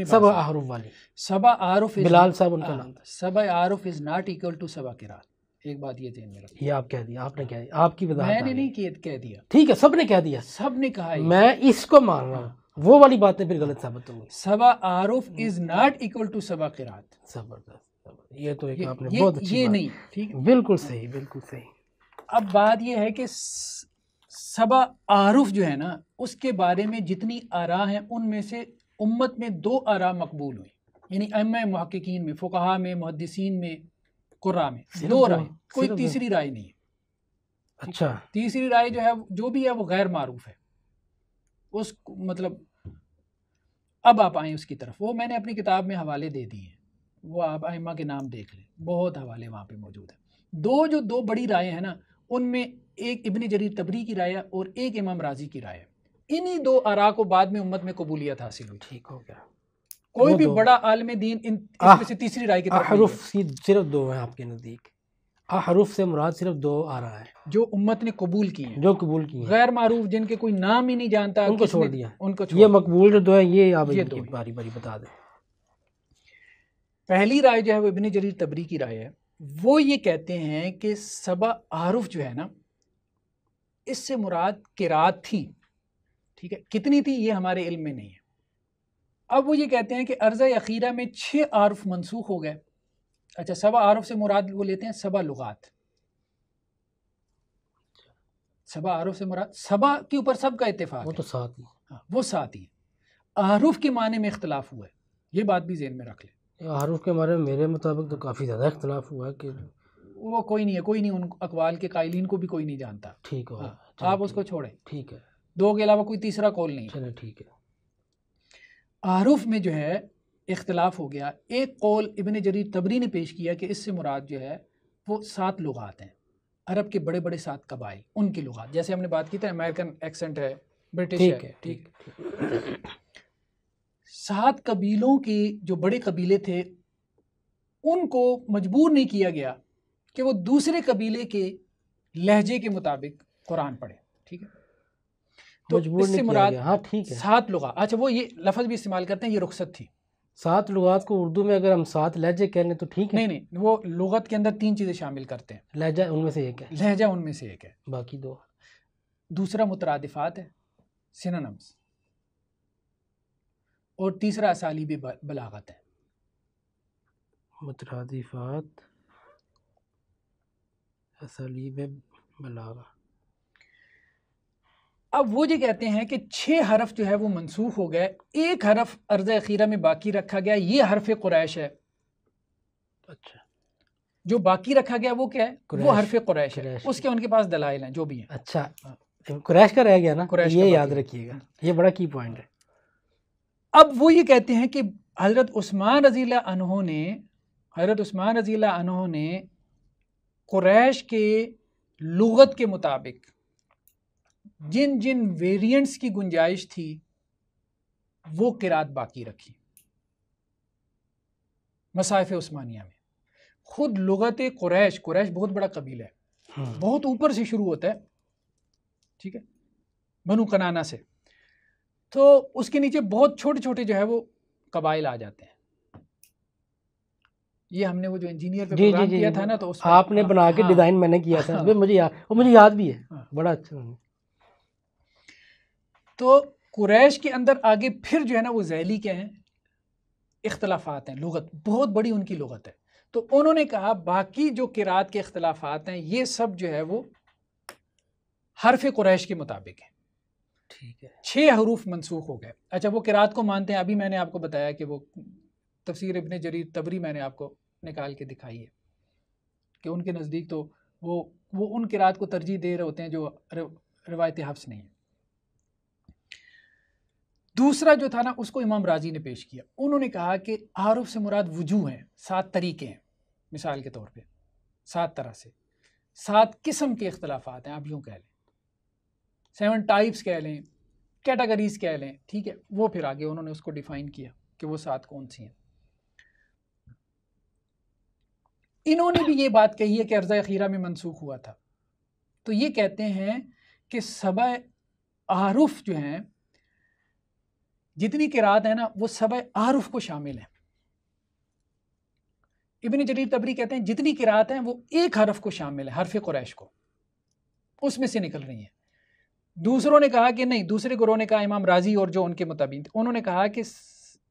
7 احرف والی. 7 احرف بلال صاحب ان کا نام تھا. 7 احرف از ناٹ ایکول ٹو 7 قرات. ایک بات یہ ذہن میں رکھیں. یہ آپ کہہ دیا، آپ نے کہہ دیا، آپ کی وضاحت. میں نے نہیں کہہ دیا. ٹھیک ہے سب نے کہہ دیا، سب نے کہا. میں اس کو مان رہا ہوں، وہ والی باتیں پھر غلط ثابت ہوں گی. 7 احرف از ناٹ ایکول ٹو 7 قرات. زبردست. یہ تو ایک آپ نے بہت اچھی یہ بات. نہیں ٹھیک ہے، بالکل صحیح، بالکل صحیح. اب بات یہ ہے کہ سبا عارف جو ہے نا اس کے بارے میں جتنی آراء ہیں ان میں سے امت میں 2 آراء مقبول ہوئی، یعنی ائمہ محققین میں، فقہاء میں، محدثین میں، قراء میں 2 رائے، کوئی تیسری رائے نہیں ہے۔ اچھا، تیسری رائے جو ہے جو بھی ہے وہ غیر معروف ہے، اس مطلب اب آپ آئیں اس کی طرف، وہ میں نے اپنی کتاب میں حوالے دے دیے ہیں، وہ آپ ائمہ کے نام دیکھ لیں، بہت حوالے وہاں پہ موجود ہیں۔ جو دو بڑی رائے ہیں نا ان میں ایک ابن جریر طبری کی رائے اور ایک امام رازی کی رائے، انہی 2 آراء کو بعد میں امت میں قبولیت حاصل ہوئی۔ ٹھیک ہو گیا، کوئی بھی بڑا عالم دین اس میں سے تیسری رائے کی طرف نہیں احرف صرف 2 ہیں آپ کے نزدیک، احرف سے مراد صرف 2 آراء ہیں جو امت نے قبول کی ہیں، جو قبول کی ہیں، غیر معروف جن کے کوئی نام ہی نہیں جانتا ان کو چھوڑ دیا، ان کو یہ مقبول جو 2 ہیں یہ آپ یہ ان 2 کی ہیں۔ باری باری بتا دیں۔ پہلی رائے جو ہے وہ ابن جریر طبری کی رائے ہے، وہ یہ کہتے ہیں کہ سبع احرف جو ہے نا اس سے مراد قرات تھی، ٹھیک ہے، کتنی تھی یہ ہمارے علم میں نہیں ہے۔ اب وہ یہ کہتے ہیں کہ عرضہ اخیرہ میں 6 احرف منسوخ ہو گئے۔ اچھا، سبع احرف سے مراد وہ لیتے ہیں سبع لغات، سبع احرف سے مراد سبع کے اوپر سب کا اتفاق وہ ہے، تو ساتھ ہی، وہ ساتھ ہی احرف کے معنی میں اختلاف ہوا ہے، یہ بات بھی ذہن میں رکھ لیں۔ احرف کے بارے میں میرے مطابق تو کافی زیادہ اختلاف ہوا ہے کہ وہ کوئی نہیں ہے، کوئی نہیں، ان اقوال کے قائلین کو بھی کوئی نہیں جانتا، ٹھیک ہو، آپ اس کو چھوڑیں، ٹھیک ہے، 2 کے علاوہ کوئی تیسرا قول نہیں ہے۔ چلیں ٹھیک ہے۔ احرف میں جو ہے اختلاف ہو گیا۔ ایک قول ابن جریر طبری نے پیش کیا کہ اس سے مراد جو ہے وہ 7 لغات ہیں، عرب کے بڑے بڑے 7 قبائل، ان کی لغات، جیسے ہم نے بات کی تھی امریکن ایکسنٹ ہے، برٹش ہے، ٹھیک۔ 7 قبیلوں کے جو بڑے قبیلے تھے ان کو مجبور نہیں کیا گیا کہ وہ دوسرے قبیلے کے لہجے کے مطابق قرآن پڑھے، ٹھیک ہے، تو اس سے مراد 7 لغات۔ اچھا، وہ یہ لفظ بھی استعمال کرتے ہیں، یہ رخصت تھی۔ 7 لغات کو اردو میں اگر ہم 7 لہجے کہہ لیں تو ٹھیک ہے؟ نہیں، وہ لغت کے اندر 3 چیزیں شامل کرتے ہیں، لہجہ ان میں سے ایک ہے، لہجہ ان میں سے ایک ہے، باقی 2 دوسرا مترادفات ہے، سینونمز، اور تیسرا اسالیب بلاغت ہے۔ مترادفات، اسالیب بلاغہ۔ اب وہ یہ کہتے ہیں کہ 6 حرف جو ہے وہ منسوخ ہو گئے، ایک حرف عرض اخیرہ میں باقی رکھا گیا، یہ حرف قریش ہے۔ اچھا، جو باقی رکھا گیا وہ کیا ہے؟ وہ حرف قریش ہے، اس کے ان کے پاس دلائل ہیں جو بھی ہیں۔ اچھا، قریش کا رہ گیا نا، قریش یہ یاد رکھیے گا، یہ بڑا کی پوائنٹ ہے۔ اب وہ یہ کہتے ہیں کہ حضرت عثمان رضی اللہ عنہ نے قریش کے لغت کے مطابق جن جن ویریئنٹس کی گنجائش تھی وہ قرات باقی رکھی مصاحف عثمانیہ میں۔ خود لغت قریش بہت بڑا قبیلہ ہے، بہت اوپر سے شروع ہوتا ہے، ٹھیک ہے، بنو کنانا سے، تو اس کے نیچے بہت چھوٹے چھوٹے جو ہے وہ قبائل آ جاتے ہیں۔ یہ ہم نے وہ جو انجینئر پہ پروگرام کیا تھا نا، تو اس آپ نے بنا کے ڈیزائن میں نے کیا تھا، مجھے یاد بھی ہے، بڑا اچھا۔ تو قریش کے اندر آگے پھر جو ہے نا وہ ذیلی کیا ہیں، اختلافات ہیں، لغت بہت بڑی ان کی لغت ہے۔ تو انہوں نے کہا باقی جو قرات کے اختلافات ہیں یہ سب جو ہے وہ حرف قریش کے مطابق ہیں، ٹھیک ہے، 6 حروف منسوخ ہو گئے۔ اچھا، وہ قرات کو مانتے ہیں، ابھی میں نے آپ کو بتایا کہ وہ تفسیر ابن جریر طبری میں نے آپ کو نکال کے دکھائی ہے کہ ان کے نزدیک تو وہ ان قرات کو ترجیح دے رہے ہوتے ہیں جو روایت حفص نہیں ہے۔ دوسرا جو تھا نا اس کو امام رازی نے پیش کیا، انہوں نے کہا کہ احرف سے مراد وجوہ ہیں، 7 طریقے ہیں، مثال کے طور پہ 7 طرح سے 7 قسم کے اختلافات ہیں، آپ یوں کہہ لیں 7 ٹائپس کہہ لیں، کیٹاگریز کہہ لیں، ٹھیک ہے۔ وہ پھر آگے انہوں نے اس کو ڈیفائن کیا کہ وہ 7 کون سی ہیں۔ انہوں نے بھی یہ بات کہی ہے کہ عرضہ اخیرہ میں منسوخ ہوا تھا، تو یہ کہتے ہیں کہ سبع احرف جو ہیں، جتنی قرات ہیں نا وہ سبع احرف کو شامل ہیں۔ ابن جریر طبری کہتے ہیں جتنی قرات ہیں وہ ایک حرف کو شامل ہے، حرف قریش کو، اس میں سے نکل رہی ہیں۔ دوسروں نے کہا کہ نہیں، دوسرے گروہ نے کہا، امام رازی اور جو ان کے متابعین تھے، انہوں نے کہا کہ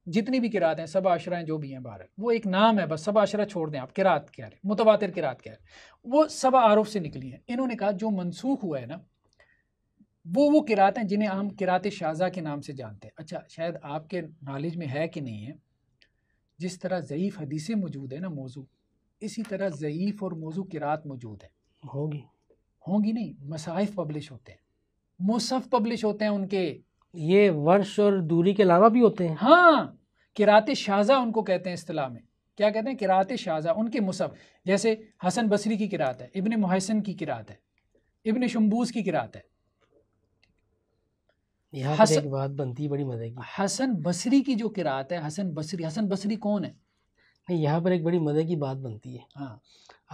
جتنی بھی قرات ہیں، سبع عشرہ ہیں جو بھی ہیں، بہرحال وہ ایک نام ہے، بس سبع عشرہ چھوڑ دیں آپ، قرات کیا ہے، متواتر قرات کیا ہے، وہ سبع احرف سے نکلی ہیں۔ انہوں نے کہا جو منسوخ ہوا ہے نا وہ قرات ہیں جنہیں ہم قرات شاذہ کے نام سے جانتے ہیں. اچھا شاید آپ کے نالج میں ہے کہ نہیں ہے، جس طرح ضعیف حدیثیں موجود ہیں نا موضوع، اسی طرح ضعیف اور موضوع قرات موجود ہیں. ہوں گی نہیں، مصاحف پبلش ہوتے ہیں، مصحف پبلش ہوتے ہیں ان کے. یہ ورش اور دوری کے علاوہ بھی ہوتے ہیں. ہاں، قرات شاذہ ان کو کہتے ہیں اصطلاح میں. کیا کہتے ہیں؟ قرات شاذہ. ان کے مصحف جیسے حسن بصری کی قرات ہے، ابن محسن کی قرات ہے، ابن شمبوس کی قرات ہے. یہاں پر ایک بات بنتی بڑی مزے کی، حسن بصری کی جو قرات ہے، حسن بصری کون ہے؟ نہیں، یہاں پر ایک بڑی مزے کی بات بنتی ہے. ہاں،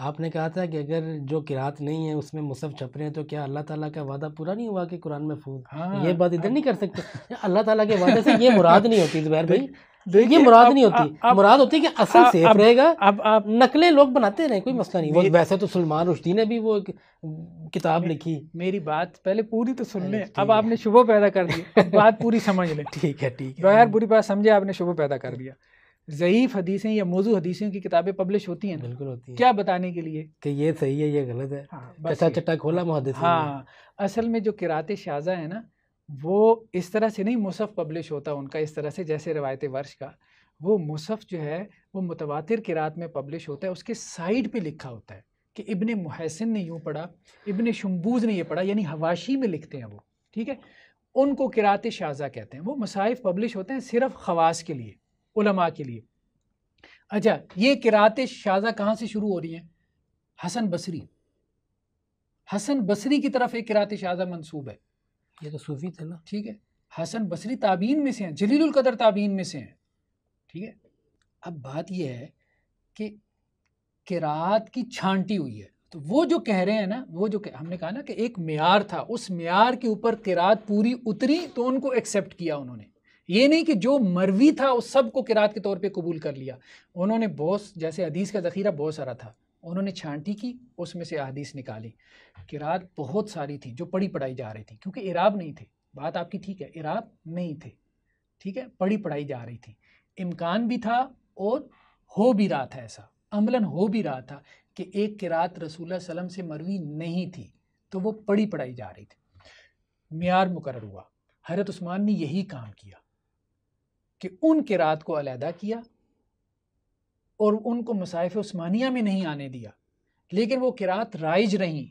آپ نے کہا تھا کہ اگر جو قرات نہیں ہے اس میں مصحف چھپ رہے ہیں تو کیا اللہ تعالیٰ کا وعدہ پورا نہیں ہوا کہ قرآن محفوظ؟ یہ بات ادھر نہیں کر سکتے. اللہ تعالیٰ کے وعدے سے یہ مراد نہیں ہوتی زبیر بھائی، یہ مراد نہیں ہوتی. مراد ہوتی کہ اصل سیف رہے گا. اب آپ نقلیں لوگ بناتے رہیں، کوئی مسئلہ نہیں. ویسے تو سلمان رشدی نے بھی وہ کتاب لکھی. میری بات پہلے پوری تو سن لیں. اب آپ نے شبہ پیدا کر دیا، بات پوری سمجھ لیں. ٹھیک ہے بغیر پوری بات سمجھے آپ نے شبہ پیدا کر دیا. ضعیف حدیثیں یا موضوع حدیثوں کی کتابیں پبلش ہوتی ہیں. بالکل ہوتی ہیں. کیا بتانے کے لیے کہ یہ صحیح ہے، یہ غلط ہے. چٹا چٹا کھولا محدثین. ہاں، اصل میں جو قرات شاذہ ہے نا، وہ اس طرح سے نہیں مصحف پبلش ہوتا ان کا، اس طرح سے جیسے روایت ورش کا. وہ مصحف جو ہے وہ متواتر قرات میں پبلش ہوتا ہے. اس کے سائڈ پہ لکھا ہوتا ہے کہ ابن محسن نے یوں پڑھا، ابن شمبوز نے یہ پڑھا، یعنی حواشی میں لکھتے ہیں وہ. ٹھیک ہے، ان کو قرات شاذہ کہتے ہیں. وہ مصاحف پبلش ہوتے ہیں صرف خواص کے لیے، علماء کے لیے. اچھا، یہ قرات شاذہ کہاں سے شروع ہو رہی ہیں؟ حسن بصری کی طرف ایک قرات شاذہ منسوب ہے. یہ تو صوفی تھے نا. ٹھیک ہے، حسن بصری تابعین میں سے ہیں، جلیل القدر تابعین میں سے ہیں. ٹھیک ہے، اب بات یہ ہے کہ قرات کی چھانٹی ہوئی ہے. تو وہ جو کہہ رہے ہیں نا، وہ جو ہم نے کہا نا کہ ایک معیار تھا، اس معیار کے اوپر قرات پوری اتری تو ان کو ایکسیپٹ کیا انہوں نے. یہ نہیں کہ جو مروی تھا اس سب کو قرات کے طور پہ قبول کر لیا. انہوں نے بہت، جیسے حدیث کا ذخیرہ بہت سارا تھا، انہوں نے چھانٹی کی، اس میں سے احادیث نکالی. قرات بہت ساری تھی جو پڑھی پڑھائی جا رہی تھی، کیونکہ اعراب نہیں تھے. بات آپ کی ٹھیک ہے، اعراب نہیں تھے. ٹھیک ہے، پڑھی پڑھائی جا رہی تھی. امکان بھی تھا اور ہو بھی رہا تھا، ایسا عملاً ہو بھی رہا تھا کہ ایک قرات رسول اللہ صلی اللہ علیہ وسلم سے مروی نہیں تھی، تو وہ پڑھی پڑھائی جا رہی تھی. معیار مقرر ہوا. حضرت عثمان نے یہی کام کیا کہ ان قرات کو علیحدہ کیا اور ان کو مصاحف عثمانیہ میں نہیں آنے دیا، لیکن وہ قرات رائج رہیں.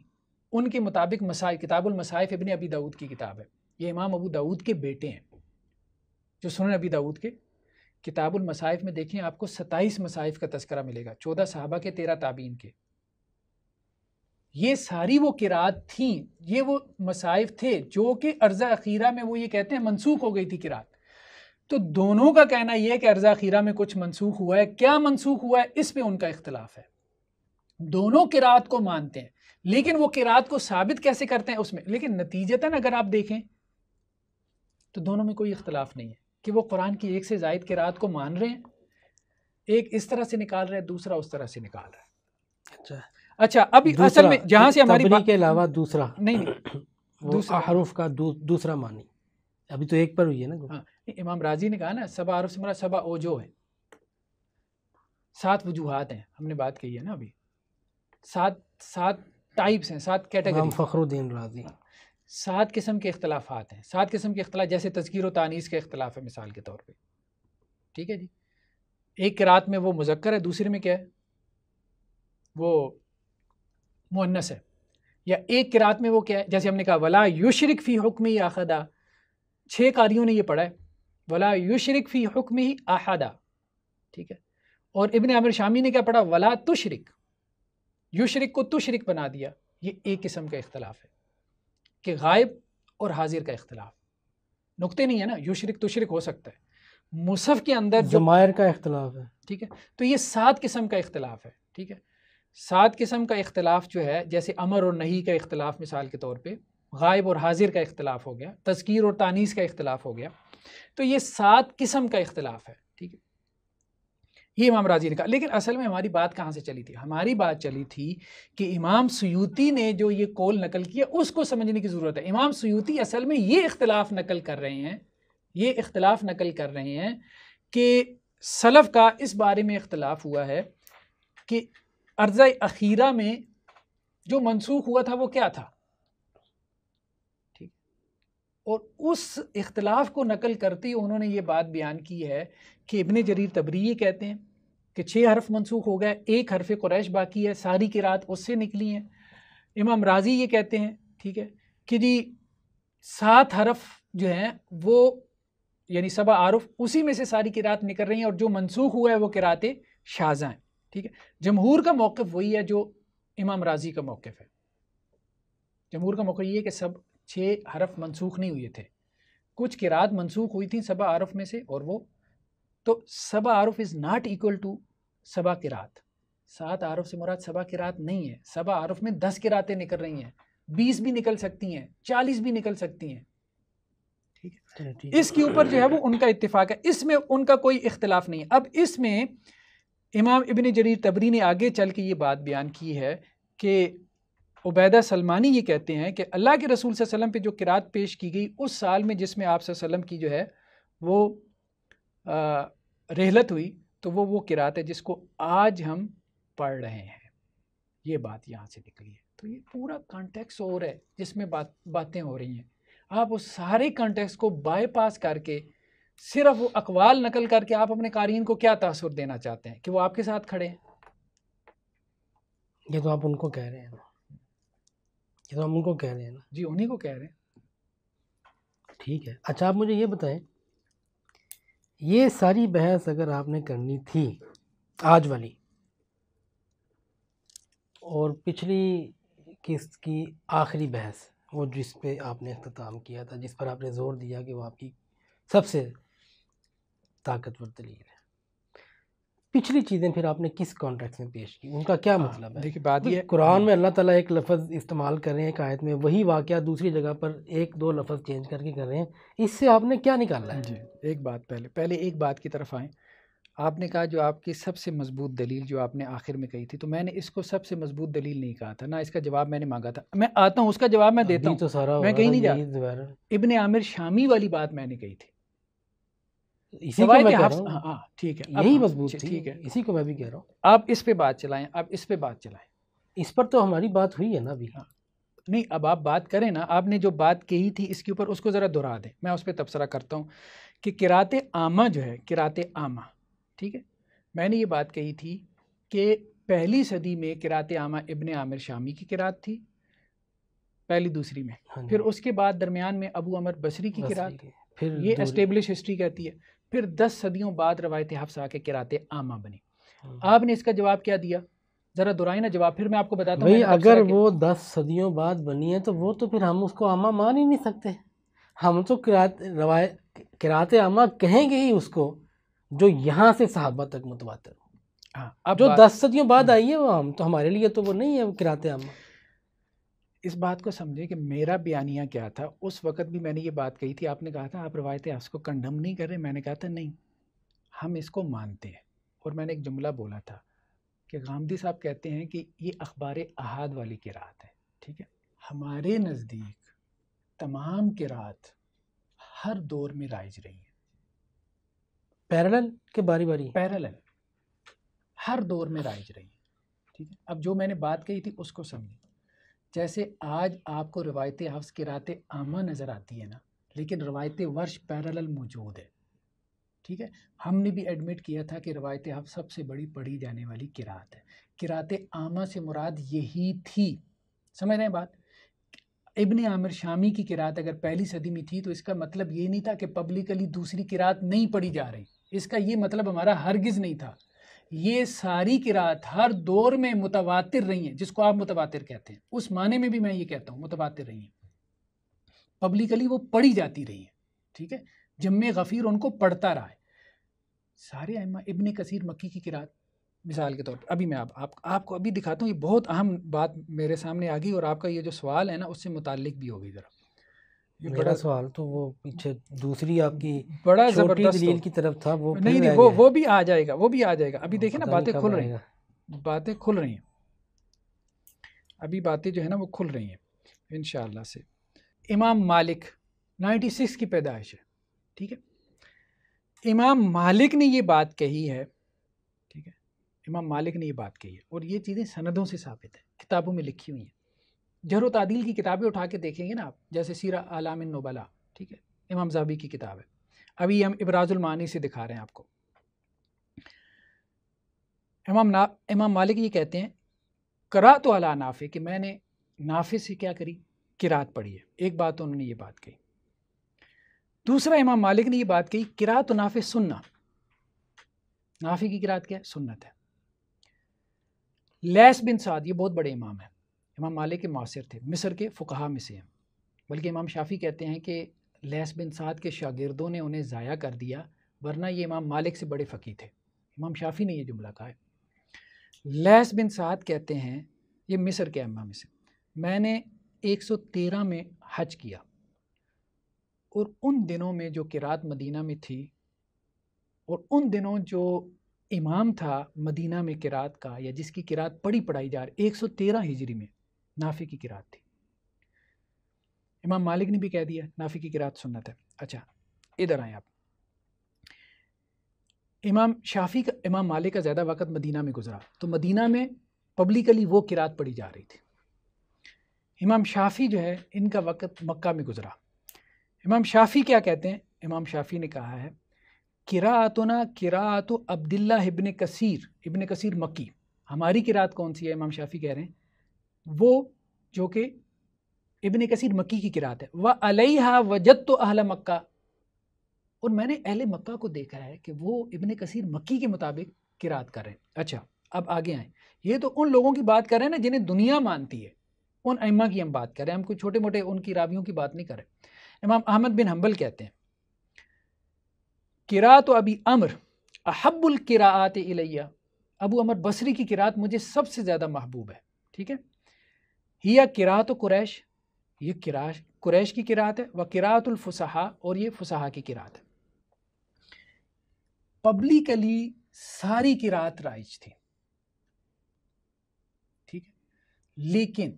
ان کے مطابق کتاب المصاحف ابن ابی داؤد کی کتاب ہے. یہ امام ابو داؤد کے بیٹے ہیں جو سنن ابی داؤد کے. کتاب المصاحف میں دیکھیں آپ کو 27 مصاحف کا تذکرہ ملے گا، 14 صحابہ کے، 13 تابعین کے. یہ ساری وہ قرات تھیں، یہ وہ مصاحف تھے جو کہ عرضہ اخیرہ میں وہ یہ کہتے ہیں منسوخ ہو گئی تھی قرات. تو دونوں کا کہنا یہ ہے کہ عرضہ اخیرہ میں کچھ منسوخ ہوا ہے. کیا منسوخ ہوا ہے اس پہ ان کا اختلاف ہے. دونوں قرات کو مانتے ہیں، لیکن وہ قرات کو ثابت کیسے کرتے ہیں اس میں. لیکن نتیجتاً اگر آپ دیکھیں تو دونوں میں کوئی اختلاف نہیں ہے کہ وہ قرآن کی ایک سے زائد قرات کو مان رہے ہیں. ایک اس طرح سے نکال رہا ہے، دوسرا اس طرح سے نکال رہا ہے. اچھا، اب اصل میں جہاں سے ہماری بات کے علاوہ دوسرا نہیں دوسرا حروف کا دوسرا معنی ابھی تو ایک پر ہوئی ہے نا. ہاں، امام راضی نے کہا نا 7 حروف سے مراد 7 اوجو ہے، 7 وجوہات ہیں. ہم نے بات کہی ہے نا ابھی، 7 ٹائپس ہیں، 7 کیٹیگری. فخر الدین رازی 7 قسم کے اختلافات ہیں. 7 قسم کے اختلاف جیسے تذکیر و تانیث کا اختلاف ہے مثال کے طور پہ. ٹھیک ہے جی، ایک قرات میں وہ مذکر ہے، دوسرے میں کیا ہے وہ مؤنث ہے. یا ایک قرات میں وہ کیا ہے، جیسے ہم نے کہا ولا یشرک فی حکمہ احدا. 6 قاریوں نے یہ پڑھا ہے ولا یشرک فی حکمہ احدا. ٹھیک ہے، اور ابن عامر شامی نے کیا پڑھا ولا تشرک. یشرک کو تشرک بنا دیا. یہ ایک قسم کا اختلاف ہے کہ غائب اور حاضر کا اختلاف. نقطے نہیں ہے نا، یشرک تشرک ہو سکتا ہے. مصحف کے اندر ضمائر کا اختلاف ہے. ٹھیک ہے، تو یہ 7 قسم کا اختلاف ہے. ٹھیک ہے، 7 قسم کا اختلاف جو ہے، جیسے امر اور نہی کا اختلاف مثال کے طور پہ، غائب اور حاضر کا اختلاف ہو گیا، تذکیر اور تانیث کا اختلاف ہو گیا. تو یہ 7 قسم کا اختلاف ہے. ٹھیک ہے، یہ امام راضی نے کہا. لیکن اصل میں ہماری بات کہاں سے چلی تھی؟ ہماری بات چلی تھی کہ امام سیوطی نے جو یہ قول نقل کیا اس کو سمجھنے کی ضرورت ہے. امام سیوطی اصل میں یہ اختلاف نقل کر رہے ہیں کہ سلف کا اس بارے میں اختلاف ہوا ہے کہ عرضہ اخیرہ میں جو منسوخ ہوا تھا وہ کیا تھا. ٹھیک، اور اس اختلاف کو نقل کرتے انہوں نے یہ بات بیان کی ہے کہ ابن جریر طبری یہ کہتے ہیں کہ 6 حرف منسوخ ہو گئے، 1 حرف قریش باقی ہے، ساری قرات اس سے نکلی ہیں۔ امام راضی یہ کہتے ہیں ٹھیک ہے کہ جی 7 حرف جو ہیں وہ یعنی 7 اعرف اسی میں سے ساری قرات نکل رہی ہیں، اور جو منسوخ ہوا ہے وہ قرات شاذہ ہیں ٹھیک ہے۔ جمہور کا موقف وہی ہے جو امام راضی کا موقف ہے۔ جمہور کا موقف یہ ہے کہ سب 6 حرف منسوخ نہیں ہوئے تھے، کچھ قرات منسوخ ہوئی تھیں 7 اعرف میں سے، اور وہ تو 7 اعرف از ناٹ ایکول ٹو 7 قرات۔ 7 اعرف سے مراد 7 قرات نہیں ہے، 7 اعرف میں 10 قراتیں نکل رہی ہیں، 20 بھی نکل سکتی ہیں، 40 بھی نکل سکتی ہیں ٹھیک ہے۔ اس کے اوپر جو ہے وہ ان کا اتفاق ہے، اس میں ان کا کوئی اختلاف نہیں ہے۔ اب اس میں امام ابن جریر طبری نے آگے چل کے یہ بات بیان کی ہے کہ عبیدہ سلمانی یہ کہتے ہیں کہ اللہ کے رسول صلی اللہ علیہ وسلم پہ جو قرات پیش کی گئی اس سال میں جس میں آپ صلی اللہ علیہ وسلم کی جو ہے وہ رحلت ہوئی، تو وہ قرات ہے جس کو آج ہم پڑھ رہے ہیں۔ یہ بات یہاں سے نکلی ہے۔ تو یہ پورا کانٹیکس اور ہے جس میں باتیں ہو رہی ہیں، آپ اس سارے کانٹیکس کو بائی پاس کر کے صرف وہ اقوال نقل کر کے آپ اپنے قارئین کو کیا تاثر دینا چاہتے ہیں کہ وہ آپ کے ساتھ کھڑے ہیں؟ یہ تو آپ ان کو کہہ رہے ہیں نا، یہ تو ہم ان کو کہہ رہے ہیں نا۔ جی انہی کو کہہ رہے ہیں۔ ٹھیک ہے، اچھا آپ مجھے یہ بتائیں، یہ ساری بحث اگر آپ نے کرنی تھی آج والی اور پچھلی قسط کی آخری بحث، وہ جس پہ آپ نے اختتام کیا تھا، جس پر آپ نے زور دیا کہ وہ آپ کی سب سے طاقتور دلیل ہے، پچھلی چیزیں پھر آپ نے کس کانٹیکس میں پیش کی؟ ان کا کیا مطلب ہے؟ دیکھیے بات یہ قرآن میں اللہ تعالیٰ ایک لفظ استعمال کر رہے ہیں ایک آیت میں، وہی واقعہ دوسری جگہ پر 1-2 لفظ چینج کر کے کر رہے ہیں، اس سے آپ نے کیا نکالا ہے؟ جی ایک بات پہلے ایک بات کی طرف آئیں۔ آپ نے کہا جو آپ کی سب سے مضبوط دلیل جو آپ نے آخر میں کہی تھی، تو میں نے اس کو سب سے مضبوط دلیل نہیں کہا تھا، نہ اس کا جواب میں نے مانگا تھا۔ میں آتا ہوں، اس کا جواب میں دیتا ہوں، تو سارا میں کہیں نہیں جا۔ ابن عامر شامی والی بات میں نے کہی تھی، اسی کو میں کہہ رہا ہوں، ہاں ٹھیک ہے، یہی مضبوط تھی، ٹھیک ہے، اسی کو میں بھی کہہ رہا ہوں۔ آپ اس پہ بات چلائیں، آپ اس پہ بات چلائیں۔ اس پر تو ہماری بات ہوئی ہے نا ابھی۔ نہیں اب آپ بات کریں نا، آپ نے جو بات کہی تھی اس کے اوپر اس کو ذرا دہرا دیں، میں اس پہ تبصرہ کرتا ہوں کہ قرات عامہ جو ہے، قرات عامہ ٹھیک ہے، میں نے یہ بات کہی تھی کہ پہلی صدی میں قرات عامہ ابن عامر شامی کی قرات تھی، پہلی دوسری میں، پھر اس کے بعد درمیان میں ابو عمر بصری کی قرات، پھر یہ اسٹیبلش ہسٹری کہتی ہے، پھر 10 صدیوں بعد روایت حفص آ کے قرات عامہ بنی۔ آپ نے اس کا جواب کیا دیا؟ ذرا دہرائیں نا جواب، پھر میں آپ کو بتاتا ہوں۔ بھئی اگر وہ 10 صدیوں بعد بنی ہے تو وہ تو پھر ہم اس کو عامہ مان ہی نہیں سکتے، ہم تو قرات عامہ کہیں گے ہی اس کو جو یہاں سے صحابہ تک متواتر ہو، جو 10 صدیوں بعد آئی ہے وہ ہم تو ہمارے لیے تو وہ نہیں ہے قرات عامہ۔ اس بات کو سمجھے کہ میرا بیانیہ کیا تھا، اس وقت بھی میں نے یہ بات کہی تھی، آپ نے کہا تھا آپ روایت حفص کو کنڈم نہیں کر رہے، میں نے کہا تھا نہیں ہم اس کو مانتے ہیں، اور میں نے ایک جملہ بولا تھا کہ غامدی صاحب کہتے ہیں کہ یہ اخبار احاد والی قرات ہے ٹھیک ہے، ہمارے نزدیک تمام قرات ہر دور میں رائج رہی ہیں، پیرلل کے باری باری پیرلل ہر دور میں رائج رہی ہیں ٹھیک ہے۔ اب جو میں نے بات کہی تھی اس کو سمجھیں، جیسے آج آپ کو روایت حفص قرات عامہ نظر آتی ہے نا، لیکن روایت ورش پیرلل موجود ہے ٹھیک ہے۔ ہم نے بھی ایڈمٹ کیا تھا کہ روایت حفص سب سے بڑی پڑھی جانے والی قرات ہے، قرات عامہ سے مراد یہی تھی، سمجھ رہے ہیں بات؟ ابن عامر شامی کی قرات اگر پہلی صدی میں تھی تو اس کا مطلب یہ نہیں تھا کہ پبلکلی دوسری قرات نہیں پڑھی جا رہی، اس کا یہ مطلب ہمارا ہرگز نہیں تھا، یہ ساری قرات ہر دور میں متواتر رہی ہیں، جس کو آپ متواتر کہتے ہیں، اس معنی میں بھی میں یہ کہتا ہوں متواتر رہی ہیں، پبلکلی وہ پڑھی جاتی رہی ہیں ٹھیک ہے، جمع غفیر ان کو پڑھتا رہا ہے سارے ائمہ۔ ابن کثیر مکی کی قرات مثال کے طور پر، ابھی میں آپ کو ابھی دکھاتا ہوں، یہ بہت اہم بات میرے سامنے آ گئی، اور آپ کا یہ جو سوال ہے نا اس سے متعلق بھی ہوگی ذرا، یہ میرا سوال تو وہ پیچھے دوسری آپ کی بڑا چھوٹی زبردست دلیل کی طرف تھا، وہ نہیں وہ بھی آ جائے گا، وہ بھی آ جائے گا، ابھی دیکھیں نا باتیں کھل رہی ہیں، باتیں کھل رہی ہیں، ابھی باتیں جو ہے نا وہ کھل رہی ہیں انشاءاللہ سے۔ امام مالک 96 کی پیدائش ہے ٹھیک ہے، امام مالک نے یہ بات کہی ہے ٹھیک ہے، امام مالک نے یہ بات کہی ہے، اور یہ چیزیں سندوں سے ثابت ہیں، کتابوں میں لکھی ہوئی ہیں، جرح و تعدیل کی کتابیں اٹھا کے دیکھیں گے نا آپ، جیسے سیرہ اعلام النبلاء ٹھیک ہے، امام ذہبی کی کتاب ہے. ابھی ہم ابراز المعانی سے دکھا رہے ہیں آپ کو. امام مالک یہ کہتے ہیں قرأت علی نافع کہ میں نے نافع سے کیا کری؟ قرات پڑھی ہے. ایک بات انہوں نے یہ بات کہی. دوسرا امام مالک نے یہ بات کہی قرات نافع سنہ، نافع کی قرات کیا ہے؟ سنت ہے. لیث بن سعد یہ بہت بڑے امام ہیں، امام مالک کے معاصر تھے، مصر کے فقہا میں سے ہیں. بلکہ امام شافعی کہتے ہیں کہ لیث بن سعد کے شاگردوں نے انہیں ضائع کر دیا، ورنہ یہ امام مالک سے بڑے فقیہ تھے. امام شافعی نے یہ جملہ کہا ہے. لیث بن سعد کہتے ہیں، یہ مصر کے امام میں سے، میں نے 113 میں حج کیا، اور ان دنوں میں جو قرات مدینہ میں تھی، اور ان دنوں جو امام تھا مدینہ میں قرات کا، یا جس کی قرات پڑھائی جا رہی، 113 ہجری میں نافع کی قرات تھی. امام مالک نے بھی کہہ دیا نافع کی قرات سنت ہے. اچھا ادھر آئیں آپ. امام مالک کا زیادہ وقت مدینہ میں گزرا، تو مدینہ میں پبلکلی وہ قرات پڑھی جا رہی تھی. امام شافعی جو ہے ان کا وقت مکہ میں گزرا. امام شافعی کیا کہتے ہیں؟ امام شافعی نے کہا ہے قراءتنا قراءت عبداللہ ابن کثیر مکی. ہماری قرات کون سی ہے؟ امام شافعی کہہ رہے ہیں وہ جو کہ ابن کثیر مکی کی قرات ہے. وَعَلَيْهَا وَجَدْتُ أَهْلَ مکہ، اور میں نے اہل مکہ کو دیکھا ہے کہ وہ ابن کثیر مکی کے مطابق قرات کر رہے ہیں. اچھا اب آگے آئیں. یہ تو ان لوگوں کی بات کر رہے ہیں نا جنہیں دنیا مانتی ہے، ان ائمہ کی ہم بات کر رہے ہیں، ہم کوئی چھوٹے موٹے ان کی راویوں کی بات نہیں کر رہے. امام احمد بن حنبل کہتے ہیں قرات ابی عمر احب القراءات الیہ، ابو عمر بصری کی قرات مجھے سب سے زیادہ محبوب ہے. ٹھیک ہے، ہی قراءت قریش، یہ قریش کی قرات ہے، و قراءت الفصحاء، اور یہ فصحاء کی قرات ہے. پبلکلی ساری قرات رائج تھی. ٹھیک ہے، لیکن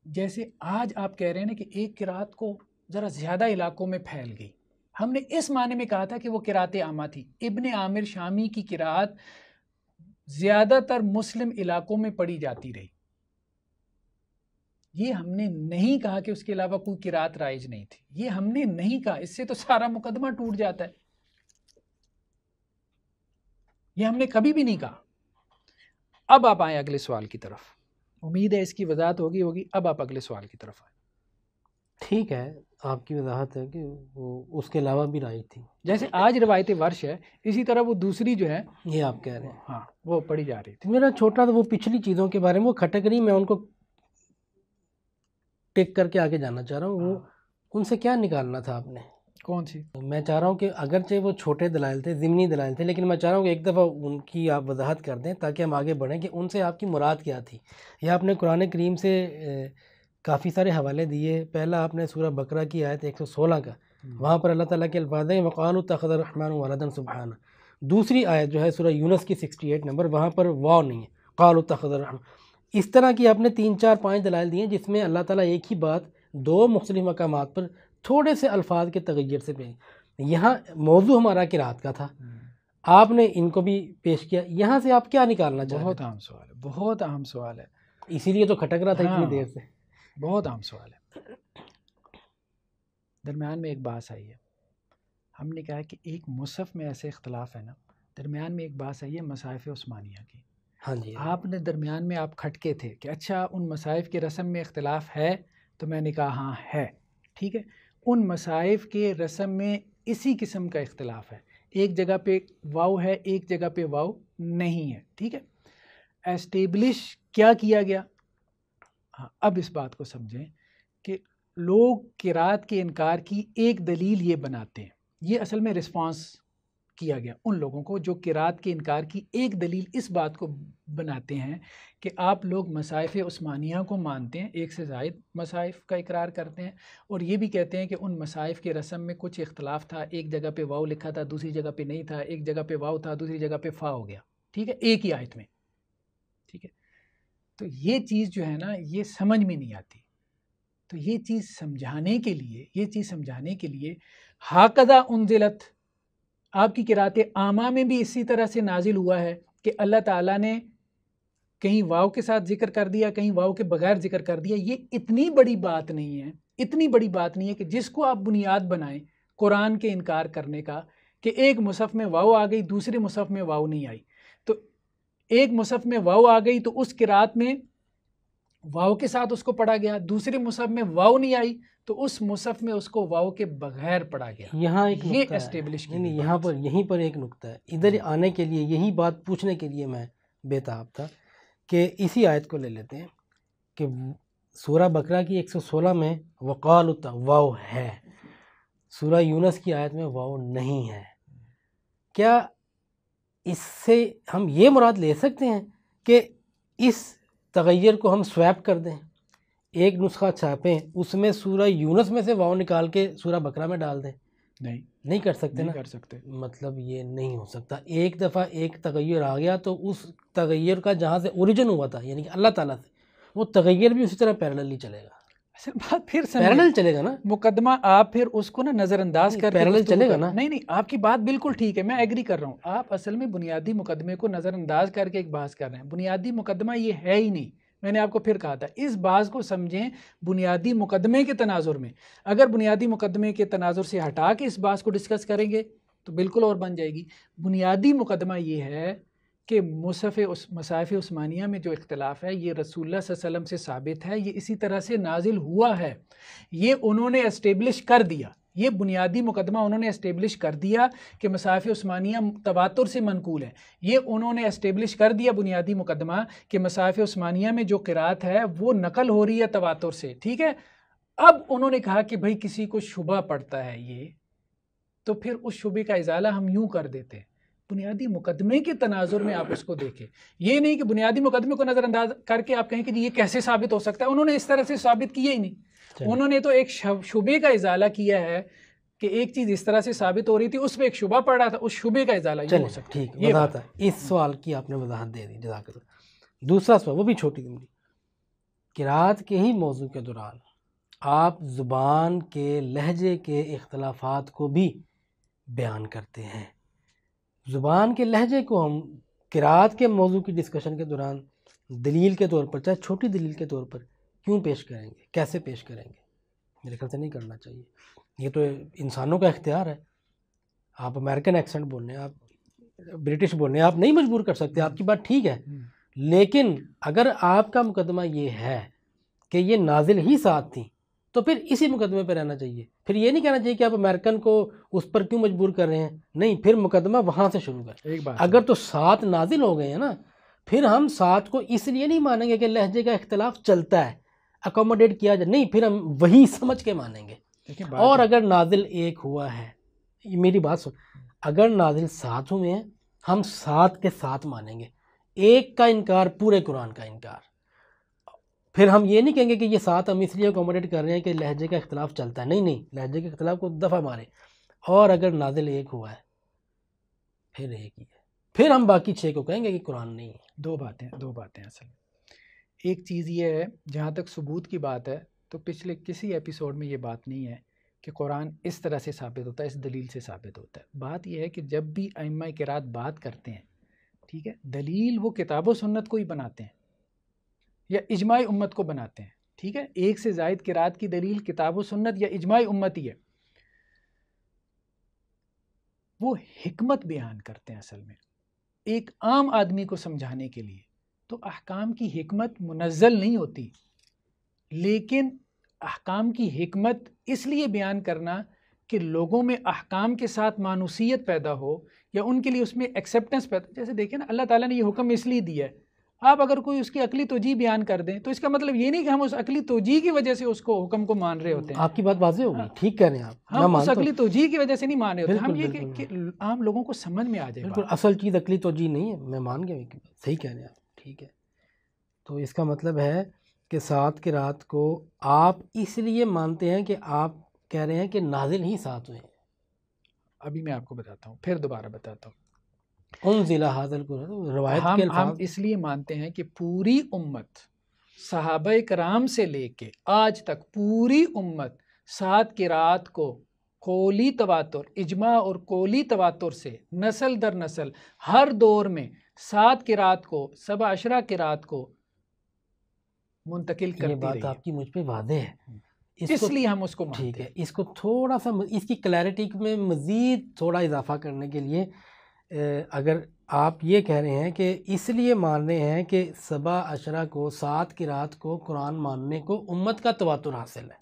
جیسے آج آپ کہہ رہے ہیں نا کہ ایک قرات کو ذرا زیادہ علاقوں میں پھیل گئی، ہم نے اس معنی میں کہا تھا کہ وہ قرات عامہ تھی. ابن عامر شامی کی قرات زیادہ تر مسلم علاقوں میں پڑھی جاتی رہی. یہ ہم نے نہیں کہا کہ اس کے علاوہ کوئی قرات رائج نہیں تھی، یہ ہم نے نہیں کہا، اس سے تو سارا مقدمہ ٹوٹ جاتا ہے. یہ ہم نے کبھی بھی نہیں کہا. اب آپ آئیں اگلے سوال کی طرف، امید ہے اس کی وضاحت ہوگی. اب آپ اگلے سوال کی طرف آئیں. ٹھیک ہے، آپ کی وضاحت ہے کہ وہ اس کے علاوہ بھی رائج تھی، جیسے آج روایت ورش ہے اسی طرح وہ دوسری جو ہے یہ آپ کہہ رہے ہیں. ہاں وہ پڑھی جا رہی تھی. میرا چھوٹا تو وہ پچھلی چیزوں کے بارے میں وہ کھٹک نہیں، میں ان کو ٹیک کر کے آگے جانا چاہ رہا ہوں. وہ ان سے کیا نکالنا تھا آپ نے؟ کون سی؟ میں چاہ رہا ہوں کہ اگرچہ وہ چھوٹے دلائل تھے، ضمنی دلائل تھے، لیکن میں چاہ رہا ہوں کہ ایک دفعہ ان کی آپ وضاحت کر دیں تاکہ ہم آگے بڑھیں کہ ان سے آپ کی مراد کیا تھی. یا آپ نے قرآن کریم سے کافی سارے حوالے دیے. پہلا آپ نے سورہ بقرہ کی آیت 116 کا، وہاں پر اللہ تعالیٰ کے الفاظ ہیں وَقَالُوا اتَّخَذَ الرَّحْمَنُ وَلَدًا سُبْحَانَهُ. دوسری آیت جو ہے سورہ یونس کی 68 نمبر، وہاں پر واو نہیں ہے، قَالُوا اتَّخَذَ الرَّحْمَنُ. اس طرح کی آپ نے 3 4 5 دلائل دیے جس میں اللہ تعالیٰ ایک ہی بات دو مختلف مقامات پر تھوڑے سے الفاظ کے تغیر سے پیش. یہاں موضوع ہمارا قرات کا تھا، آپ نے ان کو بھی پیش کیا. یہاں سے آپ کیا نکالنا چاہ رہے ہیں؟ بہت اہم سوال ہے، بہت اہم سوال ہے، اسی لیے تو کھٹک رہا تھا اتنی دیر سے. بہت اہم سوال ہے. درمیان میں ایک بات آئی ہے، ہم نے کہا کہ ایک مصحف میں ایسے اختلاف ہے نا، درمیان میں ایک بات آئی ہے مصاحف عثمانیہ کی. ہاں جی، آپ نے درمیان میں آپ کھٹکے تھے کہ اچھا ان مصاحف کے رسم میں اختلاف ہے، تو میں نے کہا ہاں ہے. ٹھیک ہے، ان مصاحف کے رسم میں اسی قسم کا اختلاف ہے، ایک جگہ پہ واو ہے، ایک جگہ پہ واو نہیں ہے. ٹھیک ہے، ایسٹیبلش کیا کیا گیا؟ ہاں اب اس بات کو سمجھیں کہ لوگ قرات کے انکار کی ایک دلیل یہ بناتے ہیں، یہ اصل میں رسپانس کیا گیا ان لوگوں کو جو قرات کے انکار کی ایک دلیل اس بات کو بناتے ہیں کہ آپ لوگ مصاحف عثمانیہ کو مانتے ہیں، ایک سے زائد مصاحف کا اقرار کرتے ہیں، اور یہ بھی کہتے ہیں کہ ان مصاحف کے رسم میں کچھ اختلاف تھا، ایک جگہ پہ واو لکھا تھا دوسری جگہ پہ نہیں تھا، ایک جگہ پہ واو تھا دوسری جگہ پہ فا ہو گیا. ٹھیک ہے، ایک ہی آیت میں. ٹھیک ہے، تو یہ چیز جو ہے نا یہ سمجھ میں نہیں آتی. تو یہ چیز سمجھانے کے لیے ہاکذا انزلت، آپ کی قرات عامہ میں بھی اسی طرح سے نازل ہوا ہے کہ اللہ تعالیٰ نے کہیں واو کے ساتھ ذکر کر دیا، کہیں واو کے بغیر ذکر کر دیا. یہ اتنی بڑی بات نہیں ہے، اتنی بڑی بات نہیں ہے کہ جس کو آپ بنیاد بنائیں قرآن کے انکار کرنے کا، کہ ایک مصحف میں واو آ گئی، دوسرے مصحف میں واو نہیں آئی. تو ایک مصحف میں واو آ گئی تو اس قرات میں واو کے ساتھ اس کو پڑھا گیا، دوسرے مصحف میں واو نہیں آئی تو اس مصحف میں اس کو واو کے بغیر پڑھا گیا. یہاں ایک یہ نقطہ اسٹیبلش ہے، یہاں پر یہیں پر ایک نقطہ ہے. ادھر آنے کے لیے یہی بات پوچھنے کے لیے میں بےتاب تھا کہ اسی آیت کو لے لیتے ہیں کہ سورہ بقرہ کی 116 میں وقالوا واو ہے، سورہ یونس کی آیت میں واو نہیں ہے. کیا اس سے ہم یہ مراد لے سکتے ہیں کہ اس تغیر کو ہم سویپ کر دیں، ایک نسخہ چھاپیں، اس میں سورہ یونس میں سے واو نکال کے سورہ بقرہ میں ڈال دیں؟ نہیں کر سکتے نا. کر سکتے. مطلب یہ نہیں ہو سکتا. ایک دفعہ ایک تغیر آ گیا تو اس تغیر کا جہاں سے اوریجن ہوا تھا یعنی کہ اللہ تعالیٰ سے، وہ تغیر بھی اسی طرح پیرللی چلے گا. اصل بات پھر پیرلل چلے گا نا مقدمہ، آپ پھر اس کو نا نظر انداز کر پیرلل چلے گا نا. نہیں آپ کی بات بالکل ٹھیک ہے، میں ایگری کر رہا ہوں. آپ اصل میں بنیادی مقدمے کو نظر انداز کر کے ایک بحث کر رہے ہیں. بنیادی مقدمہ یہ ہے ہی نہیں. میں نے آپ کو پھر کہا تھا اس بات کو سمجھیں بنیادی مقدمے کے تناظر میں. اگر بنیادی مقدمے کے تناظر سے ہٹا کے اس بات کو ڈسکس کریں گے تو بالکل اور بن جائے گی. بنیادی مقدمہ یہ ہے کہ مصاحف عثمانیہ میں جو اختلاف ہے یہ رسول اللہ صلی اللہ علیہ وسلم سے ثابت ہے، یہ اسی طرح سے نازل ہوا ہے. یہ انہوں نے اسٹیبلش کر دیا، یہ بنیادی مقدمہ انہوں نے اسٹیبلش کر دیا کہ مصاحف عثمانیہ تواتر سے منقول ہے. یہ انہوں نے اسٹیبلش کر دیا بنیادی مقدمہ کہ مصاحف عثمانیہ میں جو قرات ہے وہ نقل ہو رہی ہے تواتر سے. ٹھیک ہے. اب انہوں نے کہا کہ بھائی کسی کو شبہ پڑتا ہے یہ، تو پھر اس شبہ کا ازالہ ہم یوں کر دیتے ہیں. بنیادی مقدمے کے تناظر میں آپ اس کو دیکھیں، یہ نہیں کہ بنیادی مقدمے کو نظر انداز کر کے آپ کہیں کہ یہ کیسے ثابت ہو سکتا ہے. انہوں نے اس طرح سے ثابت کیا ہی نہیں. انہوں نے تو ایک شبہ کا ازالہ کیا ہے کہ ایک چیز اس طرح سے ثابت ہو رہی تھی، اس پہ ایک شبہ پڑ رہا تھا، اس شبہ کا ازالہ یہ ہو سکتا ہے. ٹھیک وضاحت ہے. اس سوال کی آپ نے وضاحت دے دی، جزاک اللہ. دوسرا سوال وہ بھی چھوٹی دن قرات کے ہی موضوع کے دوران آپ زبان کے لہجے کے اختلافات کو بھی بیان کرتے ہیں. زبان کے لہجے کو ہم قرات کے موضوع کی ڈسکشن کے دوران دلیل کے طور پر، چاہے چھوٹی دلیل کے طور پر کیوں پیش کریں گے، کیسے پیش کریں گے؟ میرے خیال سے نہیں کرنا چاہیے. یہ تو انسانوں کا اختیار ہے. آپ امریکن ایکسنٹ بولنے، آپ برٹش بولنے، آپ نہیں مجبور کر سکتے. آپ کی بات ٹھیک ہے، لیکن اگر آپ کا مقدمہ یہ ہے کہ یہ نازل ہی ساتھ تھیں تو پھر اسی مقدمے پہ رہنا چاہیے. پھر یہ نہیں کہنا چاہیے کہ آپ امریکن کو اس پر کیوں مجبور کر رہے ہیں. نہیں، پھر مقدمہ وہاں سے شروع کریں. اگر تو ساتھ نازل ہو گئے ہیں نا، پھر ہم ساتھ کو اس لیے نہیں مانیں گے کہ لہجے کا اختلاف چلتا ہے، اکوموڈیٹ کیا جائے. نہیں، پھر ہم وہی سمجھ کے مانیں گے. اور اگر نازل ایک ہوا ہے، میری بات سن، اگر نازل ساتھ ہوئے ہیں ہم ساتھ کے ساتھ مانیں گے. ایک کا انکار پورے قرآن کا انکار. پھر ہم یہ نہیں کہیں گے کہ یہ ساتھ ہم اس لیے اکوموڈیٹ کر رہے ہیں کہ لہجے کا اختلاف چلتا ہے. نہیں، لہجے کے اختلاف کو دفعہ مارے. اور اگر نازل ایک ہوا ہے پھر ایک ہی ہے، پھر ہم باقی 6 کو کہیں گے کہ قرآن نہیں ہے. دو باتیں اصل میں. ایک چیز یہ ہے، جہاں تک ثبوت کی بات ہے تو پچھلے کسی ایپیسوڈ میں یہ بات نہیں ہے کہ قرآن اس طرح سے ثابت ہوتا ہے، اس دلیل سے ثابت ہوتا ہے. بات یہ ہے کہ جب بھی ائمہ قرات بات کرتے ہیں، ٹھیک ہے، دلیل وہ کتاب و سنت کو ہی بناتے ہیں یا اجماع امت کو بناتے ہیں. ٹھیک ہے، ایک سے زائد قرات کی دلیل کتاب و سنت یا اجماع امت ہی ہے. وہ حکمت بیان کرتے ہیں اصل میں ایک عام آدمی کو سمجھانے کے لیے. تو احکام کی حکمت منزل نہیں ہوتی، لیکن احکام کی حکمت اس لیے بیان کرنا کہ لوگوں میں احکام کے ساتھ مانوسیت پیدا ہو یا ان کے لیے اس میں ایکسیپٹنس پیدا. جیسے دیکھیں نا، اللہ تعالیٰ نے یہ حکم اس لیے دیا ہے. آپ اگر کوئی اس کی عقلی توجیہ بیان کر دیں تو اس کا مطلب یہ نہیں کہ ہم اس عقلی توجیہ کی وجہ سے اس کو حکم کو مان رہے ہوتے ہیں. آپ کی بات واضح ہوگی، ٹھیک کہہ رہے ہیں آپ. ہم اس عقلی توجیہ کی وجہ سے نہیں مان رہے ہوتے، ہم یہ کہ عام لوگوں کو سمجھ میں آ جائے. بالکل اصل چیز عقلی توجیہ نہیں ہے، میں مان گیا. صحیح کہہ رہے ہیں آپ، ٹھیک ہے. تو اس کا مطلب ہے کہ ساتھ قرات کو آپ اس لیے مانتے ہیں کہ آپ کہہ رہے ہیں کہ نازل ہی ساتھ ہوئے ہیں. ابھی میں آپ کو بتاتا ہوں، پھر دوبارہ بتاتا ہوں. انزل ھذا القرآن، روایت کے الفاظ ہم اس لیے مانتے ہیں کہ پوری امت، صحابہ کرام سے لے کے آج تک پوری امت سات قرات کو قولی تواتر، اجماع اور قولی تواتر سے نسل در نسل ہر دور میں 7 قرات کو 17 قرات کو منتقل کرتی رہی. یہ بات آپ کی مجھ پہ واضح ہے، اس لیے ہم اس کو مانتے ہیں. ٹھیک ہے، اس کو تھوڑا سا اس کی کلیئرٹی میں مزید تھوڑا اضافہ کرنے کے لیے اگر آپ یہ کہہ رہے ہیں کہ اس لیے مان رہے ہیں کہ 17 کو 7 قرات کو قرآن ماننے کو امت کا تواتر حاصل ہے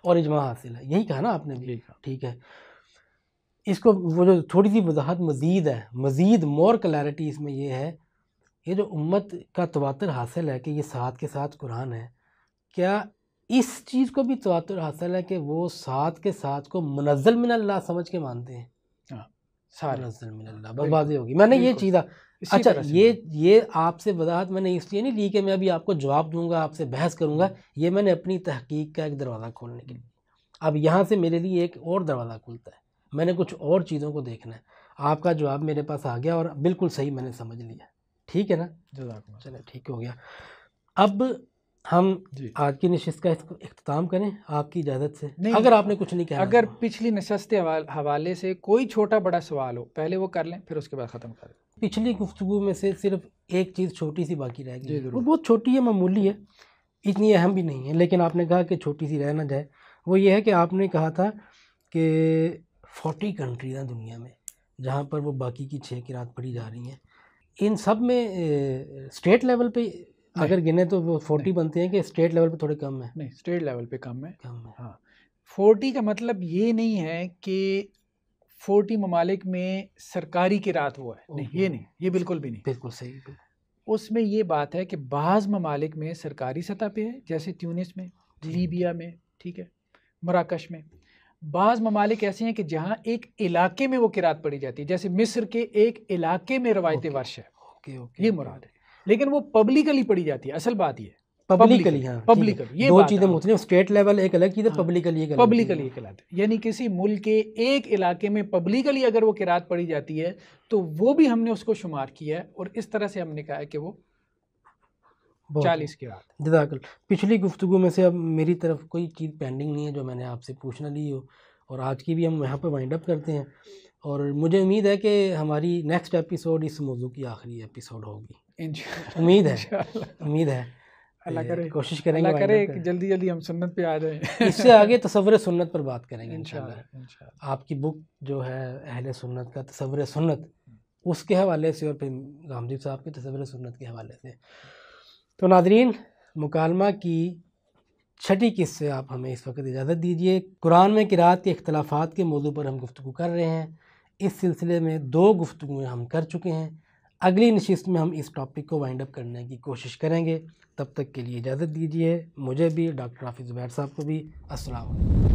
اور اجماع حاصل ہے، یہی کہا نا آپ نے بھی؟ ٹھیک ہے، اس کو وہ جو تھوڑی سی وضاحت مزید ہے، مزید مور کلیئرٹی اس میں یہ ہے، یہ جو امت کا تواتر حاصل ہے کہ یہ 7 کے 7 قرآن ہے، کیا اس چیز کو بھی تواتر حاصل ہے کہ وہ 7 کے 7 کو منزل من اللہ سمجھ کے مانتے ہیں؟ منزل من اللہ، بس واضح ہوگی. میں نے یہ چیز اچھا یہ آپ سے وضاحت میں نے اس لیے نہیں لی کہ میں ابھی آپ کو جواب دوں گا، آپ سے بحث کروں گا، یہ میں نے اپنی تحقیق کا ایک دروازہ کھولنے کے لیے. اب یہاں سے میرے لیے ایک اور دروازہ کھلتا ہے، میں نے کچھ اور چیزوں کو دیکھنا ہے. آپ کا جواب میرے پاس آ گیا اور بالکل صحیح میں نے سمجھ لیا. ٹھیک ہے نا؟ چلے ٹھیک ہو گیا. اب ہم آج کی نشست کا اختتام کریں آپ کی اجازت سے، اگر آپ نے کچھ نہیں کہا. اگر پچھلی نشست کے حوالے سے کوئی چھوٹا بڑا سوال ہو پہلے وہ کر لیں، پھر اس کے بعد ختم کر دیں. پچھلی گفتگو میں سے صرف ایک چیز چھوٹی سی باقی رہ گئی، وہ بہت چھوٹی ہے، معمولی ہے، اتنی اہم بھی نہیں ہے، لیکن آپ نے کہا کہ چھوٹی سی رہ نہ جائے. وہ یہ ہے کہ آپ نے کہا تھا کہ 40 کنٹریز ہیں دنیا میں جہاں پر وہ باقی کی 6 قرات پڑھی جا رہی ہیں. ان سب میں اسٹیٹ لیول پہ اگر گنے تو وہ 40 بنتے ہیں کہ اسٹیٹ لیول پہ تھوڑے کم ہیں؟ نہیں، اسٹیٹ لیول پہ کم ہے. ہاں، 40 کا مطلب یہ نہیں ہے کہ 40 ممالک میں سرکاری قرات وہ ہے، نہیں، یہ نہیں، یہ بالکل بھی نہیں. بالکل صحیح. اس میں یہ بات ہے کہ بعض ممالک میں سرکاری سطح پہ ہے، جیسے تیونس میں، لیبیا میں، ٹھیک ہے، مراکش میں. بعض ممالک ایسے ہیں کہ جہاں ایک علاقے میں وہ قرات پڑھی جاتی ہے، جیسے مصر کے ایک علاقے میں روایت ورش ہے، یہ مراد ہے، لیکن وہ پبلکلی پڑھی جاتی ہے. اصل بات یہ ہے پبلکلی. ہاں، پبلکلی دو چیزیں مختلف، اسٹیٹ لیول ایک الگ چیز ہے، پبلکلی ایک الگ. پبلکلی ایک الگ، یعنی کسی ملک کے ایک علاقے میں پبلکلی اگر وہ قرات پڑھی جاتی ہے تو وہ بھی ہم نے اس کو شمار کیا ہے، اور اس طرح سے ہم نے کہا ہے کہ وہ 40 قرات. جزاک اللہ. پچھلی گفتگو میں سے اب میری طرف کوئی چیز پینڈنگ نہیں ہے جو میں نے آپ سے پوچھنا لی ہو، اور آج کی بھی ہم یہاں پہ وائنڈ اپ کرتے ہیں. اور مجھے امید ہے کہ ہماری نیکسٹ ایپیسوڈ اس موضوع کی آخری ایپیسوڈ ہوگی. امید ہے. اللہ کرے، کوشش کریں گے، اللہ کرے کہ جلدی جلدی ہم سنت پہ آ جائیں. اس سے آگے تصور سنت پر بات کریں گے انشاءاللہ. آپ کی بک جو ہے اہل سنت کا تصور سنت، اس کے حوالے سے، اور پھر غامدی صاحب کے تصور سنت کے حوالے سے. تو ناظرین، مکالمہ کی 6ٹھی قسط سے آپ ہمیں اس وقت اجازت دیجیے. قرآن میں قرات کے اختلافات کے موضوع پر ہم گفتگو کر رہے ہیں. اس سلسلے میں 2 گفتگویں ہم کر چکے ہیں. اگلی نشست میں ہم اس ٹاپک کو وائنڈ اپ کرنے کی کوشش کریں گے. تب تک کے لیے اجازت دیجیے، مجھے بھی، ڈاکٹر حافظ زبیر صاحب کو بھی. السلام علیکم.